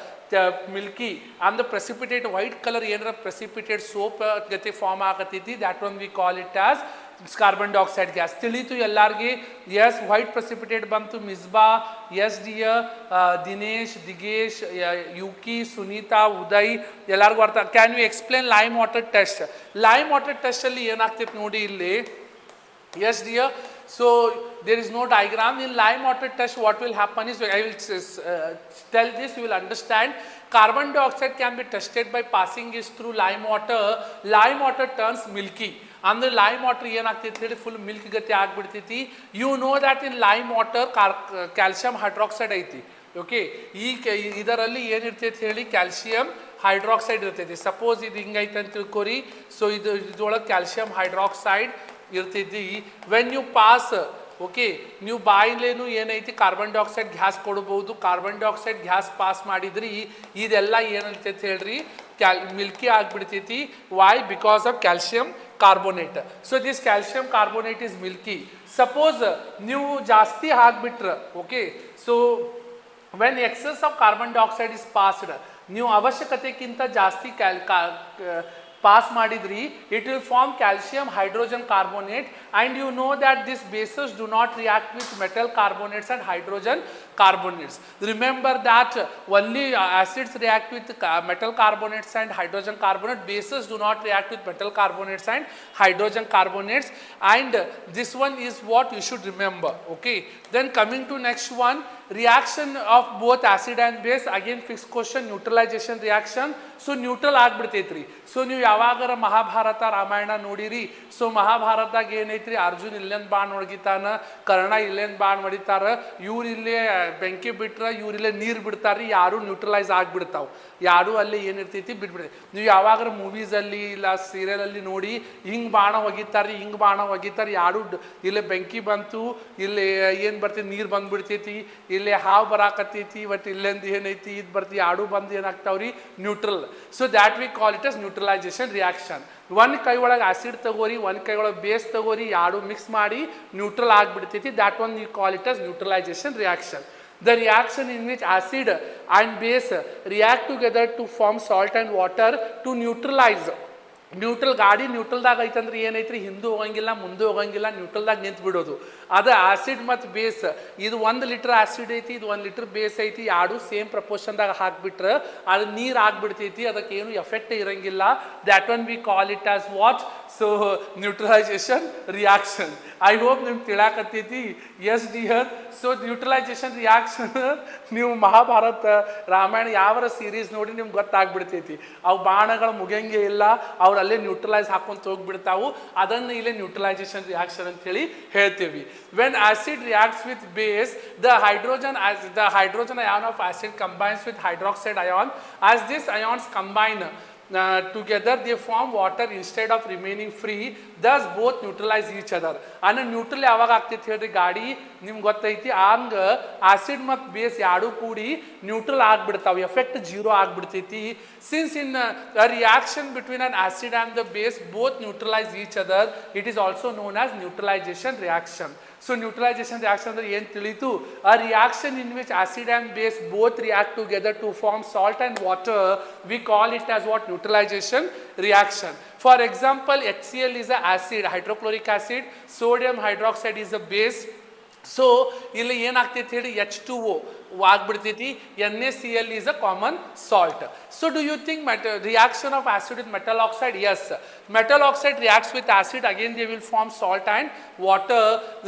milky on the precipitate white colour ಏನಾರ precipitate soap ಗತಿ form ಆಗತೈತಿ, that one we call it as carbon dioxide gas. ತಿಳಿತು ಎಲ್ಲರಿಗೆ? Yes, white precipitate ಬಂತು. Misbah, yes dear. Dinesh, Digesh, Yuki, Sunita, Uday, ಎಲ್ಲರಿಗೂ ಅರ್ಥ. Can you explain lime water test? Lime water ಟೆಸ್ಟಲ್ಲಿ ಏನಾಗ್ತೈತೆ ನೋಡಿ ಇಲ್ಲಿ. Yes dear. So there is no diagram. In lime water test what will happen is, I will tell this, you will understand. Carbon dioxide can be tested by passing it through lime water. Lime water turns milky. ಅಂದರೆ lime water ಏನಾಗ್ತೈತಿ ಹೇಳಿ, full milk ಗತಿ ಆಗಿಬಿಡ್ತೈತಿ. You know that in lime water calcium hydroxide ಐತಿ. ಓಕೆ, ಇದರಲ್ಲಿ ಏನಿರ್ತೈತಿ ಹೇಳಿ, ಕ್ಯಾಲ್ಸಿಯಂ ಹೈಡ್ರಾಕ್ಸೈಡ್ ಇರ್ತೈತಿ. ಸಪೋಸ್ ಇದು ಹಿಂಗೈತೆ ಅಂತ ತಿಳ್ಕೊರಿ. ಸೊ ಇದ್ರೊಳಗೆ ಕ್ಯಾಲ್ಸಿಯಂ ಹೈಡ್ರಾಕ್ಸೈಡ್ ಇರ್ತೈತಿ. ವೆನ್ ಯು ಪಾಸ್, ಓಕೆ, ನೀವು ಬಾಯಿಲೇನು ಏನೈತಿ ಕಾರ್ಬನ್ ಡೈಆಕ್ಸೈಡ್ ಗ್ಯಾಸ್ ಕೊಡ್ಬೋದು. ಕಾರ್ಬನ್ ಡೈಆಕ್ಸೈಡ್ ಗ್ಯಾಸ್ ಪಾಸ್ ಮಾಡಿದ್ರಿ ಇದೆಲ್ಲ ಏನಿರ್ತೈತಿ ಹೇಳ್ರಿ, ಮಿಲ್ಕಿ ಆಗಿಬಿಡ್ತೈತಿ. Why? Because of calcium carbonate. So this calcium carbonate is milky. Suppose ನೀವು ಜಾಸ್ತಿ ಹಾಕ್ಬಿಟ್ರೆ, okay, so when excess of carbon dioxide is passed, ನೀವು ಅವಶ್ಯಕತೆಗಿಂತ ಜಾಸ್ತಿ ಪಾಸ್ ಮಾಡಿದ್ರಿ, it will form calcium hydrogen carbonate. And you know that this basis do not react with metal carbonates and hydrogen carbonates. Remember that only acids react with metal carbonates and hydrogen carbonate. Bases do not react with metal carbonates and hydrogen carbonates. And this one is what you should remember. Okay. Then coming to next one, reaction of both acid and base. Again fixed question, neutralization reaction. So neutral ಆಗ್ಬಿಡ್ತೈತ್ರಿ. So ನೀವು ಯಾವಾಗರ ಮಹಾಭಾರತ ರಾಮಾಯಣ ನೋಡಿರಿ. So ಮಹಾಭಾರತದಾಗ ಏನೈತ್ರಿ, Arjun ಇಲ್ಲೇನು ಬಾಣ್ ಹೊಡಿತಾನ, ಕರ್ಣ ಇಲ್ಲೇನು ಬಾಣ್ ಹೊಡಿತಾರ, ಇವ್ರು ಇಲ್ಲೇ ಬೆಂಕಿ ಬಿಟ್ರೆ ಇವ್ರಿಲ್ಲೇ ನೀರು ಬಿಡ್ತಾರ್ರಿ, ಯಾರು ನ್ಯೂಟ್ರಲೈಸ್ ಆಗಿಬಿಡ್ತಾವೆ. ಯಾರು ಅಲ್ಲಿ ಏನಿರ್ತೈತಿ ಬಿಟ್ಬಿಡ್ತೈತಿ. ನೀವು ಯಾವಾಗರ ಮೂವೀಸಲ್ಲಿ ಇಲ್ಲ ಸೀರಿಯಲಲ್ಲಿ ನೋಡಿ, ಹಿಂಗೆ ಬಾಣ ಒಗಿತಾರ್ರಿ, ಹಿಂಗೆ ಬಾಣ ಒಗಿತಾರೆ, ಯಾರು ಇಲ್ಲೇ ಬೆಂಕಿ ಬಂತು, ಇಲ್ಲಿ ಏನು ಬರ್ತೈತಿ, ನೀರು ಬಂದುಬಿಡ್ತೈತಿ, ಇಲ್ಲೇ ಹಾವು ಬರಾಕತ್ತೈತಿ, ಬಟ್ ಇಲ್ಲೆಂದು ಏನೈತಿ ಇದು ಬರ್ತಿ, ಯಾರು ಬಂದು ಏನಾಗ್ತಾವ್ರಿ, neutral. So that we call it as neutralisation reaction. ಒಂದು ಕೈ ಒಳಗೆ ಆಸಿಡ್ ತಗೋರಿ, ಒಂದು ಕೈ ಒಳಗೆ ಬೇಸ್ ತಗೋರಿ, ಯಾರು ಮಿಕ್ಸ್ ಮಾಡಿ ನ್ಯೂಟ್ರಲ್ ಆಗಿಬಿಡ್ತೈತಿ. That one we call it as neutralisation reaction. The reaction in which acid and base react together to form salt and water to neutralize. Neutral ಗಾಡಿ ನ್ಯೂಟ್ರಲ್ದಾಗ ಐತಂದ್ರೆ ಏನೈತ್ರಿ, ಹಿಂದೂ ಹೋಗಂಗಿಲ್ಲ ಮುಂದೆ ಹೋಗಂಗಿಲ್ಲ, ನ್ಯೂಟ್ರಲ್ದಾಗ ನಿಂತು ಬಿಡೋದು. ಅದು ಆಸಿಡ್ ಮತ್ತು ಬೇಸ್ ಇದು 1 ಲೀಟರ್ ಆಸಿಡ್ ಐತಿ, ಇದು 1 ಲೀಟರ್ ಬೇಸ್ ಐತಿ, ಎರಡು ಸೇಮ್ ಪ್ರಪೋರ್ಷನ್ದಾಗ ಹಾಕ್ಬಿಟ್ರೆ ಅದು ನೀರು ಆಗ್ಬಿಡ್ತೈತಿ, ಅದಕ್ಕೆ ಏನು ಎಫೆಕ್ಟ್ ಇರಂಗಿಲ್ಲ. That one we call it as what? So neutralization reaction. I hope ನಿಮ್ಗೆ ತಿಳಾಕತ್ತೈತಿ. Yes dear. So neutralization reaction ನೀವು ಮಹಾಭಾರತ ರಾಮಾಯಣ ಯಾವರ ಸೀರೀಸ್ ನೋಡಿ ನಿಮ್ಗೆ ಗೊತ್ತಾಗ್ಬಿಡ್ತೈತಿ. ಅವು ಬಾಣಗಳು ಮುಗಿಯಂಗೆ ಇಲ್ಲ, ಅವ್ರು ಅಲ್ಲೇ ನ್ಯೂಟ್ರಲೈಸ್ ಹಾಕೊಂತ ಹೋಗ್ಬಿಡ್ತಾವು. ಅದನ್ನು ಇಲ್ಲೇ ನ್ಯೂಟ್ರಲೈಸೇಷನ್ ರಿಯಾಕ್ಷನ್ ಅಂತೇಳಿ ಹೇಳ್ತೀವಿ. When acid reacts with base, the hydrogen ion of acid combines with hydroxide ion. As these ions combine together, they form water instead of remaining free. Thus both neutralize each other. ಅನ್ನ neutral ಯಾವಾಗ ಆಗ್ತೈತಿ ಹೇಳ್ರಿ ಗಾಡಿ ನಿಮ್ಗೆ ಗೊತ್ತೈತಿ. ಹಂಗ acid ಮತ್ತು base ಎರಡು ಕೂಡಿ ನ್ಯೂಟ್ರಲ್ ಆಗ್ಬಿಡ್ತಾವೆ, ಎಫೆಕ್ಟ್ ಜೀರೋ ಆಗ್ಬಿಡ್ತೈತಿ. Since in reaction between an acid and the base both neutralize each other, it is also known as neutralization reaction. So neutralization reaction ಅಂದ್ರೆ ಏನು ತಿಳಿತು? A reaction in which acid and base both react together to form salt and water, we call it as what? Neutralization reaction. For example, HCl is a acid, hydrochloric acid, sodium hydroxide is a base. So ಇಲ್ಲಿ ಏನಾಗ್ತೈತಿ ಹೇಳಿ, H2O ಆಗ್ಬಿಡ್ತೈತಿ, NaCl is a common salt. So do you think reaction of acid with metal oxide? Yes, metal oxide reacts with acid, again they will form salt and water.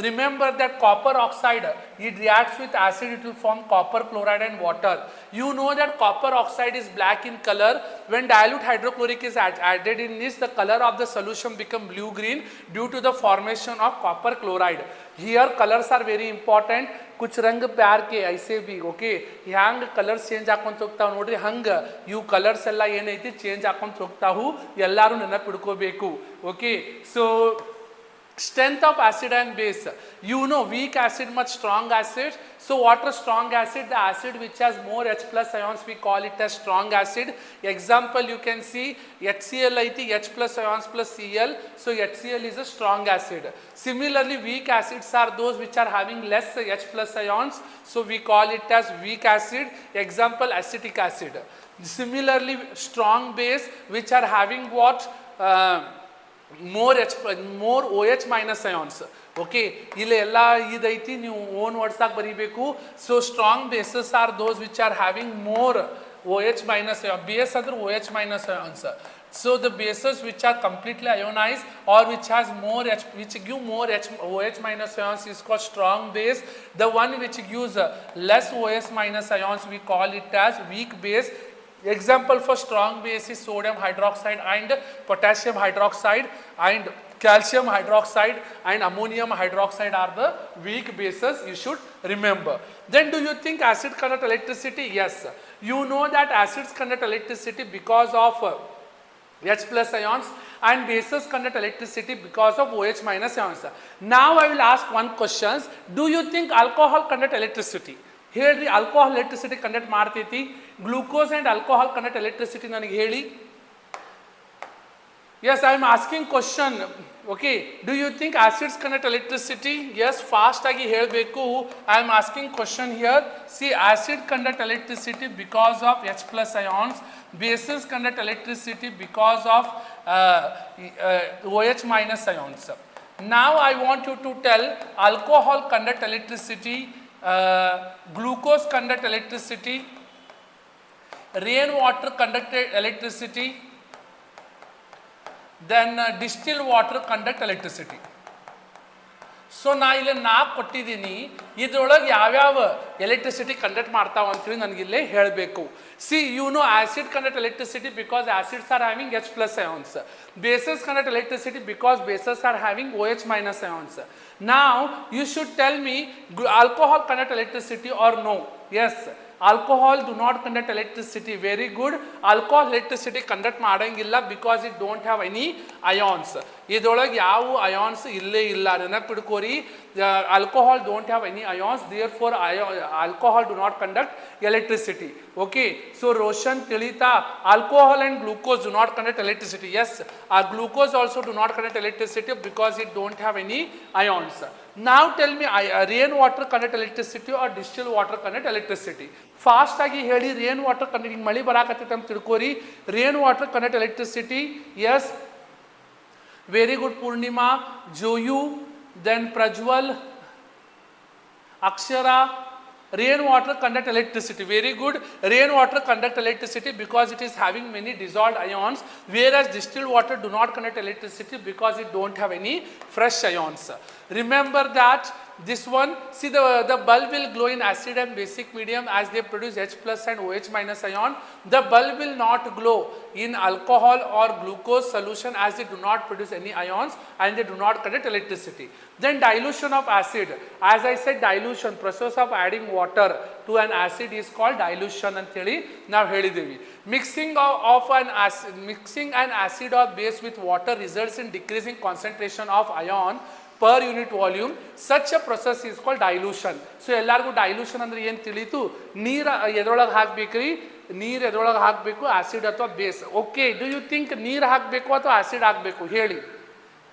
Remember that copper oxide, it reacts with acid, it will form copper chloride and water. You know that copper oxide is black in color. When dilute hydrochloric is added in this, the color of the solution become blue green due to the formation of copper chloride. Here colors are very important. कुछ रंग प्यार के ऐसे भी okay ಹ್ಯಾಂಗ colours change ಹಾಕೊಂತ ಹೋಗ್ತಾವೆ ನೋಡ್ರಿ, ಹಂಗೆ ಇವು ಕಲರ್ಸ್ ಎಲ್ಲ ಏನೈತಿ ಚೇಂಜ್ ಹಾಕೊಂತ ಹೋಗ್ತಾವು, ಎಲ್ಲರೂ ನೆನಪಿಡ್ಕೋಬೇಕು. Okay, so strength of acid and base. You know weak acid much strong acid. So what is strong acid? The acid which has more H plus ions, we call it as strong acid. Example you can see HCl it H plus ions plus Cl. So HCl is a strong acid. Similarly weak acids are those which are having less H plus ions. So we call it as weak acid. Example acetic acid. Similarly strong base which are having what? more OH minus ions. Okay, ಇಲ್ಲಿ ಎಲ್ಲ ಇದೈತಿ, ನೀವು own ವರ್ಡ್ಸಾಗಿ ಬರೀಬೇಕು. So strong bases are those which are having more OH minus base ಅಂದ್ರೆ OH minus ions. So the bases which are completely ionized or which has more which give more OH minus ions is called strong base. The one which gives less OH minus ions we call it as weak base. Example for strong base is sodium hydroxide and potassium hydroxide and calcium hydroxide and ammonium hydroxide are the weak bases, you should remember. Then do you think acid conduct electricity? Yes, you know that acids conduct electricity because of H plus ions and bases conduct electricity because of OH minus ions. Now I will ask one question. Do you think alcohol conduct electricity? ಹೇಳ್ರಿ, alcohol electricity conduct ಮಾಡ್ತೈತಿ. Glucose and alcohol conduct electricity ನನಗೆ ಹೇಳಿ. Yes, I am asking question. Okay, do you think acids conduct electricity? Yes, ಫಾಸ್ಟಾಗಿ ಹೇಳಬೇಕು. I am asking question here. See, acid conduct electricity because of H plus ions. Bases conduct electricity because of OH minus ions. Now I want you to tell alcohol conduct electricity, glucose conduct electricity, rainwater conducted electricity, then distilled water conduct electricity. So ನಾ ಇಲ್ಲಿ 4 ಕೊಟ್ಟಿದ್ದೀನಿ, ಇದ್ರೊಳಗೆ ಯಾವ್ಯಾವ electricity conduct ಮಾಡ್ತಾವ ಅಂತೇಳಿ ನನಗಿಲ್ಲೇ ಹೇಳಬೇಕು. See, you know acid conduct electricity because acids are having H plus ions. Bases conduct electricity because bases are having OH minus ions. Now you should tell me alcohol conduct electricity or no. Yes, alcohol do not conduct electricity. Very good. Alcohol electricity conduct ಮಾಡಂಗಿಲ್ಲ because it don't have any ions. ಇದರೊಳಗೆ ಯಾವ ions ಇಲ್ಲೇ ಇಲ್ಲ, ನೆನಪಿಡ್ಕೋರಿ. Alcohol don't have any ions, therefore alcohol do not conduct electricity. Okay, so Roshan ತಿಳಿತಾ, alcohol and glucose do not conduct electricity. Yes, glucose also do not conduct electricity because it don't have any ions. Now tell me, rain water conduct electricity or distilled water conduct electricity? Fast ಆಗಿ ಹೇಳಿ. Rain water conduct, ಮಳೆ ಬರಾಕತ್ತೈತೆ ಅಂತ ತಿಳ್ಕೋರಿ. Rain water conduct electricity. Yes, very good Purnima, ಜೋಯು, then Prajwal, Akshara, rainwater conduct electricity. Very good. Rainwater conduct electricity because it is having many dissolved ions, whereas distilled water do not conduct electricity because it don't have any fresh ions. Remember that this one, see the bulb will glow in acid and basic medium as they produce H plus and OH minus ion. The bulb will not glow in alcohol or glucose solution as they do not produce any ions and they do not conduct electricity. Then dilution of acid. As I said, dilution, process of adding water to an acid is called dilution anteli now helidevi. Mixing an acid or base with water results in decreasing concentration of ion per unit volume. Such a process is called dilution. So ಎಲ್ಲರಿಗೂ dilution ಅಂದ್ರೆ ಏನು ತಿಳಿತು? ನೀರು ಎದರೊಳಗೆ ಹಾಕಬೇಕ್ರಿ? ನೀರು ಎದರೊಳಗೆ ಹಾಕಬೇಕು? Acid ಅಥವಾ base. Okay, do you think ನೀರು ಹಾಕಬೇಕು ಅಥವಾ ಆಸಿಡ್ ಹಾಕಬೇಕು ಹೇಳಿ?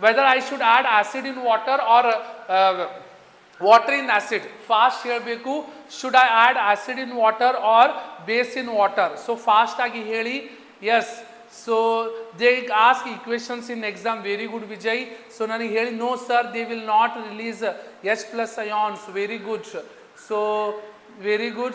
Whether I should add acid in water or water in acid? Fast ಹೇಳಬೇಕು. Should I add acid in water or base in water? So fast ಆಗಿ ಹೇಳಿ. Yes. So they ask equations in exam. Very good, Vijay. So nani heli, no sir, they will not release H plus ions. Very good. So very good.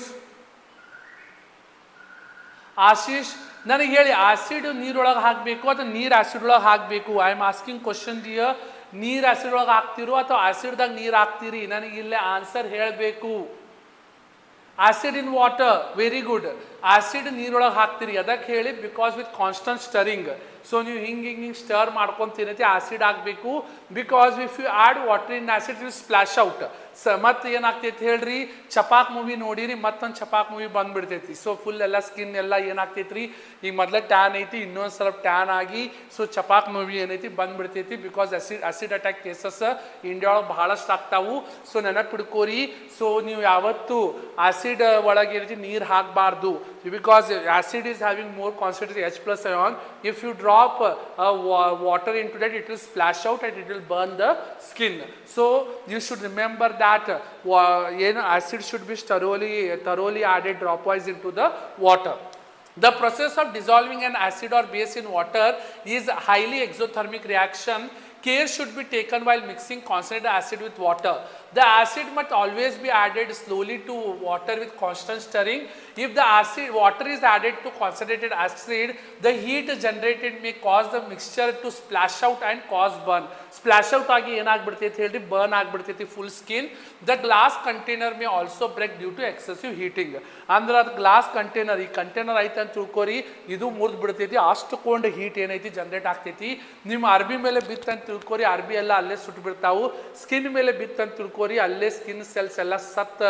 Ashish, nani heli acid ನೀರೊಳಗೆ ಹಾಕಬೇಕು ಅಥವಾ ನೀರು acid ಒಳಗೆ ಹಾಕಬೇಕು? I am asking question here. ನೀರು acid ಒಳಗೆ ಹಾಕ್ತಿರೋ ಅಥವಾ ಆಸಿಡ್ದಾಗ ನೀರು ಹಾಕ್ತೀರಿ? ನನಗೆ ಇಲ್ಲೇ ಆನ್ಸರ್ ಹೇಳಬೇಕು. Acid in water, very good. Acid ನೀರೊಳಗೆ ಹಾಕ್ತೀರಿ, ಅದಕ್ಕೆ ಹೇಳಿ because with constant stirring. So ನೀವು ಹಿಂಗೆ ಸ್ಟರ್ ಮಾಡ್ಕೊಂತೀನೈತಿ, ಆಸಿಡ್ ಆಗಬೇಕು. Because if you add water in acid will splash out. ಮತ್ತೆ ಏನಾಗ್ತೈತಿ ಹೇಳ್ರಿ? ಚಪಾಕ್ ಮೂವಿ ನೋಡಿರಿ, ಮತ್ತೊಂದು ಚಪಾಕ್ ಮೂವಿ ಬಂದ್ಬಿಡ್ತೈತಿ. ಸೊ ಫುಲ್ ಎಲ್ಲ ಸ್ಕಿನ್ ಎಲ್ಲ ಏನಾಗ್ತೈತ್ರಿ? ಈಗ ಮೊದಲೇ ಟ್ಯಾನ್ ಐತಿ, ಇನ್ನೊಂದು ಸ್ವಲ್ಪ ಟ್ಯಾನ್ ಆಗಿ ಸೊ ಚಪಾಕ್ ಮೂವಿ ಏನೈತಿ ಬಂದ್ಬಿಡ್ತೈತಿ. Because acid attack cases India ಒಳಗೆ ಬಹಳಷ್ಟು ಆಗ್ತಾವು. ಸೊ ನೆನಪಿಡ್ಕೋರಿ. ಸೊ ನೀವು ಯಾವತ್ತು ಆಸಿಡ್ ಒಳಗೆ ಏನೈತಿ ನೀರು ಹಾಕಬಾರ್ದು. Because acid is having more concentrated H plus ion. If you drop water into that, it will splash out and it will burn the skin. So you should remember that acid should be thoroughly added dropwise into the water. The process of dissolving an acid or base in water is highly exothermic reaction. Care should be taken while mixing concentrated acid with water. The acid must always be added slowly to water with constant stirring. If the water is added to concentrated acid, the heat generated may cause the mixture to splash out and cause burn. Splash out agi enagbirtೈತಿ ಹೇಳ್ರಿ, burn ಆಗ್ಬಿಡ್ತೈತಿ full skin. The glass container may also break due to excessive heating. ಅಂದ್ರೆ ಅದು glass container, ಈ container ಐತೆ ಅಂತ ತಿಳ್ಕೊರಿ, ಇದು ಮುರಿದು ಬಿಡ್ತೈತಿ. ಅಷ್ಟುಕೊಂಡು heat ಏನೈತಿ generate ಆಗ್ತೈತಿ. ನಿಮ್ಮ ಅರ್ಬಿ ಮೇಲೆ ಬಿತ್ತಂತ ತಿಳ್ಕೊರಿ, ಅರ್ಬಿ ಎಲ್ಲ ಅಲ್ಲೇ ಸುಟ್ಟು ಬಿಡ್ತಾವು. ಸ್ಕಿನ್ ಮೇಲೆ ಬಿತ್ತಂತ ತಿಳ್ಕೊರಿ, ಅಲ್ಲೇ ಸ್ಕಿನ್ ಸೆಲ್ಸ್ ಎಲ್ಲ ಸತ್ತ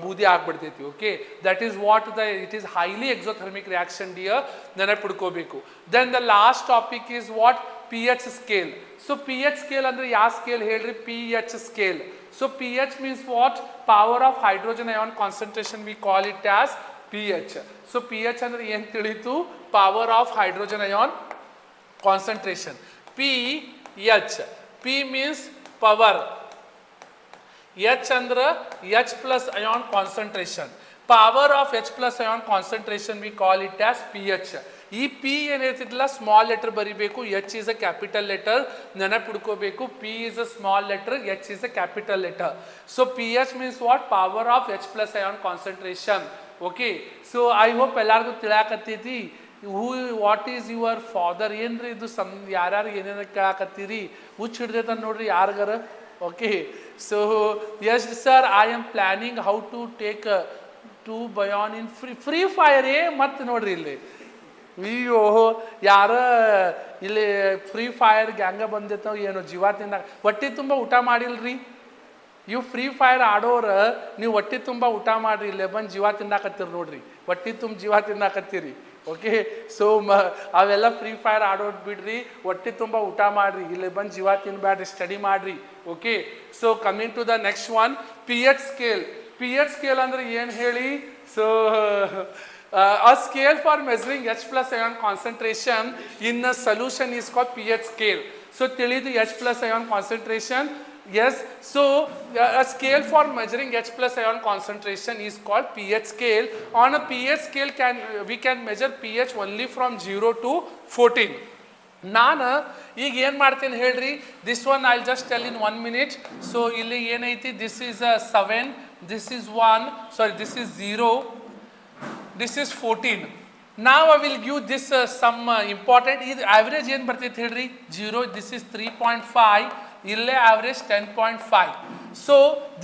ಬೂದಿ ಆಗ್ಬಿಡ್ತೈತಿ. Okay, that is what it is highly exothermic reaction dear, ನೆನಪಿಡ್ಕೋಬೇಕು. Then the last topic is what? pH scale. So pH scale ಅಂದ್ರೆ ಯಾವ ಸ್ಕೇಲ್ ಹೇಳ್ರಿ? pH scale. So pH means what? Power of hydrogen ion concentration, we call it as pH. So pH ಅಂದ್ರೆ ಏನು ತಿಳಿತು? Power of hydrogen ion concentration. pH. P means power. H ಅಂದ್ರೆ H plus ion concentration. Power of H plus ion concentration we call it as pH. ಈ P ಏನೈತಿಲ್ಲ small letter ಬರಿಬೇಕು, H is a capital letter, ನೆನಪಿಡ್ಕೋಬೇಕು. P is a small letter, H is a capital letter. So pH means what? Power of H plus ion concentration. Okay, so I hope ಎಲ್ಲರಿಗೂ ತಿಳಿಯಾಕತ್ತೈತಿ. What is your father? ಏನ್ರಿ ಇದು ಯಾರ್ಯಾರು ಏನೇನು ಕೇಳಾಕತ್ತೀರಿ? ಹುಚ್ಚ ಹಿಡ್ದೈತ ನೋಡ್ರಿ ಯಾರಿಗಾರ. Okay, so yes sir, I am planning how to take 2 booyah in Free Fire. ಮತ್ತೆ ನೋಡ್ರಿ ಇಲ್ಲಿ ಅಯ್ಯೋ ಯಾರ ಇಲ್ಲಿ ಫ್ರೀ ಫೈರ್ ಗ್ಯಾಂಗ ಬಂದಿರ್ತಾವ ಏನೋ ಜೀವ ತಿಂದಾಗ ಹೊಟ್ಟೆ ತುಂಬ ಊಟ ಮಾಡಿಲ್ರಿ. ಇವು ಫ್ರೀ ಫೈರ್ ಆಡೋರ ನೀವು ಹೊಟ್ಟೆ ತುಂಬ ಊಟ ಮಾಡ್ರಿ, ಇಲ್ಲೇ ಬಂದು ಜೀವ ತಿನ್ನಾಕತ್ತೀರಿ ನೋಡ್ರಿ, ಹೊಟ್ಟೆ ತುಂಬ ಜೀವ ತಿನ್ನಾಕತ್ತೀರಿ. ಓಕೆ, ಸೊ ಅವೆಲ್ಲ ಫ್ರೀ ಫೈರ್ ಆಡೋದು ಬಿಡ್ರಿ, ಹೊಟ್ಟೆ ತುಂಬ ಊಟ ಮಾಡ್ರಿ, ಇಲ್ಲೇ ಬಂದು ಜೀವ ತಿನ್ಬೇಡ್ರಿ, ಸ್ಟಡಿ ಮಾಡ್ರಿ. Okay, so coming to the next one, pH scale. pH scale ಅಂದ್ರೆ ಏನು ಹೇಳಿ? So a scale for measuring H plus ion concentration in a solution is called pH scale. So ತಿಳಿದು H plus ion concentration. Yes, so a scale for measuring H plus ion concentration is called pH scale. On a pH scale we can measure pH only from 0 to 14. ನಾನು ಈಗ ಏನು ಮಾಡ್ತೀನಿ ಹೇಳ್ರಿ, this one I just tell in 1 minute. So ಇಲ್ಲಿ ಏನೈತಿ, this is 7, this is 1, sorry this is 0, this is 14. ನಾವು I will give this some important. ಇದು average ಏನು ಬರ್ತೈತೆ ಹೇಳ್ರಿ, 0, ದಿಸ್ ಈಸ್ 3.5, ಇಲ್ಲೇ average 10.5. So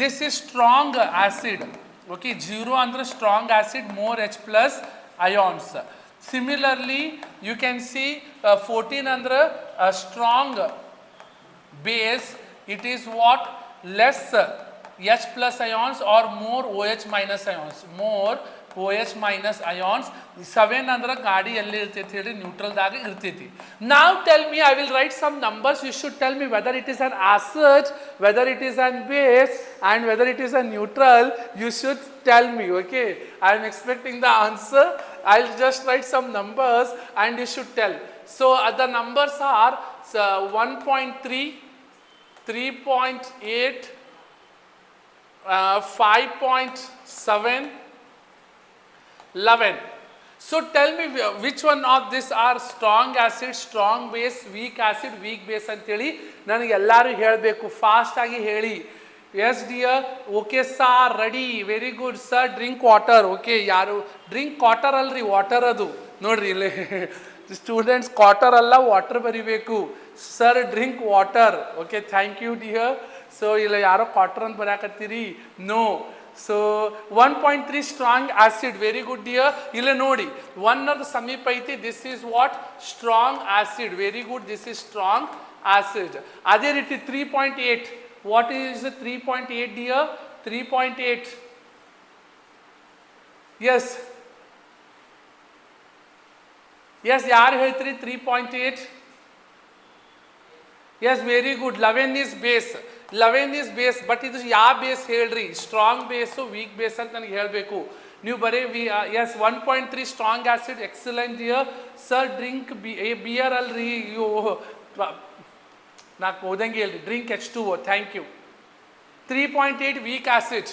this is strong acid. Okay, 0 ಅಂದ್ರೆ strong acid, more H plus ions. Similarly, you can see 14 under a strong base. It is what? Less H plus ions or more OH minus ions. More OH minus ions. 7 under ಗಾಡಿ ಎಲ್ಲಿ ಇರ್ತೈತಿ ಹೇಳಿ, ನ್ಯೂಟ್ರಲ್ದಾಗ ಇರ್ತೈತಿ. Now tell me, I will write some numbers. You should tell me whether it is an acid, whether it is an base, and whether it is a neutral. You should tell me. Okay, I am expecting the answer. I'll just write some numbers and you should tell. So the numbers are 1.3, 3.8, 5.7, 11. So tell me which one of these are strong acid, strong base, weak acid, weak base ಅಂತೇಳಿ ನನಗೆ ಎಲ್ಲರೂ ಹೇಳಬೇಕು, fast ಆಗಿ ಹೇಳಿ. Yes dear, okay sir, ready, very good sir. Drink water. Okay, ಯಾರು drink water ಅಲ್ರಿ, water ಅದು ನೋಡ್ರಿ ಇಲ್ಲಿ ಸ್ಟೂಡೆಂಟ್ಸ್, ವಾಟರ್ ಅಲ್ಲ ವಾಟರ್ ಬರಿಬೇಕು. Sir drink water. Okay, thank you dear. So ಇಲ್ಲ ಯಾರೋ ವಾಟರ್ ಅಂತ ಬರೆಯಕತ್ತೀರಿ, no. So 1.3 strong acid, very good dear. ಇಲ್ಲ ನೋಡಿ, 1 ಅದು ಸಮೀಪ ಐತಿ, this is what? Strong acid, very good, this is strong acid. ಅದೇ ರೀತಿ 3.8, what is 3.8 dear? 3.8, yes, yes, ಯಾರು ಹೇಳ್ತೀರಿ 3.8? yes, very good. 11 is base, 11 is base. But ಇದು ಯಾವ ಬೇಸ್ ಹೇಳ್ರಿ, ಸ್ಟ್ರಾಂಗ್ ಬೇಸು ವೀಕ್ ಬೇಸ್ ಅಂತ ನನಗೆ ಹೇಳಬೇಕು. ನೀವು ಬರೀ yes 1.3 strong acid, excellent dear. Sir drink beer ಅಲ್ರಿ, ಅಯ್ಯೋ ನಾಲ್ಕು ಓದಂಗೆ ಹೇಳ್ರಿ, drink H2O, thank you. 3.8 weak acid.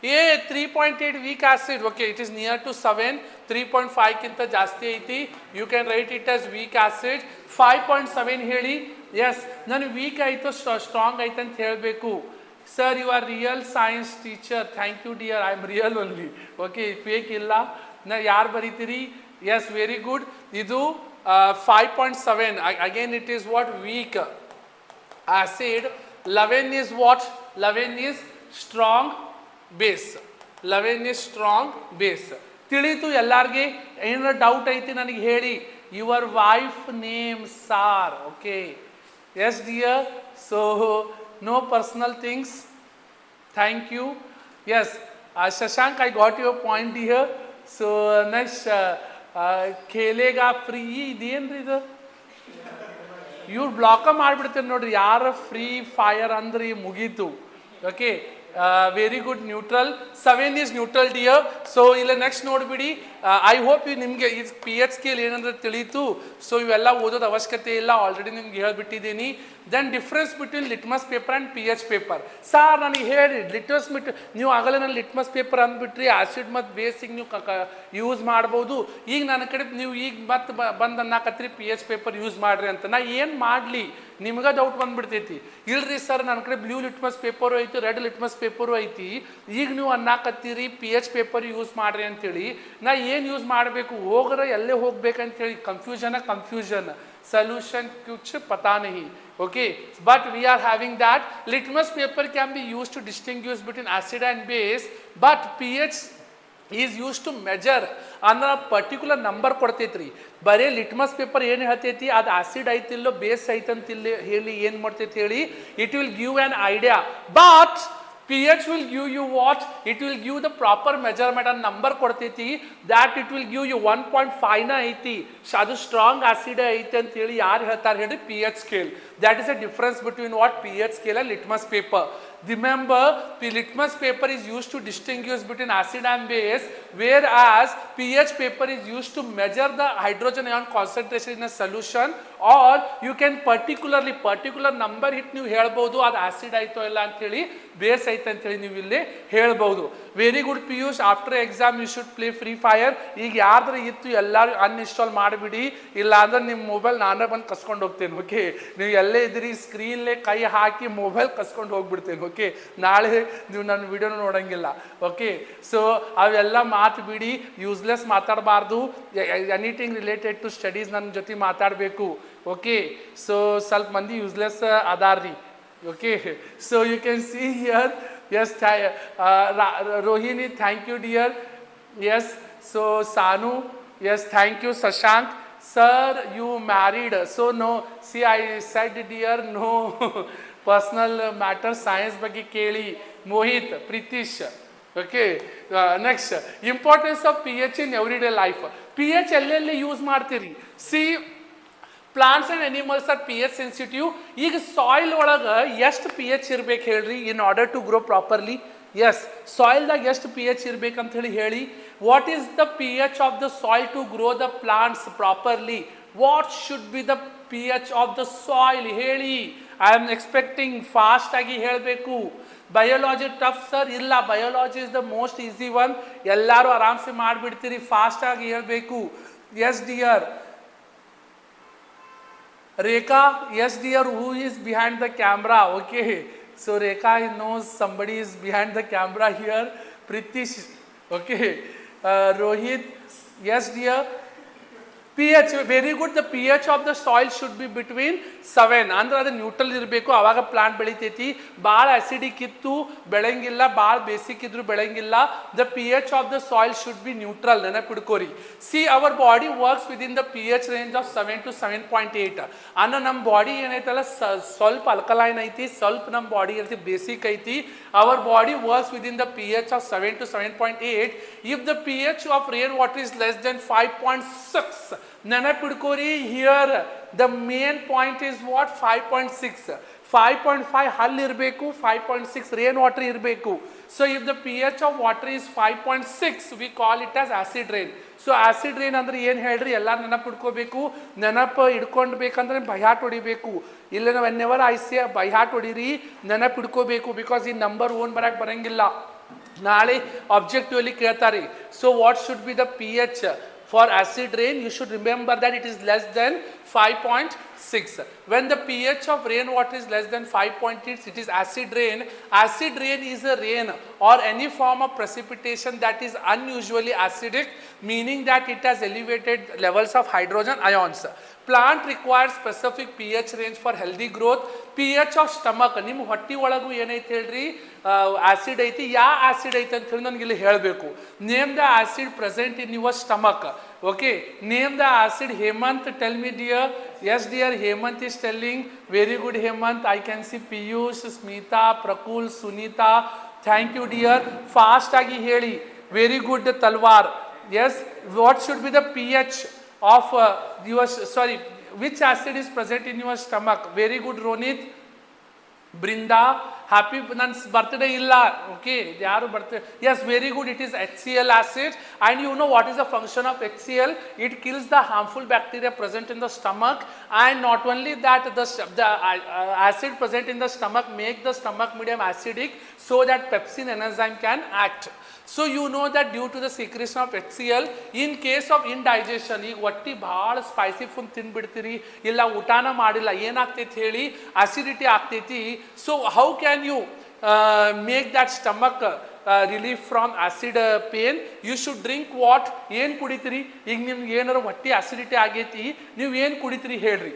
3.8 weak acid. Okay, it is near to 7. 3.5 ಕಿಂತ ಜಾಸ್ತಿ ಐತಿ. You can write it as weak acid. 5.7 ಹೇಳಿ. ಎಸ್, ನಾನು ವೀಕ್ ಆಯಿತು ಸ್ಟ್ರಾಂಗ್ ಆಯ್ತು ಅಂತ ಹೇಳಬೇಕು. Sir you are real science teacher, thank you dear, I am real only. Okay, fake ಇಲ್ಲ. ನಾ ಯಾರು ಬರೀತೀರಿ? Yes, very good. ಇದು 5.7. Again it is what? Weak acid. 11 is what? 11 is strong base. 11 is strong base. ತಿಳಿತು ಎಲ್ಲಾರ್ಗೆ? ಏನಾರ doubt ಐತಿ ನನಗೆ ಹೇಳಿ. Your wife name sir. Okay, yes dear. So no personal things, thank you. Yes Shashank, I got your point dear. So next ಖೇಲೆಗಾ free, ಇದೇನ್ರಿ ಇದು? ಇವ್ರು ಬ್ಲಾಕ ಮಾಡಿಬಿಡ್ತೀರಿ ನೋಡ್ರಿ, ಯಾರು ಫ್ರೀ ಫೈರ್ ಅಂದ್ರಿ ಮುಗೀತು. Okay, very good. Neutral, 7 is neutral dear. So ಇಲ್ಲ next ನೋಡಿಬಿಡಿ. I hope ನಿಮಗೆ ಈ PH ಸ್ಕೇಲ್ ಏನಂದ್ರೆ ತಿಳಿತು. ಸೊ ಇವೆಲ್ಲ ಓದೋದು ಅವಶ್ಯಕತೆ ಇಲ್ಲ, ಆಲ್ರೆಡಿ ನಿಮ್ಗೆ ಹೇಳ್ಬಿಟ್ಟಿದ್ದೀನಿ. Then difference between litmus paper and PH paper. Sir ನನಗೆ ಹೇಳಿ, ನೀವು ಆಗಲೇ ನಾನು ಲಿಟ್ಮಸ್ ಪೇಪರ್ ಅಂದ್ಬಿಟ್ರಿ, ಆಸಿಡ್ ಮತ್ತು ಬೇಸಿಗೆ ನೀವು ಯೂಸ್ ಮಾಡ್ಬೋದು. ಈಗ ನನ್ನ ಕಡೆ ನೀವು ಈಗ ಮತ್ತೆ ಬಂದು ಅನ್ನಕತ್ರಿ PH ಪೇಪರ್ ಯೂಸ್ ಮಾಡ್ರಿ ಅಂತ. ನಾ ಏನು ಮಾಡಲಿ? ನಿಮ್ಗೆ ಡೌಟ್ ಬಂದ್ಬಿಡ್ತೈತಿ. ಇಲ್ರಿ ಸರ್, ನನ್ನ ಕಡೆ ಬ್ಲೂ ಲಿಟ್ಮಸ್ ಪೇಪರು ಐತಿ, ರೆಡ್ ಲಿಟ್ಮಸ್ ಪೇಪರು ಐತಿ, ಈಗ ನೀವು ಅನ್ನಕತ್ತೀರಿ PH ಪೇಪರ್ ಯೂಸ್ ಮಾಡ್ರಿ ಅಂತೇಳಿ. ನಾ ಏನು ಯೂಸ್ ಮಾಡಬೇಕು? ಹೋಗ್ರೆ ಎಲ್ಲೇ ಹೋಗ್ಬೇಕಂತೇಳಿ ಕನ್ಫ್ಯೂಷನ್. solution कुछ पता नहीं. Okay, but we are having that litmus paper can be used to distinguish between acid and base, but pH is used to measure ಅನ್ನೋ ಪರ್ಟಿಕ್ಯುಲರ್ ನಂಬರ್ ಕೊಡ್ತೈತ್ರಿ. ಬರೀ ಲಿಟ್ಮಸ್ ಪೇಪರ್ ಏನು ಹೇಳ್ತೈತಿ, ಅದು ಆಸಿಡ್ ಐತಿಲ್ಲೋ ಬೇಸ್ ಐತಂತಿಲ್ಲ ಹೇಳಿ ಏನು ಮಾಡ್ತೈತಿ ಹೇಳಿ, it will give on idea. But pH will give you what? It will give the proper measurement and number ಕೊಡ್ತೈತಿ, that it will give you 1.5 ನ ಐತಿ, ಅದು ಸ್ಟ್ರಾಂಗ್ ಆಸಿಡ್ ಐತಿ ಅಂತ ಹೇಳಿ ಯಾರು ಹೇಳ್ತಾರೆ ಹೇಳಿ? PH scale. That is a difference between what? PH scale and litmus paper. Remember, the litmus paper is used to distinguish between acid and base, whereas pH paper is used to measure the hydrogen ion concentration in a solution, or you can particular number hit ನೀವು ಹೇಳ್ಬೋದು ಅದು acid ಆಯ್ತೋ ಇಲ್ಲ ಅಂತ ಹೇಳಿ, base ಐತೆ ಅಂತ ಹೇಳಿ ನೀವು ಇಲ್ಲಿ ಹೇಳ್ಬೋದು. Very good Piyush, after exam you should play Free Fire. ಈಗ ಯಾರ್ದ್ರ ಇತ್ತು ಎಲ್ಲರೂ ಅನ್ಇನ್ಸ್ಟಾಲ್ ಮಾಡಿಬಿಡಿ, ಇಲ್ಲ ಅಂದ್ರೆ ನಿಮ್ಮ ಮೊಬೈಲ್ ನಾನೇ ಬಂದು ಕಸ್ಕೊಂಡು ಹೋಗ್ತೇನೆ. ಓಕೆ, ನೀವು ಎಲ್ಲೇ ಇದ್ದೀರಿ ಸ್ಕ್ರೀನ್ಲೇ ಕೈ ಹಾಕಿ ಮೊಬೈಲ್ ಕಸ್ಕೊಂಡು ಹೋಗ್ಬಿಡ್ತೇನೆ. ಓಕೆ, ನಾಳೆ ನೀವು ನನ್ನ ವಿಡಿಯೋನ ನೋಡಂಗಿಲ್ಲ. ಓಕೆ, ಸೊ ಅವೆಲ್ಲ ಮಾತು ಬಿಡಿ, ಯೂಸ್ಲೆಸ್ ಮಾತಾಡಬಾರ್ದು. ಎನಿಥಿಂಗ್ ರಿಲೇಟೆಡ್ ಟು ಸ್ಟಡೀಸ್ ನನ್ನ ಜೊತೆ ಮಾತಾಡಬೇಕು. ಓಕೆ, ಸೊ ಸ್ವಲ್ಪ ಮಂದಿ useless ಅದಾರ್ರಿ. Okay, so you can see here, yes, Rohini, thank you dear. Yes, so Sanu, yes, thank you. Sashank, sir, you married, so no, see I said dear, no personal matter, science ಬಗ್ಗೆ ಕೇಳಿ. Mohit, Pritish. Okay, next, importance of pH in everyday life. pH ಎಲ್ಲೆಲ್ಲಿ use ಮಾಡ್ತೀರಿ? See, plants and animals are P H sensitive. ಈಗ soil ಒಳಗೆ ಎಷ್ಟು P H ಇರ್ಬೇಕು ಹೇಳ್ರಿ in order to grow properly? Yes, ಸಾಯಿಲ್ದಾಗ ಎಷ್ಟು ಪಿ ಎಚ್ ಇರ್ಬೇಕಂತ ಹೇಳಿ. What is the P H of the soil to grow the plants properly? What should be the P H of the soil ಹೇಳಿ. I am expecting fast ಆಗಿ ಹೇಳಬೇಕು. Biology tough sir? ಇಲ್ಲ, biology is the most easy one. ಎಲ್ಲರೂ ಆರಾಮ್ಸೆ ಮಾಡಿಬಿಡ್ತೀರಿ, fast ಆಗಿ ಹೇಳಬೇಕು. S dear Rekha, yes dear, who is behind the camera? Okay, so Rekha knows somebody is behind the camera here. Pritish, okay, Rohit, yes dear. pH, very good. The pH of the soil should be between 7, ಅಂದ್ರೆ ಅದು neutral ಇರಬೇಕು, ಆವಾಗ plant ಬೆಳಿತೈತಿ. ಭಾಳ acidic ಇತ್ತು ಬೆಳಂಗಿಲ್ಲ, ಭಾಳ basic ಇದ್ರು ಬೆಳಂಗಿಲ್ಲ. The P H of the soil should be neutral, ನೆನಪಿಡ್ಕೋರಿ. See our body works within the P H range of 7 to 7.8. ಅನ್ನೋ ನಮ್ಮ ಬಾಡಿ ಏನೈತಲ್ಲ ಸ್ವಲ್ಪ ಅಲ್ಕಲೈನ್ ಐತಿ, ಸ್ವಲ್ಪ ನಮ್ಮ ಬಾಡಿ ಇರ್ತಿ ಬೇಸಿಕ್ ಐತಿ. Our body works within the P H of 7 to 7.8. If the P H of rain water is less then 5.6, ನೆನಪಿಡ್ಕೋರಿ. Here the main point is what? 5.6. 5.5 ಹಲ್ಲಿ ಇರಬೇಕು, 5.6 ರೇನ್ ವಾಟರ್ ಇರಬೇಕು. So if the P H of water is 5.6 we call it as acid rain. So acid rain ಅಂದ್ರೆ ಏನು ಹೇಳ್ರಿ, ಎಲ್ಲ ನೆನಪಿಡ್ಕೋಬೇಕು. ನೆನಪು ಹಿಡ್ಕೊಂಡ್ಬೇಕಂದ್ರೆ by heart ಹೊಡಿಬೇಕು. ಇಲ್ಲ ನಾವು whenever I say by heart ಹೊಡಿರಿ, ನೆನಪಿಡ್ಕೋಬೇಕು. Because ಈ ನಂಬರ್ ಓನ್ ಬರಕ್ಕೆ ಬರಂಗಿಲ್ಲ, ನಾಳೆ ಆಬ್ಜೆಕ್ಟಿವ್ ಅಲ್ಲಿ ಕೇಳ್ತಾರೆ. So what should be the P H for acid rain? You should remember that it is less than 5.6. When the pH of rainwater is less than 5.8, it is acid rain. Acid rain is a rain or any form of precipitation that is unusually acidic, meaning that it has elevated levels of hydrogen ions. Plant requires specific pH range for healthy growth. pH of stomach, ನಿಮ್ಮ ಹೊಟ್ಟಿ ಒಳಗೂ ಏನೈತೆ ಹೇಳ್ರಿ, acid ಐತಿ. ಯಾ acid ಐತೆ ಅಂತ ಹೇಳಿ ನನಗೆ ಇಲ್ಲಿ ಹೇಳಬೇಕು. Name the acid present in your stomach. Okay, name the acid. Hemant, tell me dear. Yes dear, Hemant is telling. Very good Hemant. I can see Piyush, Smita, Prakul, Sunita. Thank you dear. Fast ಆಗಿ ಹೇಳಿ. Very good Talwar. Yes, what should be the P H of your, sorry, which acid is present in your stomach? Very good Ronit. Brinda, happy ನನ್ನ birthday ಇಲ್ಲ. Okay, ಯಾರು birthday? Yes, very good. It is HCl acid, and you know what is the function of HCl? It kills the harmful bacteria present in the stomach, and not only that, the acid present in the stomach make the stomach medium acidic so that pepsin enzyme can act. So you know that due to the secretion of HCl, in case of indigestion, ಈಗ ಹೊಟ್ಟಿ ಭಾಳ spicy food ತಿಂದ್ಬಿಡ್ತೀರಿ, ಇಲ್ಲ ಊಟನ ಮಾಡಿಲ್ಲ, ಏನಾಗ್ತೈತಿ ಹೇಳಿ, acidity ಆಗ್ತೈತಿ. So how can you make that stomach relief from acid pain? You should drink what? ಏನು ಕುಡಿತೀರಿ? ಈಗ ನಿಮ್ಗೆ ಏನಾರು ಹೊಟ್ಟಿ ಅಸಿಡಿಟಿ ಆಗೈತಿ, ನೀವು ಏನು ಕುಡಿತೀರಿ ಹೇಳ್ರಿ.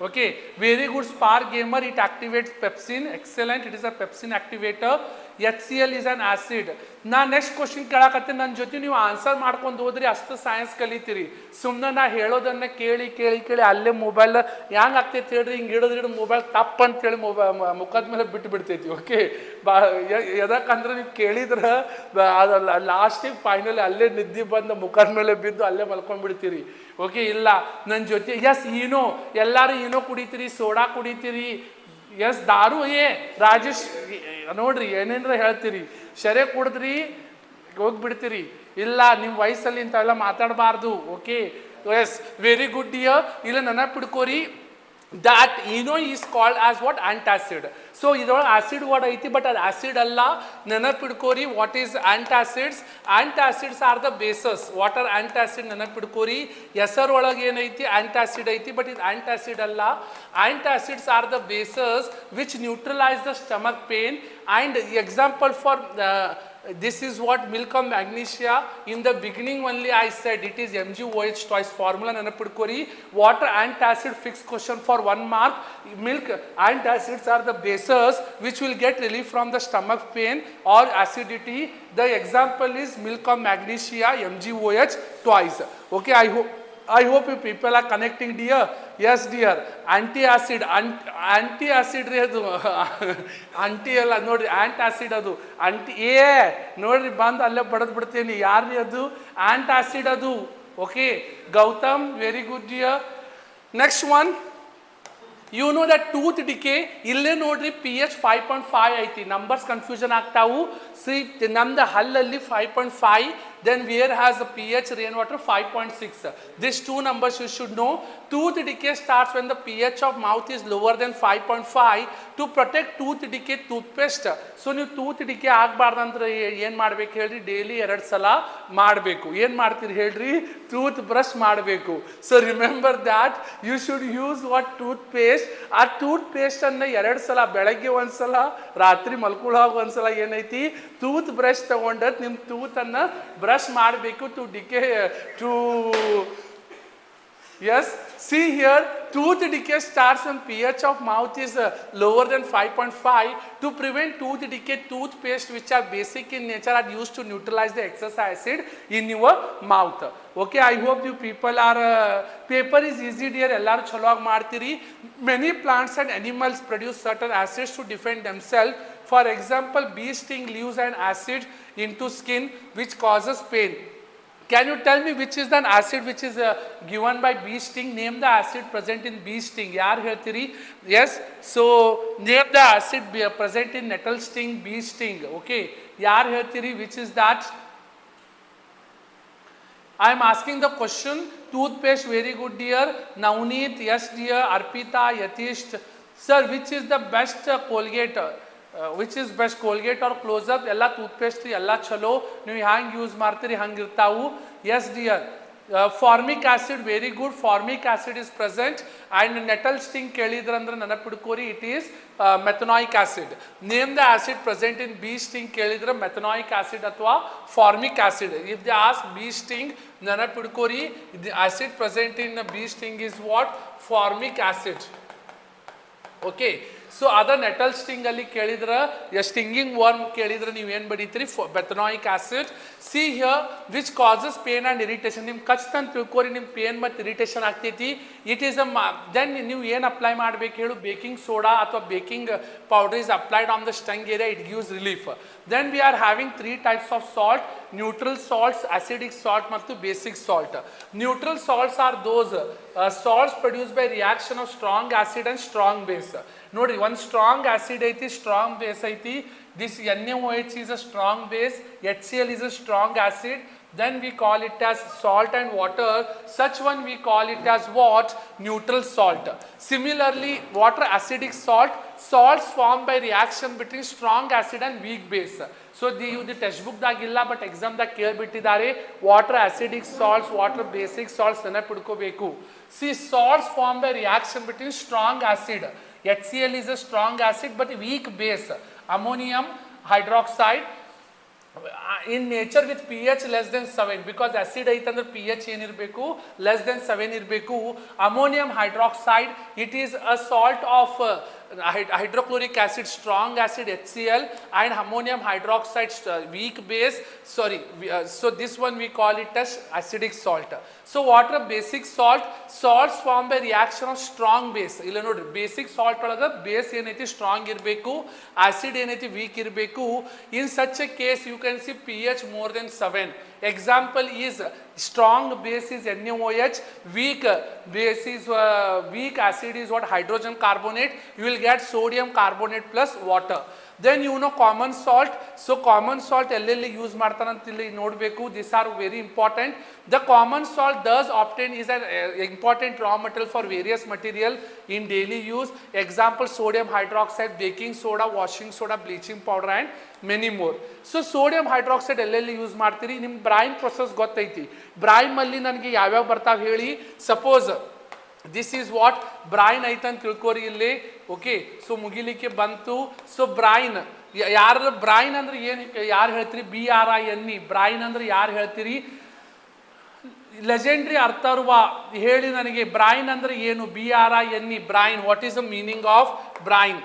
Okay, very good Spark Gamer. It activates pepsin. Excellent. It is a pepsin activator. HCl is an acid. ನಾ ನೆಕ್ಸ್ಟ್ ಕ್ವಶನ್ ಕೇಳಕತ್ತೆ, ನನ್ನ ಜೊತೆ ನೀವು ಆನ್ಸರ್ ಮಾಡ್ಕೊಂಡು ಹೋದ್ರಿ ಅಷ್ಟು ಸೈನ್ಸ್ ಕಲಿತೀರಿ. ಸುಮ್ಮನೆ ನಾ ಹೇಳೋದನ್ನ ಕೇಳಿ ಕೇಳಿ ಕೇಳಿ ಅಲ್ಲೇ ಮೊಬೈಲ್ ಹೆಂಗೆ ಆಗ್ತೈತಿ ಹೇಳ್ರಿ, ಹಿಂಗೆ ಹಿಡಿದ್ರೆ ಮೊಬೈಲ್ ತಪ್ಪ ಅಂತೇಳಿ ಮುಖದ ಮೇಲೆ ಬಿಟ್ಟು ಬಿಡ್ತೈತಿ. ಓಕೆ, ಎದಕ್ಕಂದ್ರೆ ನೀವು ಕೇಳಿದ್ರೆ ಲಾಸ್ಟಿಗೆ ಫೈನಲಿ ಅಲ್ಲೇ ನಿದ್ದೆ ಬಂದು ಮುಖದ ಮೇಲೆ ಬಿದ್ದು ಅಲ್ಲೇ ಮಲ್ಕೊಂಡ್ಬಿಡ್ತೀರಿ. ಓಕೆ, ಇಲ್ಲ ನನ್ನ ಜೊತೆ ಎಸ್ ಈನೋ, ಎಲ್ಲರೂ ಈನೋ ಕುಡಿತೀರಿ, ಸೋಡಾ ಕುಡಿತೀರಿ, ಎಸ್ ದಾರು ರಾಜೇಶ್ ನೋಡ್ರಿ ಏನೇನ್ರ ಹೇಳ್ತೀರಿ ಶರೆ ಕುಡಿದ್ರಿ ಹೋಗ್ಬಿಡ್ತೀರಿ ಇಲ್ಲ ನಿಮ್ಮ ವಯಸ್ಸಲ್ಲಿ ಇಂಥವೆಲ್ಲ ಮಾತಾಡಬಾರ್ದು okay yes very good dear ಇಲ್ಲ ನೆನಪಿಡ್ಕೋರಿ that is called as what antacid. So idrolage acid word ಐತಿ but ಅದು acid ಅಲ್ಲ ನೆನಪಿಡ್ಕೋರಿ what is antacids. Antacids are the bases. what are antacid ನೆನಪಿಡ್ಕೋರಿ ಹೆಸರು ಒಳಗೆ ಏನೈತಿ antacid ಐತಿ but ಇದು antacid ಅಲ್ಲ. Antacids are the bases which neutralize the stomach pain and example for this is what milk of magnesia. In the beginning only I said it is MgOH twice formula ನೆನಪಿಡ್ಕೋರಿ. water antacid fixed question for 1 mark. Milk antacids are the bases which will get relief from the stomach pain or acidity. The example is milk of magnesia MgOH twice. Okay, I hope you people are connecting dear. Yes dear. Antacid ರೀ ಅದು ಅಂಟಿ ಅಲ್ಲ ನೋಡ್ರಿ antacid ಅದು ಅಂಟಿ ನೋಡ್ರಿ ಬಂದು ಅಲ್ಲೇ ಬಡದ್ ಬಿಡ್ತೀನಿ ಯಾರ್ರಿ ಅದು ಆ್ಯಂಟಾಸಿಡ್ ಅದು okay Gautam very good dear. Next one you know that tooth decay ಇಲ್ಲೇ ನೋಡ್ರಿ pH 5.5 ಐತಿ ನಂಬರ್ಸ್ ಕನ್ಫ್ಯೂಷನ್ ಆಗ್ತಾವು. ಸಿ ನಮ್ದು ಹಲ್ಲಲ್ಲಿ 5.5 then where has the pH rainwater 5.6. These two numbers you should know. Tooth decay starts when the pH of mouth is lower than 5.5. To protect tooth decay toothpaste. So ನೀವು tooth decay ಆಗಬಾರ್ದಂದ್ರೆ ಏನು ಮಾಡ್ಬೇಕು ಹೇಳ್ರಿ daily 2 ಸಲ ಮಾಡಬೇಕು. ಏನು ಮಾಡ್ತೀರಿ ಹೇಳ್ರಿ toothbrush ಮಾಡಬೇಕು. So remember that you should use what toothpaste. ಆ ಟೂತ್ ಪೇಸ್ಟನ್ನು 2 ಸಲ ಬೆಳಗ್ಗೆ ಒಂದು ಸಲ ರಾತ್ರಿ ಮಲ್ಕೊಳ್ಳೋವಾಗ ಒಂದು ಸಲ ಏನೈತಿ ಟೂತ್ ಬ್ರಷ್ ತಗೊಂಡು ನಿಮ್ಮ ಟೂತನ್ನು ಬ್ರಷ್ ಮಾಡಬೇಕು to decay to yes see here tooth decay starts when pH of mouth is lower than 5.5. To prevent tooth decay toothpaste which are basic in nature are used to neutralize the excess acid in your mouth. Okay, I hope you people are paper is easy dear ellaru chalogi ಮಾಡ್ತೀರಿ. Many plants and animals produce certain acids to defend themselves. For example, bee sting leaves an acid into skin which causes pain. Can you tell me which is the acid which is given by bee sting? Name the acid present in bee sting. Yaar ಹೇಳ್ತೀರಿ? Yes, so name the acid present in nettle sting, bee sting. Okay, yaar ಹೇಳ್ತೀರಿ which is that? I am asking the question. Toothpaste, very good dear. Navneet, yes dear. Arpita, Yatish. Sir, which is the best Colgate? Which is best Colgate or close up? ಎಲ್ಲ toothpaste ಎಲ್ಲ ಚಲೋ ನೀವು ಹ್ಯಾಂಗೆ use ಮಾಡ್ತೀರಿ ಹಂಗಿರ್ತಾವು. Yes dear formic acid very good. Formic acid is present and nettle sting ಕೇಳಿದ್ರಂದ್ರೆ ನೆನಪಿಡ್ಕೋರಿ it is methanoic acid. Name the acid present in bee sting ಕೇಳಿದ್ರೆ ಮೆಥನಾಯಿಕ್ ಆಸಿಡ್ ಅಥವಾ formic acid. If the as bee sting ನೆನಪಿಡ್ಕೋರಿ the acid present in bee sting is what formic acid. Okay, so other nettle sting ಅಲ್ಲಿ ಕೇಳಿದ್ರೆ stinging worm ಕೇಳಿದ್ರೆ ನೀವು ಏನು ಬರೀತೀರಿ methanoic acid. See here which causes pain and irritation. ನಿಮ್ಮ ಕಚ್ತಂತ ತಿಳ್ಕೊರಿ ನಿಮ್ಮ ಪೇನ್ ಮತ್ತು ಇರಿಟೇಷನ್ ಆಗ್ತೈತಿ. ಇಟ್ ಈಸ್ ದೆನ್ ನೀವು ಏನು ಅಪ್ಲೈ ಮಾಡಬೇಕು ಹೇಳು ಬೇಕಿಂಗ್ ಸೋಡಾ ಅಥವಾ baking powder is applied on the stung area it gives relief. Then we are having 3 types of salt: neutral salts, acidic salt ಮತ್ತು basic salt. Neutral salts are those salts produced by reaction of strong acid and strong base. ನೋಡ್ರಿ ಒಂದು strong acid ಐತಿ strong base ಐತಿ. This NaOH is a strong base, HCl is a strong acid. Then we call it as salt and water. Such one we call it as what? Neutral salt. Similarly, water acidic salt. Salts formed by reaction between strong acid and weak base. So the textbook ದಾಗಿಲ್ಲ but ಎಕ್ಸಾಮ್ದಾಗ ಕೇಳಿಬಿಟ್ಟಿದ್ದಾರೆ. Water acidic salts, water basic salts ನೆನಪಿಡ್ಕೋಬೇಕು. See, salts formed by reaction between strong acid. HCl is a strong acid but weak base. Ammonium hydroxide in nature with pH less than 7 because acid ಐತಂದ್ರೆ pH ಏನಿರಬೇಕು less than 7 ಇರಬೇಕು. Ammonium hydroxide it is a salt of hydrochloric acid, strong acid HCl, and ammonium hydroxide weak base. So this one we call it as acidic salt. So water basic salt, salts formed by reaction of strong base. ಇಲ್ಲ ನೋಡ್ರಿ basic salt ಒಳಗೆ base ಏನೈತಿ strong ಇರಬೇಕು, acid ಏನೈತಿ weak ಇರಬೇಕು. In such a case you can see pH more than 7. Example is strong base is NaOH, weak base is weak acid is what, hydrogen carbonate. You will get sodium carbonate plus water. Then you know common salt. So common salt ಎಲ್ಲೆಲ್ಲಿ use ಮಾಡ್ತಾರೆ ಅಂತ ಇಲ್ಲಿ ನೋಡಬೇಕು. These are very important. The common salt does obtain is an important raw material for various material in daily use. Example sodium hydroxide, baking soda, washing soda, bleaching powder and many more. So sodium hydroxide ಎಲ್ಲೆಲ್ಲಿ use ಮಾಡ್ತೀರಿ? ನಿಮ್ಮ brain process ಗೊತ್ತೈತಿ. Brain ಅಲ್ಲಿ ನನಗೆ ಯಾವ್ಯಾವ ಬರ್ತಾವ ಹೇಳಿ. Suppose this is what brine ಐತಂತ ತಿಳ್ಕೋರಿ ಇಲ್ಲಿ. ಓಕೆ, ಸೊ ಮುಗಿಲಿಕ್ಕೆ ಬಂತು. ಸೊ ಬ್ರೈನ್ ಯಾರ ಬ್ರೈನ್ ಅಂದ್ರೆ ಏನು, ಯಾರು ಹೇಳ್ತೀರಿ? BRINE ಬ್ರೈನ್ ಅಂದ್ರೆ ಯಾರು ಹೇಳ್ತೀರಿ? ಲೆಜೆಂಡ್ರಿ ಅರ್ಥರ್ವ ಹೇಳಿ ನನಗೆ. ಬ್ರೈನ್ ಅಂದ್ರೆ ಏನು? BRINE brain. What is the meaning of brain?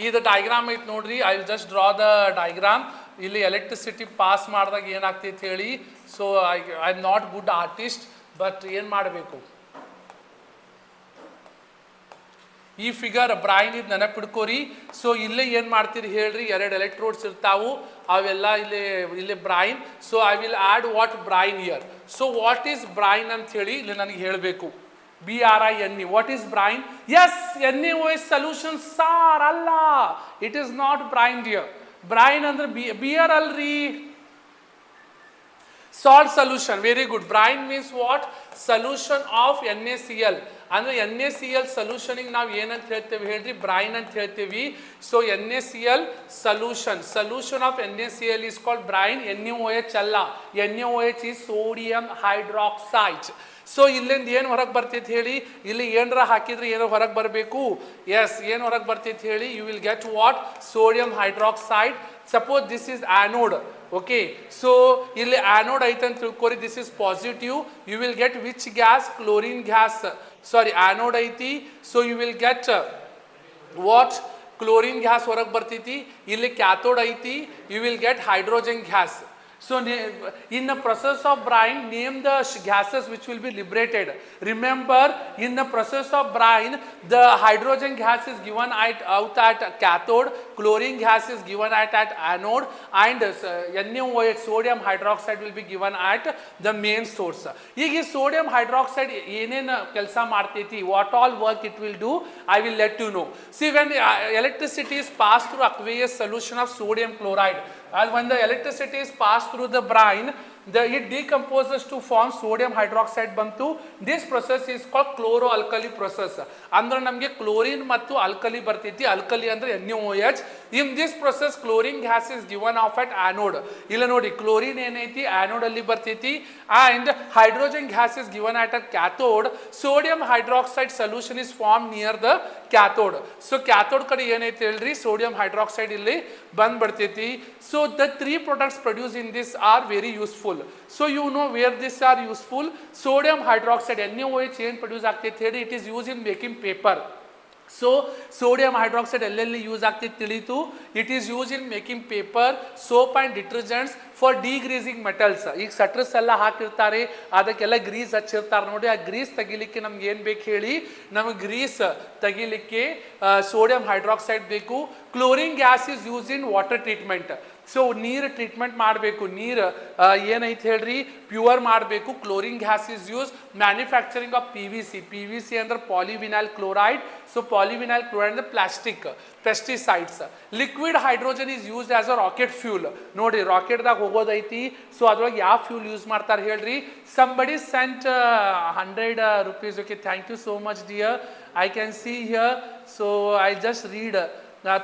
ಇದು ಡಯಾಗ್ರಾಮ್ ಐತೆ ನೋಡ್ರಿ. I will just draw the diagram. ಇಲ್ಲಿ ಎಲೆಕ್ಟ್ರಿಸಿಟಿ ಪಾಸ್ ಮಾಡಿದಾಗ ಏನಾಗ್ತೈತೆ ಹೇಳಿ. So I am not good artist, but ಏನು ಮಾಡಬೇಕು? ಈ ಫಿಗರ್ ಬ್ರೈನ್ ಇದು ನೆನಪಿಡ್ಕೋರಿ. ಸೊ ಇಲ್ಲೇ ಏನು ಮಾಡ್ತೀರಿ ಹೇಳ್ರಿ? ಎರಡು ಎಲೆಕ್ಟ್ರೋಡ್ಸ್ ಇರ್ತಾವು, ಅವೆಲ್ಲ ಇಲ್ಲಿ brain. So I will add what brain year. So what is brain ಅಂತ ಹೇಳಿ ಇಲ್ಲಿ ನನಗೆ ಹೇಳಬೇಕು. BRINE. What is brine? Yes, NaOH solution sir. Allah, it is not brine dear. Brine andre beer alri. Salt solution. Very good. Brine means what? Solution of NaCl. ಅಂದ್ರೆ NaCl ಸೊಲ್ಯೂಷನಿಗೆ ನಾವು ಏನಂತ ಹೇಳ್ತೇವೆ ಹೇಳ್ರಿ? ಬ್ರೈನ್ ಅಂತ ಹೇಳ್ತೇವಿ. So NaCl solution of NaCl is called brine. NaOH ಅಲ್ಲ. NaOH is sodium hydroxide. So ಇಲ್ಲಿಂದ ಏನು ಹೊರಗೆ ಬರ್ತೈತೆ ಹೇಳಿ? ಇಲ್ಲಿ ಏನರ ಹಾಕಿದ್ರೆ ಏನೋ ಹೊರಗೆ ಬರಬೇಕು. ಎಸ್, ಏನು ಹೊರಗೆ ಬರ್ತೈತೆ ಹೇಳಿ? You will get what? Sodium hydroxide. Suppose this is anode. Okay, so ಇಲ್ಲಿ ಆ್ಯನೋಡ್ ಐತೆ ಅಂತ ತಿಳ್ಕೊರಿ. This is positive. You will get which gas? Chlorine gas. Sorry, anode ಐತಿ. So you will get what? Chlorine gas ಹೊರಗೆ ಬರ್ತೈತಿ. ಇಲ್ಲಿ cathode ಐತಿ. You will get hydrogen gas. So in the process of brine, name the gases which will be liberated. Remember, in the process of brine, the hydrogen gas is given out at cathode, chlorine gas is given at anode, and NaOH, sodium hydroxide, will be given at the main source. ಈಗ ಈ sodium hydroxide ಏನೇನು ಕೆಲಸ ಮಾಡ್ತೈತಿ, what all work it will do, I will let you know. See, when electricity is passed through aqueous solution of sodium chloride, and when the electricity is passed through the brine, it decomposes to form sodium hydroxide ಬಂತು. This process is called chloro-alkali process. ಅಂದ್ರೆ ನಮಗೆ chlorine ಮತ್ತು alkali ಬರ್ತೈತಿ. Alkali ಅಂದ್ರೆ NaOH. In this process, chlorine gas is given off at anode. ಇಲ್ಲ ನೋಡಿ, chlorine ಏನೈತಿ anode ಅಲ್ಲಿ ಬರ್ತೈತಿ, and hydrogen gas is given at a cathode. Sodium hydroxide solution is formed near the cathode. So cathode ಕಡೆ ಏನೈತಿ ಹೇಳ್ರಿ? Sodium hydroxide ಇಲ್ಲಿ ಬಂದ್ಬಿಡ್ತೈತಿ. So the three products produced in this are very useful. So you know where these are useful. Sodium hydroxide, NaOH ಏನು produce ಆಗ್ತೈತಿ ಹೇಳಿ? It is use in making paper. So sodium hydroxide ಎಲ್ಲೆಲ್ಲಿ use ಆಗ್ತೈತಿ ತಿಳಿತು? It is use in making paper, soap and detergents, for degreasing metals. ಈಗ citrus ಎಲ್ಲ ಹಾಕಿರ್ತಾರೆ, ಅದಕ್ಕೆಲ್ಲ ಗ್ರೀಸ್ ಹಚ್ಚಿರ್ತಾರೆ ನೋಡಿ. ಆ ಗ್ರೀಸ್ ತೆಗಿಲಿಕ್ಕೆ ನಮ್ಗೆ ಏನು ಬೇಕು ಹೇಳಿ? ನಮಗೆ ಗ್ರೀಸ್ ತೆಗಿಲಿಕ್ಕೆ ಸೋಡಿಯಂ ಹೈಡ್ರಾಕ್ಸೈಡ್ ಬೇಕು. Chlorine gas is use in water treatment. So ನೀರು ಟ್ರೀಟ್ಮೆಂಟ್ ಮಾಡಬೇಕು. ನೀರು ಏನೈತೆ ಹೇಳ್ರಿ? ಪ್ಯೂರ್ ಮಾಡಬೇಕು. Chlorine gas is use manufacturing of PVC ಅಂದ್ರೆ polyvinyl chloride. So polyvinyl chloride ಅಂದ್ರೆ plastic, pesticides. Liquid hydrogen is used as a rocket fuel. ನೋಡಿ, ರಾಕೆಟ್ದಾಗ ಹೋಗೋದೈತಿ. ಸೊ ಅದ್ರೊಳಗೆ ಯಾವ ಫ್ಯೂಲ್ ಯೂಸ್ ಮಾಡ್ತಾರೆ ಹೇಳ್ರಿ? Somebody sent 100 rupees. Okay, thank you so much dear. I can see here. So I just read.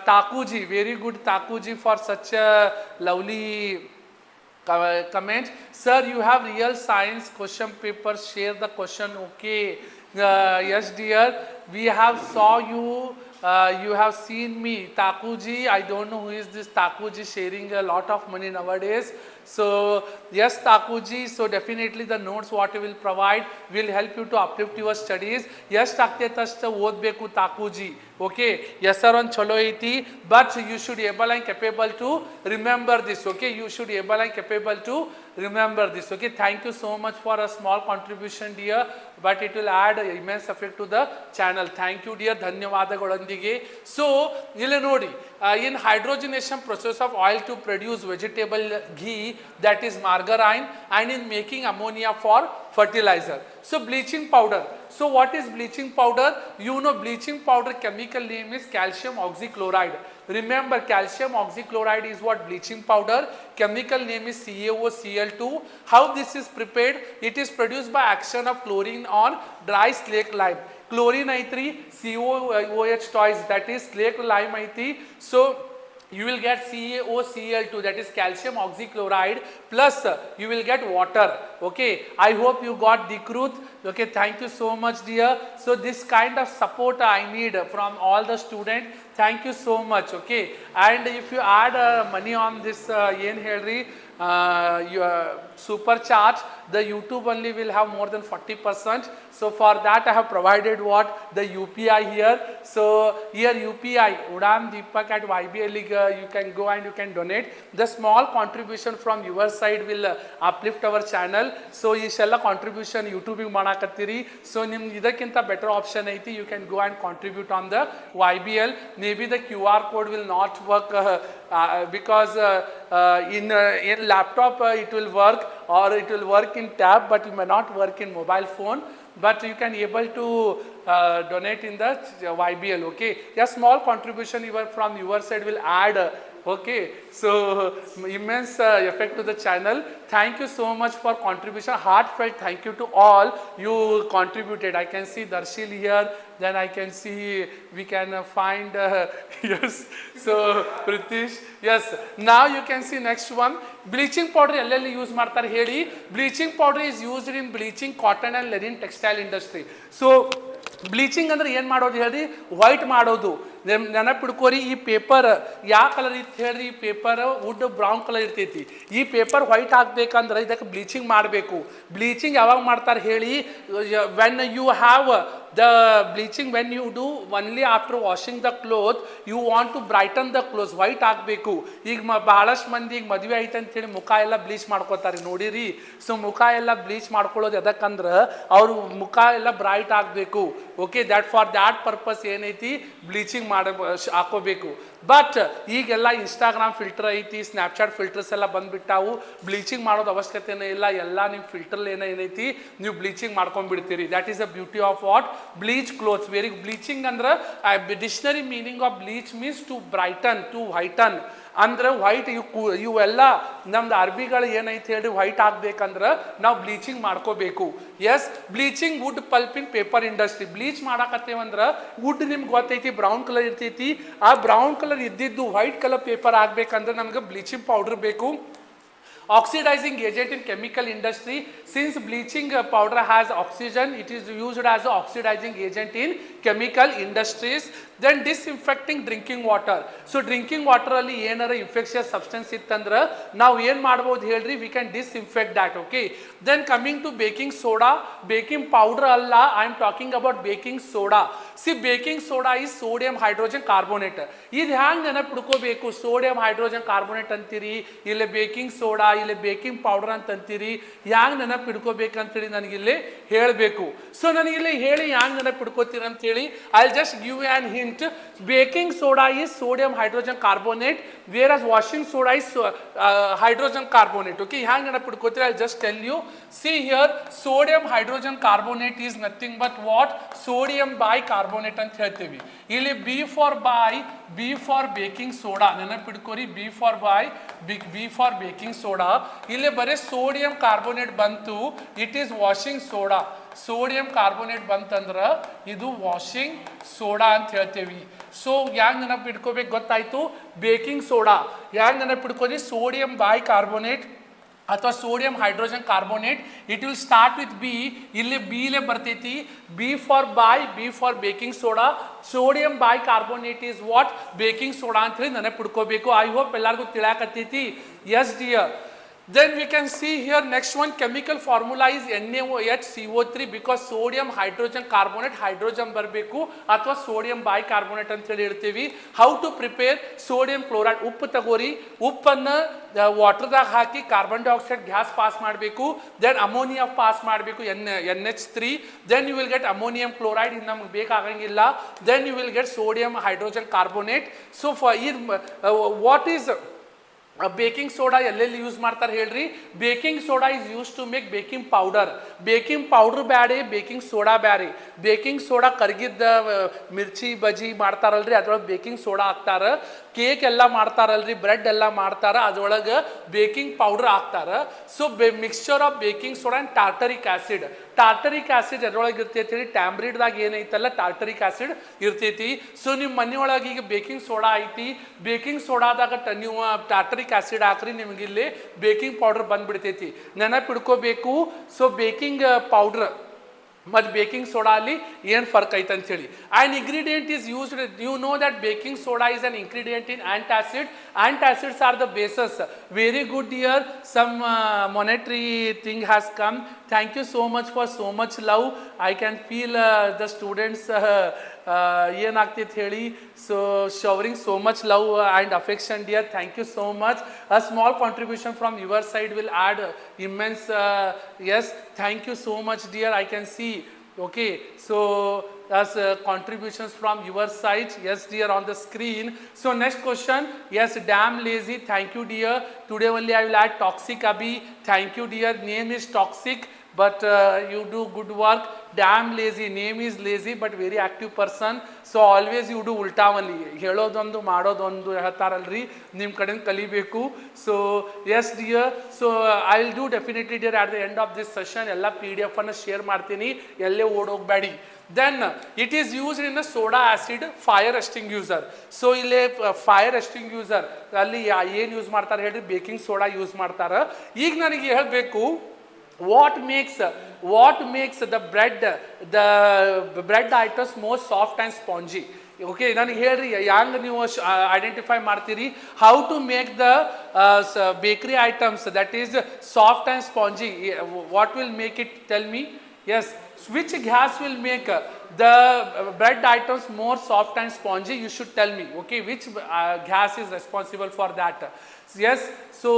Takuji, very good Takuji, for such a lovely comment. Sir, you have real science question paper, share the question. Okay, yes dear, we have saw you, you have seen me. Takuji, I don't know who is this Takuji, sharing a lot of money nowadays. So yes Takuji, so definitely the notes what we will provide will help you to uplift your studies. Yes ಆಗ್ತೈತೆ ಅಷ್ಟು ಓದಬೇಕು Takuji. Okay, ಹೆಸರು ಒಂದು ಚಲೋ ಐತಿ, but you should able and capable to remember this. Okay, you should able and capable to remember this. Okay, thank you so much for a small contribution dear, but it will add immense effect to the channel. Thank you dear, ಧನ್ಯವಾದಗಳೊಂದಿಗೆ. So ಇಲ್ಲಿ ನೋಡಿ, in hydrogenation process of oil to produce vegetable ghee, that is margarine, and in making ammonia for fertilizer. So bleaching powder. So what is bleaching powder? You know bleaching powder chemical name is calcium oxychloride. Remember calcium oxychloride is what bleaching powder. Chemical name is CaOCl2. How this is prepared? It is produced by action of chlorine on dry slake lime. Chlorine ಐತ್ರಿ, COOH twice, that is slake lime ಐತಿ. So you will get CaOCl2, that is calcium oxychloride, plus you will get water. Okay, I hope you got the truth. Okay, thank you so much dear. So this kind of support I need from all the students. Thank you so much. Okay, and if you add money on this yen helri your super charge, the YouTube only will have more than 40%. So for that I have provided what the UPI here. So here UPI Udaan Deepak at YBL you can go and you can donate. The small contribution from your side will uplift our channel. So ishella contribution YouTube ಗೆ ಮಾಡಾಕತ್ತೀರಿ. So ನಿಮ್ಗೆ ಇದಕ್ಕಿಂತ better option ಐತಿ, you can go and contribute on the YBL. Maybe the QR code will not work because in laptop it will work, or it will work in tab, but it may not work in mobile phone. But you can able to donate in the YBL. Okay, a small contribution even from your side will add okay, so immense effect to the channel. Thank you so much for contribution, heartfelt thank you to all you contributed. I can see Darshil here, then I can see we can find yes, so Pritish, yes. Now you can see next one, bleaching powder ಎಲ್ಲೆಲ್ಲಿ use ಮಾಡ್ತಾರೆ ಹೇಳಿ. Bleaching powder is used in bleaching cotton and linen textile industry. So bleaching ಅಂದ್ರೆ ಏನು ಮಾಡೋದು ಹೇಳ್ರಿ, white ಮಾಡೋದು. ನೆನಪಿಡ್ಕೋರಿ, ಈ paper ಯಾವ ಕಲರ್ ಇತ್ತು ಹೇಳ್ರಿ, ಈ ಪೇಪರ್ ವುಡ್ ಬ್ರೌನ್ ಕಲರ್ ಇರ್ತೈತಿ. ಈ ಪೇಪರ್ ವೈಟ್ ಆಗಬೇಕಂದ್ರೆ ಇದಕ್ಕೆ ಬ್ಲೀಚಿಂಗ್ ಮಾಡಬೇಕು. ಬ್ಲೀಚಿಂಗ್ ಯಾವಾಗ ಮಾಡ್ತಾರೆ ಹೇಳಿ, when you have the bleaching, when you do only after washing the cloth, you want to brighten the clothes, white ಆಗಬೇಕು. ಈಗ ಬಹಳಷ್ಟು ಮಂದಿ ಈಗ ಮದುವೆ ಐತೆ ಅಂತೇಳಿ ಮುಖ ಎಲ್ಲ ಬ್ಲೀಚ್ ಮಾಡ್ಕೋತಾರೆ ನೋಡಿರಿ. ಸೊ ಮುಖ ಎಲ್ಲ ಬ್ಲೀಚ್ ಮಾಡ್ಕೊಳ್ಳೋದು ಎದಕ್ಕಂದ್ರೆ ಅವ್ರ ಮುಖ ಎಲ್ಲ ಬ್ರೈಟ್ ಆಗಬೇಕು. Okay, that for that purpose ಏನೈತಿ ಬ್ಲೀಚಿಂಗ್ ಹಾಕೋಬೇಕು. ಬಟ್ ಈಗೆಲ್ಲ ಇನ್ಸ್ಟಾಗ್ರಾಮ್ ಫಿಲ್ಟರ್ ಐತಿ, ಸ್ನ್ಯಾಪ್ಚಾಟ್ ಫಿಲ್ಟರ್ಸ್ ಎಲ್ಲ ಬಂದ್ಬಿಟ್ಟಾವು. ಬ್ಲೀಚಿಂಗ್ ಮಾಡೋದು ಅವಶ್ಯಕತೆನೇ ಇಲ್ಲ, ಎಲ್ಲ ನಿಮ್ಮ ಫಿಲ್ಟರ್ ಏನೈತಿ ನೀವು ಬ್ಲೀಚಿಂಗ್ ಮಾಡ್ಕೊಂಡ್ಬಿಡ್ತೀರಿ. That is the beauty of what bleach clothes. Very bleaching ಅಂದ್ರೆ dictionary meaning of bleach means to brighten, to whiten. ಅಂದ್ರೆ ವೈಟ್ ಇವೆಲ್ಲ ನಮ್ದು ಅರ್ಬಿಗಳು ಏನೈತಿ ಹೇಳಿ ವೈಟ್ ಆಗ್ಬೇಕಂದ್ರೆ ನಾವು ಬ್ಲೀಚಿಂಗ್ ಮಾಡ್ಕೋಬೇಕು. Yes, bleaching wood pulp in paper industry. Bleach ಮಾಡಾಕತ್ತೇವಂದ್ರೆ ವುಡ್ ನಿಮ್ಗೆ ಗೊತ್ತೈತಿ ಬ್ರೌನ್ ಕಲರ್ ಇರ್ತೈತಿ. ಆ ಬ್ರೌನ್ ಕಲರ್ ಇದ್ದಿದ್ದು ವೈಟ್ ಕಲರ್ ಪೇಪರ್ ಆಗ್ಬೇಕಂದ್ರೆ ನಮ್ಗೆ ಬ್ಲೀಚಿಂಗ್ ಪೌಡರ್ ಬೇಕು. Oxidizing agent in chemical industry. Since bleaching powder has oxygen, it is used as an oxidizing agent in chemical industries. Then disinfecting drinking water. So drinking water ಅಲ್ಲಿ ಏನಾರ infectious substance ಇತ್ತಂದ್ರೆ ನಾವು ಏನು ಮಾಡ್ಬೋದು ಹೇಳ್ರಿ, we can disinfect that. Okay, then coming to baking soda. Baking powder ಅಲ್ಲ, I am talking about baking soda. See, baking soda is sodium hydrogen carbonate. ಇದು ಹ್ಯಾಂಗ ನೆನಪಿಡ್ಕೋಬೇಕು, ಸೋಡಿಯಂ ಹೈಡ್ರೋಜನ್ ಕಾರ್ಬೋನೇಟ್ ಅಂತೀರಿ, ಇಲ್ಲಿ ಬೇಕಿಂಗ್ ಸೋಡಾ, ಇಲ್ಲಿ ಬೇಕಿಂಗ್ ಪೌಡರ್ ಅಂತ ಅಂತೀರಿ. ಹ್ಯಾಂಗ ನೆನಪಿಡ್ಕೋಬೇಕಂತೇಳಿ ನನಗಿಲ್ಲಿ ಹೇಳಬೇಕು. ಸೊ ನನಗಿಲ್ಲಿ ಹೇಳಿ ಹ್ಯಾಂಗ ನೆನಪಿಡ್ಕೋತೀರಿ ಅಂತೇಳಿ I just give on hint. Baking soda is sodium hydrogen carbonate, whereas washing soda is hydrogen carbonate. Okay, hang ನೆನಪಿಡ್ಕೋತೀರಿ, I'll just tell you. See here, sodium hydrogen carbonate is nothing but what? Sodium bicarbonate ಅಂತ ಹೇಳ್ತೀವಿ. ಇಲ್ಲಿ B for baking soda ನೆನಪಿಡ್ಕೋರಿ, B for baking soda. ಇಲ್ಲಿ ಬರೀ sodium carbonate ಬಂತು, it is washing soda. Sodium carbonate ಬಂತಂದ್ರೆ ಇದು washing soda ಅಂತ ಹೇಳ್ತೇವಿ. ಸೊ ಹ್ಯಾಂಗ ನೆನಪಿಡ್ಕೋಬೇಕು ಗೊತ್ತಾಯ್ತು, ಬೇಕಿಂಗ್ ಸೋಡಾ ಹ್ಯಾಂಗ ನೆನಪಿಡ್ಕೋದಿ, ಸೋಡಿಯಂ ಬೈಕಾರ್ಬೋನೇಟ್ ಅಥವಾ sodium hydrogen carbonate. It will start with B. ಇಲ್ಲಿ ಬಿಲೇ ಬರ್ತೈತಿ, B for baking soda. Sodium bicarbonate is what? Baking soda ಅಂತ ಹೇಳಿ ನೆನಪಿಡ್ಕೋಬೇಕು. ಐ ಹೋಪ್ ಎಲ್ಲರಿಗೂ ತಿಳಿಯಾಕತ್ತೈತಿ. Yes dear, Then we can see here next one chemical formula is NaOH because sodium hydrogen carbonate hydrogen ಬರಬೇಕು ಅಥವಾ sodium bicarbonate ಅಂತ ಹೇಳಿ ಹೇಳ್ತೀವಿ. How to prepare sodium chloride ಉಪ್ಪು ತಗೋರಿ, ಉಪ್ಪನ್ನು ವಾಟರ್ದಾಗ ಹಾಕಿ ಕಾರ್ಬನ್ ಡೈಆಕ್ಸೈಡ್ ಗ್ಯಾಸ್ ಪಾಸ್ ಮಾಡಬೇಕು, ದೆನ್ ಅಮೋನಿಯಾ ಪಾಸ್ ಮಾಡಬೇಕು NH3, then you will get ammonium chloride, ಇದು ನಮ್ಗೆ ಬೇಕಾಗಂಗಿಲ್ಲ, then you will get sodium hydrogen carbonate. So what is baking soda ಎಲ್ಲೆಲ್ಲಿ ಯೂಸ್ ಮಾಡ್ತಾರೆ ಹೇಳ್ರಿ? Baking soda is use to make baking powder. Baking powder ಬ್ಯಾರೆ, baking soda ಬ್ಯಾರೆ. Baking soda ಕರಗಿದ್ದ ಮಿರ್ಚಿ ಬಜ್ಜಿ ಮಾಡ್ತಾರಲ್ರಿ ಅದ್ರೊಳಗೆ ಬೇಕಿಂಗ್ ಸೋಡಾ ಹಾಕ್ತಾರ. ಕೇಕ್ ಎಲ್ಲ ಮಾಡ್ತಾರಲ್ರಿ, ಬ್ರೆಡ್ ಎಲ್ಲ ಮಾಡ್ತಾರ, ಅದ್ರೊಳಗೆ ಬೇಕಿಂಗ್ ಪೌಡರ್ ಹಾಕ್ತಾರ. So mixture of baking soda and tartaric acid. Tartaric acid ಎದ್ರೊಳಗೆ ಇರ್ತೈತಿ ಹೇಳಿ ಟ್ಯಾಮ್ರಿಡ್ದಾಗ ಏನೈತಲ್ಲ ಟಾರ್ಟರಿಕ್ ಆ್ಯಸಿಡ್ ಇರ್ತೈತಿ. ಸೊ ನಿಮ್ಮ ಮನೆಯೊಳಗೆ ಈಗ ಬೇಕಿಂಗ್ ಸೋಡಾ ಐತಿ, ಬೇಕಿಂಗ್ ಸೋಡಾದಾಗ ನೀವು ಟಾರ್ಟರಿಕ್ ಆ್ಯಸಿಡ್ ಹಾಕ್ರಿ, ನಿಮ್ಗೆ ಇಲ್ಲಿ ಬೇಕಿಂಗ್ ಪೌಡರ್ ಬಂದ್ಬಿಡ್ತೈತಿ. ನೆನಪಿಡ್ಕೋಬೇಕು. ಸೊ ಬೇಕಿಂಗ್ ಪೌಡ್ರ್ ಮತ್ತು ಬೇಕಿಂಗ್ ಸೋಡಾ ಅಲ್ಲಿ ಏನು ಫರ್ಕ್ ಐತೆ ಅಂತೇಳಿ. And ingredient is used, you know that baking soda is an ingredient in antacid. Antacids are the bases. Very good dear, some monetary thing has come. Thank you so much for so much love. I can feel the students ಏನಾಗ್ತಿತ್ತು ಹೇಳಿ. So showering so much love and affection dear. Thank you so much. A small contribution from your side will add immense. Yes, thank you so much dear. I can see. Okay, so as contributions from your side, yes dear, on the screen. So next question, yes, damn lazy. Thank you dear. Today only I will add toxic abhi. Thank you dear. Name is toxic but you do good work. Damn lazy, name is lazy but very active person. So always you do ulta only. ಹೇಳೋದೊಂದು ಮಾಡೋದೊಂದು ಹೇಳ್ತಾರಲ್ರಿ, ನಿಮ್ಮ ಕಡೆಯಿಂದ ಕಲಿಬೇಕು. So yes dear, so I will do definitely dear at the end of this session ಎಲ್ಲ PDF ಅನ್ನು share ಮಾಡ್ತೀನಿ, ಎಲ್ಲೇ ಓಡೋಗ್ಬೇಡಿ. Then it is used in a soda acid fire extinguisher. So ಇಲ್ಲಿ fire extinguisher ಅಲ್ಲಿ ಏನು ಯೂಸ್ ಮಾಡ್ತಾರೆ ಹೇಳ್ರಿ? Baking soda use ಮಾಡ್ತಾರೆ. ಈಗ ನನಗೆ ಹೇಳಬೇಕು, what makes the bread items more soft and spongy? Okay, ನನಗೆ ಹೇಳ್ರಿ ಹ್ಯಾಂಗೆ ನೀವು ಐಡೆಂಟಿಫೈ ಮಾಡ್ತೀರಿ? How to make the bakery items that is soft and spongy? What will make it? Tell me. Yes, which gas will make the bread items more soft and spongy? You should tell me. Okay, which gas is responsible for that? Yes, so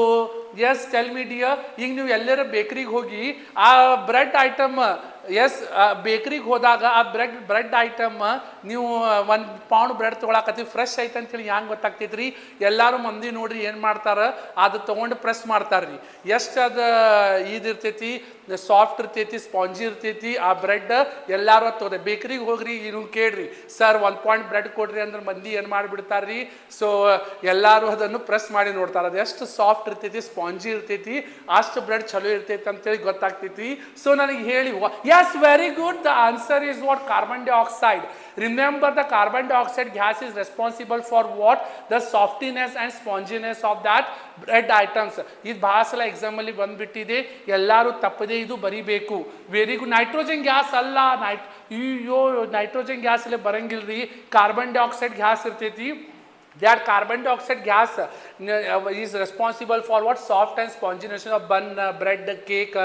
yes, tell me dear. ಈಗ ನೀವು ಎಲ್ಲರ ಬೇಕರಿಗೆ ಹೋಗಿ ಆ bread item, S ಬೇಕರಿಗೆ ಹೋದಾಗ ಆ bread item ನೀವು 1 pound bread ತೊಗೊಳಕತ್ತೀವಿ, fresh ಐತೆ ಅಂತೇಳಿ ಹ್ಯಾಂಗೆ ಗೊತ್ತಾಗ್ತೈತ್ರಿ? ಎಲ್ಲರೂ ಮಂದಿ ನೋಡ್ರಿ ಏನು ಮಾಡ್ತಾರೆ, ಅದು ತೊಗೊಂಡು ಪ್ರೆಸ್ ಮಾಡ್ತಾರ್ರಿ. ಎಷ್ಟು ಅದು ಇದಿರ್ತೈತಿ, ಸಾಫ್ಟ್ ಇರ್ತೈತಿ, ಸ್ಪಾಂಜಿ ಇರ್ತೈತಿ ಆ ಬ್ರೆಡ್. ಎಲ್ಲರೂ ತೋರಿ ಬೇಕರಿಗೆ ಹೋಗ್ರಿ, ಇನ್ನು ಕೇಳ್ರಿ, ಸರ್ 1 ಪಾಯಿಂಟ್ ಬ್ರೆಡ್ ಕೊಡ್ರಿ ಅಂದ್ರೆ ಮಂದಿ ಏನು ಮಾಡಿಬಿಡ್ತಾರ್ರಿ? ಸೊ ಎಲ್ಲರೂ ಅದನ್ನು ಪ್ರೆಸ್ ಮಾಡಿ ನೋಡ್ತಾರೆ, ಅದು ಎಷ್ಟು ಸಾಫ್ಟ್ ಇರ್ತೈತಿ, ಸ್ಪಾಂಜಿ ಇರ್ತೈತಿ, ಅಷ್ಟು ಬ್ರೆಡ್ ಚಲೋ ಇರ್ತೈತಿ ಅಂತೇಳಿ ಗೊತ್ತಾಗ್ತೈತಿ. ಸೊ ನನಗೆ ಹೇಳಿ. Yes, very good. The answer is what? Carbon dioxide. Remember, the carbon dioxide gas is responsible for what? The softiness and sponginess of that bread items. ಇದು ಭಾಳ ಸಲ ಎಕ್ಸಾಮಲ್ಲಿ ಬಂದುಬಿಟ್ಟಿದೆ, ಎಲ್ಲರೂ ತಪ್ಪದೇ ಇದು ಬರಿಬೇಕು. Very good. ನೈಟ್ರೋಜನ್ ಗ್ಯಾಸ್ ಅಲ್ಲ, ನೈಟ್ರೋಜನ್ ಗ್ಯಾಸ್ ಇಲ್ಲೇ ಬರಂಗಿಲ್ರಿ, ಕಾರ್ಬನ್ ಡೈಆಕ್ಸೈಡ್ ಗ್ಯಾಸ್ ಇರ್ತೈತಿ. That carbon dioxide gas is responsible for what? Soft and sponginess of bun, bread, cake.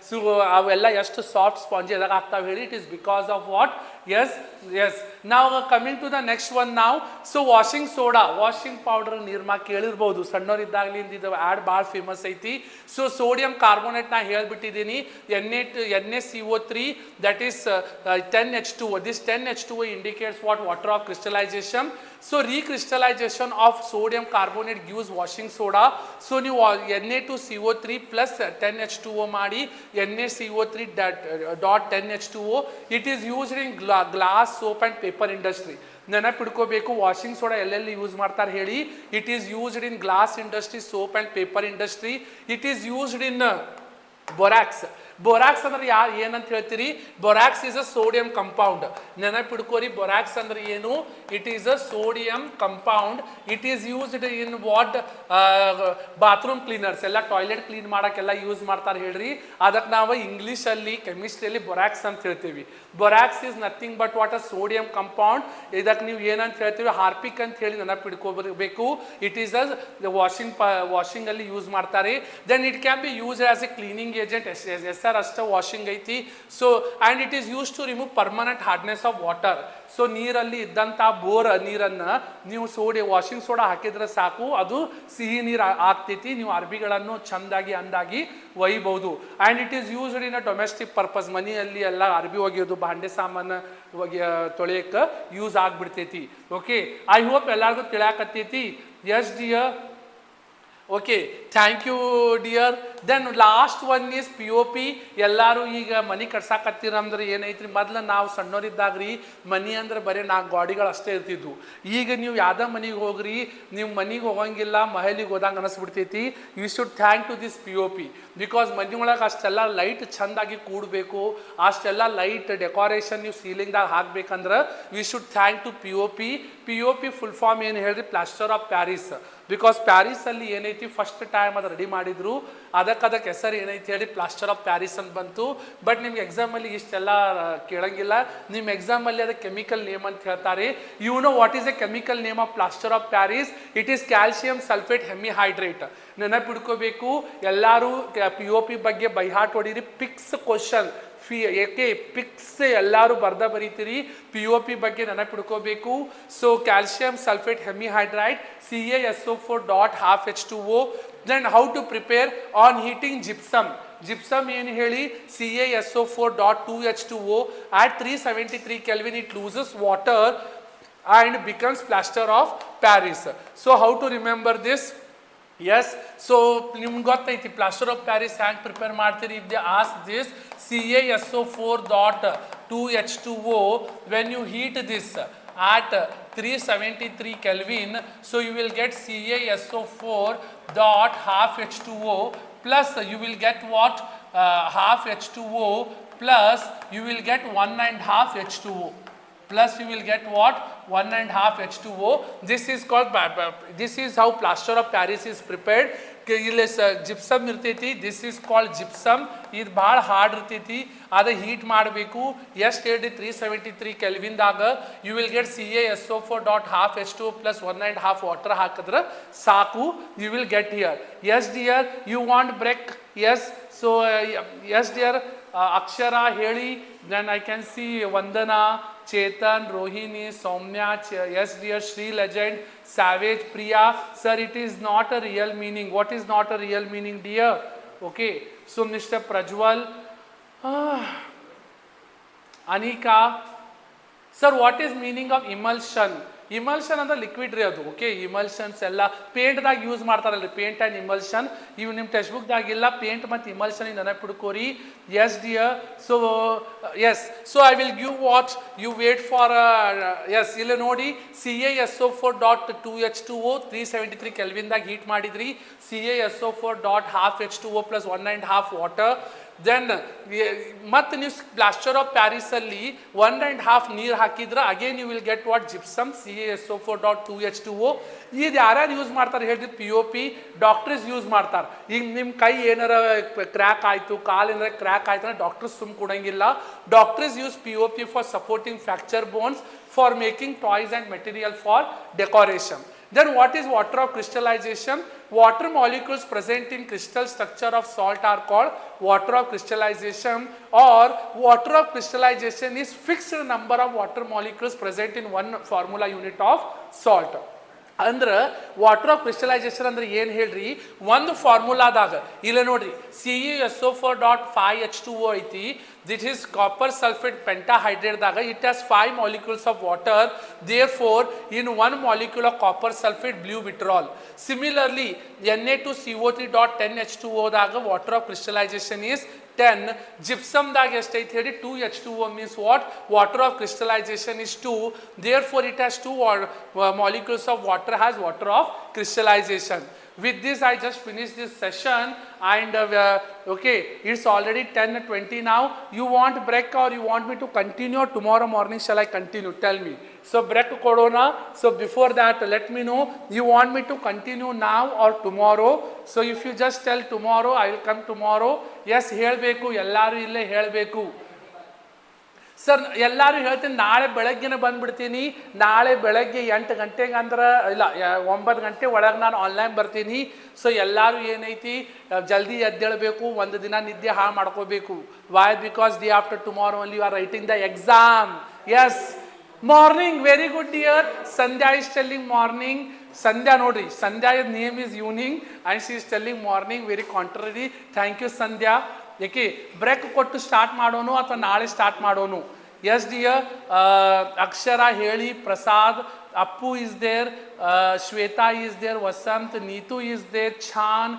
So avella ಎಷ್ಟು ಸಾಫ್ಟ್ ಸ್ಪಾಂಜಿ ಎದಾಗ ಆಗ್ತಾವೆ ಹೇಳಿ? It is because of what? Yes. ನಾವು coming to the next one ನಾವು. So washing soda, washing powder Nirma ಕೇಳಿರ್ಬೋದು, ಸಣ್ಣವರಿದ್ದಾಗಲಿಂದ ಇದು add ಭಾಳ ಫೇಮಸ್ ಐತಿ. ಸೊ ಸೋಡಿಯಂ ಕಾರ್ಬೋನೇಟ್ ನಾ ಹೇಳ್ಬಿಟ್ಟಿದ್ದೀನಿ, NaCO3 that is 10H2O. This 10H2O indicates what? Water of crystallization. So recrystallization of sodium carbonate gives washing soda. So ನೀವು Na2CO3 plus 10H2O ಮಾಡಿ NaCO3 dot 10H2O. It is used in glass, soap and paper industry. ನೆನಪಿಡ್ಕೋಬೇಕು, washing soda ಎಲ್ಲೆಲ್ಲಿ use ಮಾಡ್ತಾರೆ ಹೇಳಿ? It is used in glass industry, soap and paper industry. It is used in borax. Borax ಅಂದ್ರೆ ಏನಂತ ಹೇಳ್ತೀರಿ? Borax is a sodium compound. ನೆನಪಿಡ್ಕೋರಿ, borax ಅಂದ್ರೆ ಏನು? It is a sodium compound. It is used in what? Bathroom cleaners, ಎಲ್ಲ toilet clean ಮಾಡಕ್ಕೆಲ್ಲ use ಮಾಡ್ತಾರೆ ಹೇಳ್ರಿ. ಅದಕ್ಕೆ ನಾವು ಇಂಗ್ಲೀಷಲ್ಲಿ ಕೆಮಿಸ್ಟ್ರಿಯಲ್ಲಿ ಬೊರಾಕ್ಸ್ ಅಂತ ಹೇಳ್ತೀವಿ. Borax is nothing but what a sodium compound. ಇದಕ್ಕೆ ನೀವು ಏನಂತ ಹೇಳ್ತೀವಿ? ಹಾರ್ಪಿಕ್ ಅಂತ ಹೇಳಿ ನೆನಪಿಡ್ಕೋಬೇಕು. ಇಟ್ ಈಸ್ ಅ ವಾಷಿಂಗ್ ಅಲ್ಲಿ ಯೂಸ್ ಮಾಡ್ತಾರೆ. Then it can be use as a cleaning agent. ಎಸ್ಆರ್ ಅಷ್ಟ ವಾಷಿಂಗ್ ಐತಿ. So and it is use to remove permanent hardness of water. So ನೀರಲ್ಲಿ ಇದ್ದಂಥ ಬೋರ್ ನೀರನ್ನು ನೀವು ವಾಷಿಂಗ್ ಸೋಡಾ ಹಾಕಿದ್ರೆ ಸಾಕು, ಅದು ಸಿಹಿ ನೀರು ಆಗ್ತೈತಿ. ನೀವು ಅರ್ಬಿಗಳನ್ನು ಚಂದಾಗಿ ಅಂದಾಗಿ ಒಯ್ಯಬಹುದು. And it is used in a domestic purpose. ಮನೆಯಲ್ಲಿ ಎಲ್ಲ ಅರ್ಬಿ ಒಗೆಯೋದು, ಭಾಂಡೆ ಸಾಮಾನು ತೊಳೆಯಕ್ಕೆ ಯೂಸ್ ಆಗಿಬಿಡ್ತೈತಿ. ಓಕೆ, ಐ ಹೋಪ್ ಎಲ್ಲರಿಗೂ ತಿಳಿಯಾಕತ್ತೈತಿ. Yes dear? Okay, thank you dear. Then last one is POP. ಎಲ್ಲರೂ ಈಗ ಮನೆ ಕಟ್ಸಾಕತ್ತೀರಂದ್ರೆ ಏನೈತ್ರಿ? ಮೊದ್ಲು ನಾವು ಸಣ್ಣವರಿದ್ದಾಗ್ರಿ ಮನೆ ಅಂದ್ರೆ ಬರೀ 4 ಗಾಡಿಗಳು ಅಷ್ಟೇ ಇರ್ತಿದ್ವು. ಈಗ ನೀವು ಯಾವ್ದೋ ಮನೆಗೆ ಹೋಗ್ರಿ, ನೀವು ಮನೆಗೆ ಹೋಗಂಗಿಲ್ಲ, ಮಹಲಿಗೆ ಹೋದಂಗೆ ಅನಿಸ್ಬಿಡ್ತೈತಿ. You should thank to this POP. Because ಮನೆ ಒಳಗೆ ಅಷ್ಟೆಲ್ಲ ಲೈಟ್ ಚೆಂದಾಗಿ ಕೂಡಬೇಕು, ಅಷ್ಟೆಲ್ಲ ಲೈಟ್ ಡೆಕೋರೇಷನ್ ನೀವು ಸೀಲಿಂಗ್ದಾಗ ಹಾಕ್ಬೇಕಂದ್ರೆ we should thank to POP full form ಏನು ಹೇಳ್ರಿ? Plaster of Paris. ಬಿಕಾಸ್ ಪ್ಯಾರಿಸಲ್ಲಿ ಏನೈತಿ ಫಸ್ಟ್ ಟೈಮ್ ಅದು ರೆಡಿ ಮಾಡಿದ್ರು, ಅದಕ್ಕೆ ಹೆಸರು ಏನೈತಿ ಹೇಳಿ ಪ್ಲಾಸ್ಟರ್ ಆಫ್ ಪ್ಯಾರಿಸ್ ಅಂತ ಬಂತು. ಬಟ್ ನಿಮ್ಗೆ ಎಕ್ಸಾಮಲ್ಲಿ ಇಷ್ಟೆಲ್ಲ ಕೇಳಂಗಿಲ್ಲ. ನಿಮ್ಮ ಎಕ್ಸಾಮಲ್ಲಿ ಅದಕ್ಕೆ ಕೆಮಿಕಲ್ ನೇಮ್ ಅಂತ ಹೇಳ್ತಾರೆ. You know what is a chemical name of plaster of Paris? It is calcium sulphate hemihydrate. ನೆನಪಿಡ್ಕೋಬೇಕು. ಎಲ್ಲರೂ POP ಬಗ್ಗೆ ಬೈಹಾಟ್ ಹೊಡೀರಿ. ಪಿಕ್ಸ್ ಕ್ವಶನ್ ಏಕೆ ಪಿಕ್ಸ್ ಎಲ್ಲರೂ ಬರೀತೀರಿ. POP ಬಗ್ಗೆ ನೆನಪಿಡ್ಕೋಬೇಕು. So calcium sulphate hemihydride CaSO4 .half H2O. Then how to prepare on heating gypsum ಏನು ಹೇಳಿ? CaSO4 .2 H2O at 373 Kelvin it loses water and becomes plaster of Paris. So how to remember this? Yes, so ನಿಮ್ಗೆ ಗೊತ್ತೈತಿ plaster of Paris ಹ್ಯಾಂಗೆ prepare ಮಾಡ್ತೀರಿ? If they ask this CaSO4 .2 H2O, when you heat this at 373 Kelvin, so you will get CaSO4 .half H2O plus you will get what? Half H2O plus you will get 1.5 H2O. Plus you will get what? 1.5 H2O. This is called, this is how plaster of Paris is prepared. ಇಲ್ಲಿ gypsum ಇರ್ತೈತಿ. This is called gypsum. ಇದು ಭಾಳ hard ಇರ್ತೈತಿ. ಅದು heat ಮಾಡಬೇಕು. ಎಷ್ಟು ಹೇಳಿ? 373 ಕೆಲ್ವಿನ್ದಾಗ you will get CaSO4 .half H2O plus 1.5 water ಹಾಕಿದ್ರೆ ಸಾಕು. You will get here. Yes dear, you want break? Yes. So yes dear, Akshara ಹೇಳಿ. Then I can see Vandana, Chetan, Rohini, Soumya, yes dear, Shri legend, Savage, Priya. Sir, it is not a real meaning. What is not a real meaning, dear? Okay, so Mr. Prajwal, Anika. Sir, what is meaning of emulsion? Emulsion ಅಂದ್ರೆ liquid ರೀ ಅದು. Okay, emulsions ಎಲ್ಲ ಪೇಂಟ್ದಾಗ use ಮಾಡ್ತಾರಲ್ರಿ, paint and emulsion. ಇವು ನಿಮ್ಮ text ಬುಕ್ದಾಗಿಲ್ಲ. Paint ಮತ್ತು ಇಮಲ್ಷನ್ ನೆನಪಿಡ್ಕೋರಿ. Yes dear. So yes, so I will give what you wait for. Yes, ಇಲ್ಲಿ ನೋಡಿ CaSO4 .2 H2O 373 ಕೆಲ್ವಿನ್ದಾಗ ಹೀಟ್ ಮಾಡಿದ್ರಿ. CaSO4 .half H2O plus 1.5 water. Then ಮತ್ತೆ ನೀವು ಪ್ಲಾಸ್ಟರ್ ಆಫ್ ಪ್ಯಾರಿಸಲ್ಲಿ 1.5 ನೀರು ಹಾಕಿದ್ರೆ again you will get what? Gypsum CaSO4 .2 H2O. ಇದು ಯಾರ್ಯಾರು use ಮಾಡ್ತಾರೆ ಹೇಳಿದ್ರೆ? POP ಡಾಕ್ಟರ್ಸ್ ಯೂಸ್ ಮಾಡ್ತಾರೆ. ಈಗ ನಿಮ್ಮ ಕೈ ಏನಾರ ಕ್ರ್ಯಾಕ್ ಆಯಿತು, ಕಾಲು ಏನಾರ ಕ್ರ್ಯಾಕ್ ಆಯ್ತು ಅಂದ್ರೆ ಡಾಕ್ಟರ್ಸ್ ಸುಮ್ ಕೊಡಂಗಿಲ್ಲ. Doctors use POP for supporting fracture bones, for making toys and material for decoration. Then what is water of crystallization? Water molecules present in crystal structure of salt are called water of crystallization, or water of crystallization is fixed number of water molecules present in one formula unit of salt. ಅಂದ್ರೆ water of crystallisation ಅಂದ್ರೆ ಏನು ಹೇಳ್ರಿ? ಒಂದು ಫಾರ್ಮುಲಾದಾಗ ಇಲ್ಲ ನೋಡ್ರಿ, CaSO4 .5 H2O ಐತಿ. This is copper sulphate ಪೆಂಟಾಹೈಡ್ರೇಟ್ದಾಗ it has 5 molecules of water. Therefore, in 1 molecule of copper sulfate blue vitriol. Similarly, Na2CO3 .10 H2O ದಾಗ water of crystallization is 10. Gypsum ದಾಗ ಎಷ್ಟೈತಿ ಹೇಳಿ? 2 H2O means what? Water of crystallization is 2. Therefore, it has 2 molecules of water has water of crystallization. With this, I just finished this session, and okay, it's already 10:20 now. You want break or you want me to continue? Tomorrow morning shall I continue? Tell me. So break kodona. So before that, let me know. You want me to continue now or tomorrow? So if you just tell tomorrow, I will come tomorrow. Yes, ಹೇಳಬೇಕು, ಎಲ್ಲರೂ ಇಲ್ಲೇ ಹೇಳಬೇಕು. Sir ಎಲ್ಲರೂ ಹೇಳ್ತೀನಿ, ನಾಳೆ ಬೆಳಗ್ಗೆನೇ ಬಂದುಬಿಡ್ತೀನಿ. ನಾಳೆ ಬೆಳಗ್ಗೆ 8 ಗಂಟೆಗೆ ಅಂದ್ರೆ ಇಲ್ಲ 9 ಗಂಟೆ ಒಳಗೆ ನಾನು ಆನ್ಲೈನ್ ಬರ್ತೀನಿ. ಸೊ ಎಲ್ಲರೂ ಏನೈತಿ ಜಲ್ದಿ ಎದ್ದೇಳಬೇಕು, ಒಂದು ದಿನ ನಿದ್ದೆ ಹಾಳು ಮಾಡ್ಕೋಬೇಕು. Why? Because day after tomorrow only you are writing the exam. Yes, morning. Very good dear. Sandhya is telling morning. Sandhya ನೋಡ್ರಿ, Sandhya name is evening and she is telling morning. Very contrary. Thank you Sandhya. ಏಕೆ break ಕೊಟ್ಟು start ಮಾಡೋನು ಅಥವಾ ನಾಳೆ start ಮಾಡೋನು? S dear. Akshara ಹೇಳಿ, Prasad, Appu is there, Shweta is there, Vasant, Neetu is there, ಛಾನ್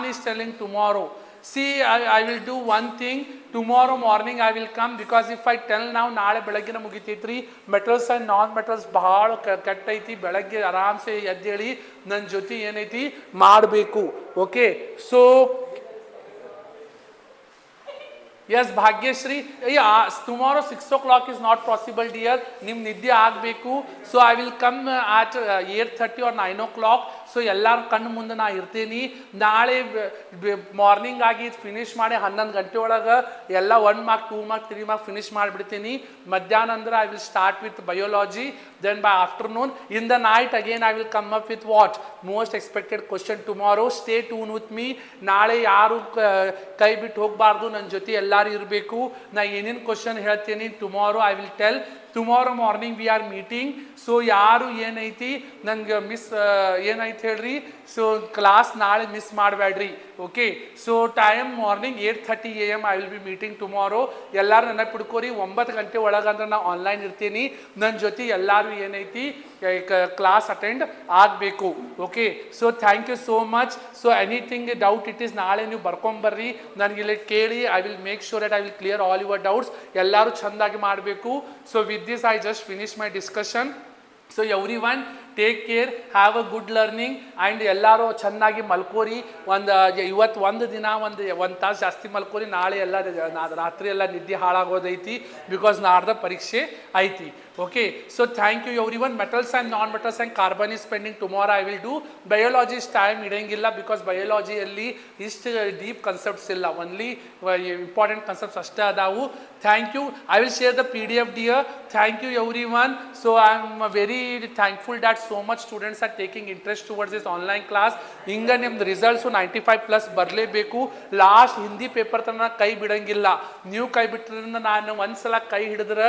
is telling tomorrow. See, I will do one thing. Tomorrow morning I will come, because if I tell now, ನಾಳೆ ಬೆಳಗ್ಗೆನ ಮುಗಿತೈತ್ರಿ. Metals and non metals ಭಾಳ ಕೆಟ್ಟೈತಿ. ಬೆಳಗ್ಗೆ ಆರಾಮ್ಸೆ ಎದ್ದೇಳಿ ನನ್ನ ಜೊತೆ ಏನೈತಿ ಮಾಡಬೇಕು. Okay, so yes, Bhagyashree. Tomorrow 6 o'clock is not possible, dear. Nim nidde ಆಗಬೇಕು. So I will come at 8:30 or 9 o'clock. So ಎಲ್ಲರ ಕಣ್ಣು ಮುಂದೆ ನಾ ಇರ್ತೀನಿ. ನಾಳೆ ಮಾರ್ನಿಂಗ್ ಆಗಿ ಫಿನಿಶ್ ಮಾಡಿ 11 ಗಂಟೆ ಒಳಗೆ ಎಲ್ಲ 1 ಮಾರ್ಕ್ 2 ಮಾರ್ಕ್ 3 ಮಾರ್ಕ್ ಫಿನಿಶ್ ಮಾಡಿಬಿಡ್ತೀನಿ. ಮಧ್ಯಾಹ್ನ ಅಂದ್ರೆ I will start with biology. Then by afternoon in the night again I will come up with what most expected question tomorrow. Stay tuned with me. ನಾಳೆ ಯಾರು ಕೈ ಬಿಟ್ಟು ಹೋಗಬಾರ್ದು, ನನ್ನ ಜೊತೆ ಎಲ್ಲರೂ ಇರಬೇಕು. ನಾ ಏನೇನು ಕ್ವಶನ್ ಹೇಳ್ತೀನಿ tomorrow I will tell. Tomorrow morning we are meeting. So ಯಾರು ಏನೈತಿ ನಂಗೆ ಮಿಸ್ ಏನೈತಿ ಹೇಳ್ರಿ. ಸೊ ಕ್ಲಾಸ್ ನಾಳೆ ಮಿಸ್ ಮಾಡಬೇಡ್ರಿ. Okay, so time morning 8:30 AM I will be meeting tomorrow. ಎಲ್ಲರೂ ನೆನಪು ಹಿಡ್ಕೋರಿ. 9 ಗಂಟೆ ಒಳಗೆ ಅಂದ್ರೆ ನಾನು ಆನ್ಲೈನ್ ಇರ್ತೀನಿ. ನನ್ನ ಜೊತೆ ಎಲ್ಲರೂ ಏನೈತಿ ಕ್ಲಾಸ್ ಅಟೆಂಡ್ ಆಗಬೇಕು. Okay, so thank you so much. So anything doubt it is ನಾಳೆ ನೀವು ಬರ್ಕೊಂಬರ್ರಿ, ನನಗೆ ಇಲ್ಲಿ ಕೇಳಿ. I will make sure that I will clear all your doubts. ಎಲ್ಲರೂ ಚೆಂದಾಗಿ ಮಾಡಬೇಕು. So with this I just finish my discussion. So every one take care, have a good learning and ಎಲ್ಲರೂ ಚೆನ್ನಾಗಿ ಮಲ್ಕೋರಿ. ಇವತ್ತು ಒಂದು ದಿನ ಒಂದು ತಾಸು ಜಾಸ್ತಿ ಮಲ್ಕೋರಿ. ನಾಳೆ ಎಲ್ಲ ರಾತ್ರಿ ಎಲ್ಲ ನಿದ್ದೆ ಹಾಳಾಗೋದೈತಿ, ಬಿಕಾಸ್ ನಾಡ್ದ ಪರೀಕ್ಷೆ ಐತಿ. Okay, so thank you everyone. Metals and non metals and carbon is pending. Tomorrow I will do. Biologist time ಇಡಂಗಿಲ್ಲ, ಬಿಕಾಸ್ ಬಯೋಲಾಜಿಯಲ್ಲಿ ಇಷ್ಟು ಡೀಪ್ ಕನ್ಸೆಪ್ಟ್ಸ್ ಇಲ್ಲ, ಓನ್ಲಿ ಇಂಪಾರ್ಟೆಂಟ್ ಕನ್ಸೆಪ್ಟ್ಸ್ ಅಷ್ಟೇ ಅದಾವು. Thank you. I will share the PDF dear. Thank you everyone. So I am very thankful that so much students are taking interest towards this online class. ಹಿಂಗ ನಿಮ್ದು results 95+ ಬರಲೇಬೇಕು. Last Hindi paper ತನಕ ಕೈ ಬಿಡಂಗಿಲ್ಲ. ನೀವು ಕೈ ಬಿಟ್ಟರಿಂದ ನಾನು ಒಂದ್ಸಲ ಕೈ ಹಿಡಿದ್ರೆ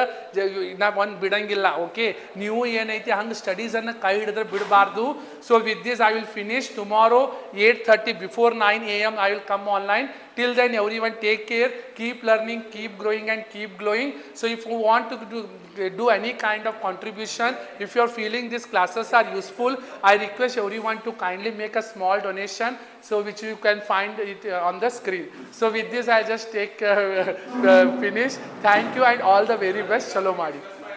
ನಾ ಬಿಡಂಗಿಲ್ಲ. ಓಕೆ, ನೀವು ಏನೈತಿ ಹಂಗೆ ಸ್ಟಡೀಸನ್ನು ಕೈ ಹಿಡಿದ್ರೆ ಬಿಡಬಾರ್ದು. So with this I will finish. Tomorrow 8:30 before 9 AM I will come online. Till then everyone take care, keep learning, keep growing and keep glowing. So if you want to do any kind of contribution, if you are feeling these classes are useful, I request everyone to kindly make a small donation, so which you can find it on the screen. So with this I just take finish. Thank you and all the very best. Chalo ಮಾಡಿ.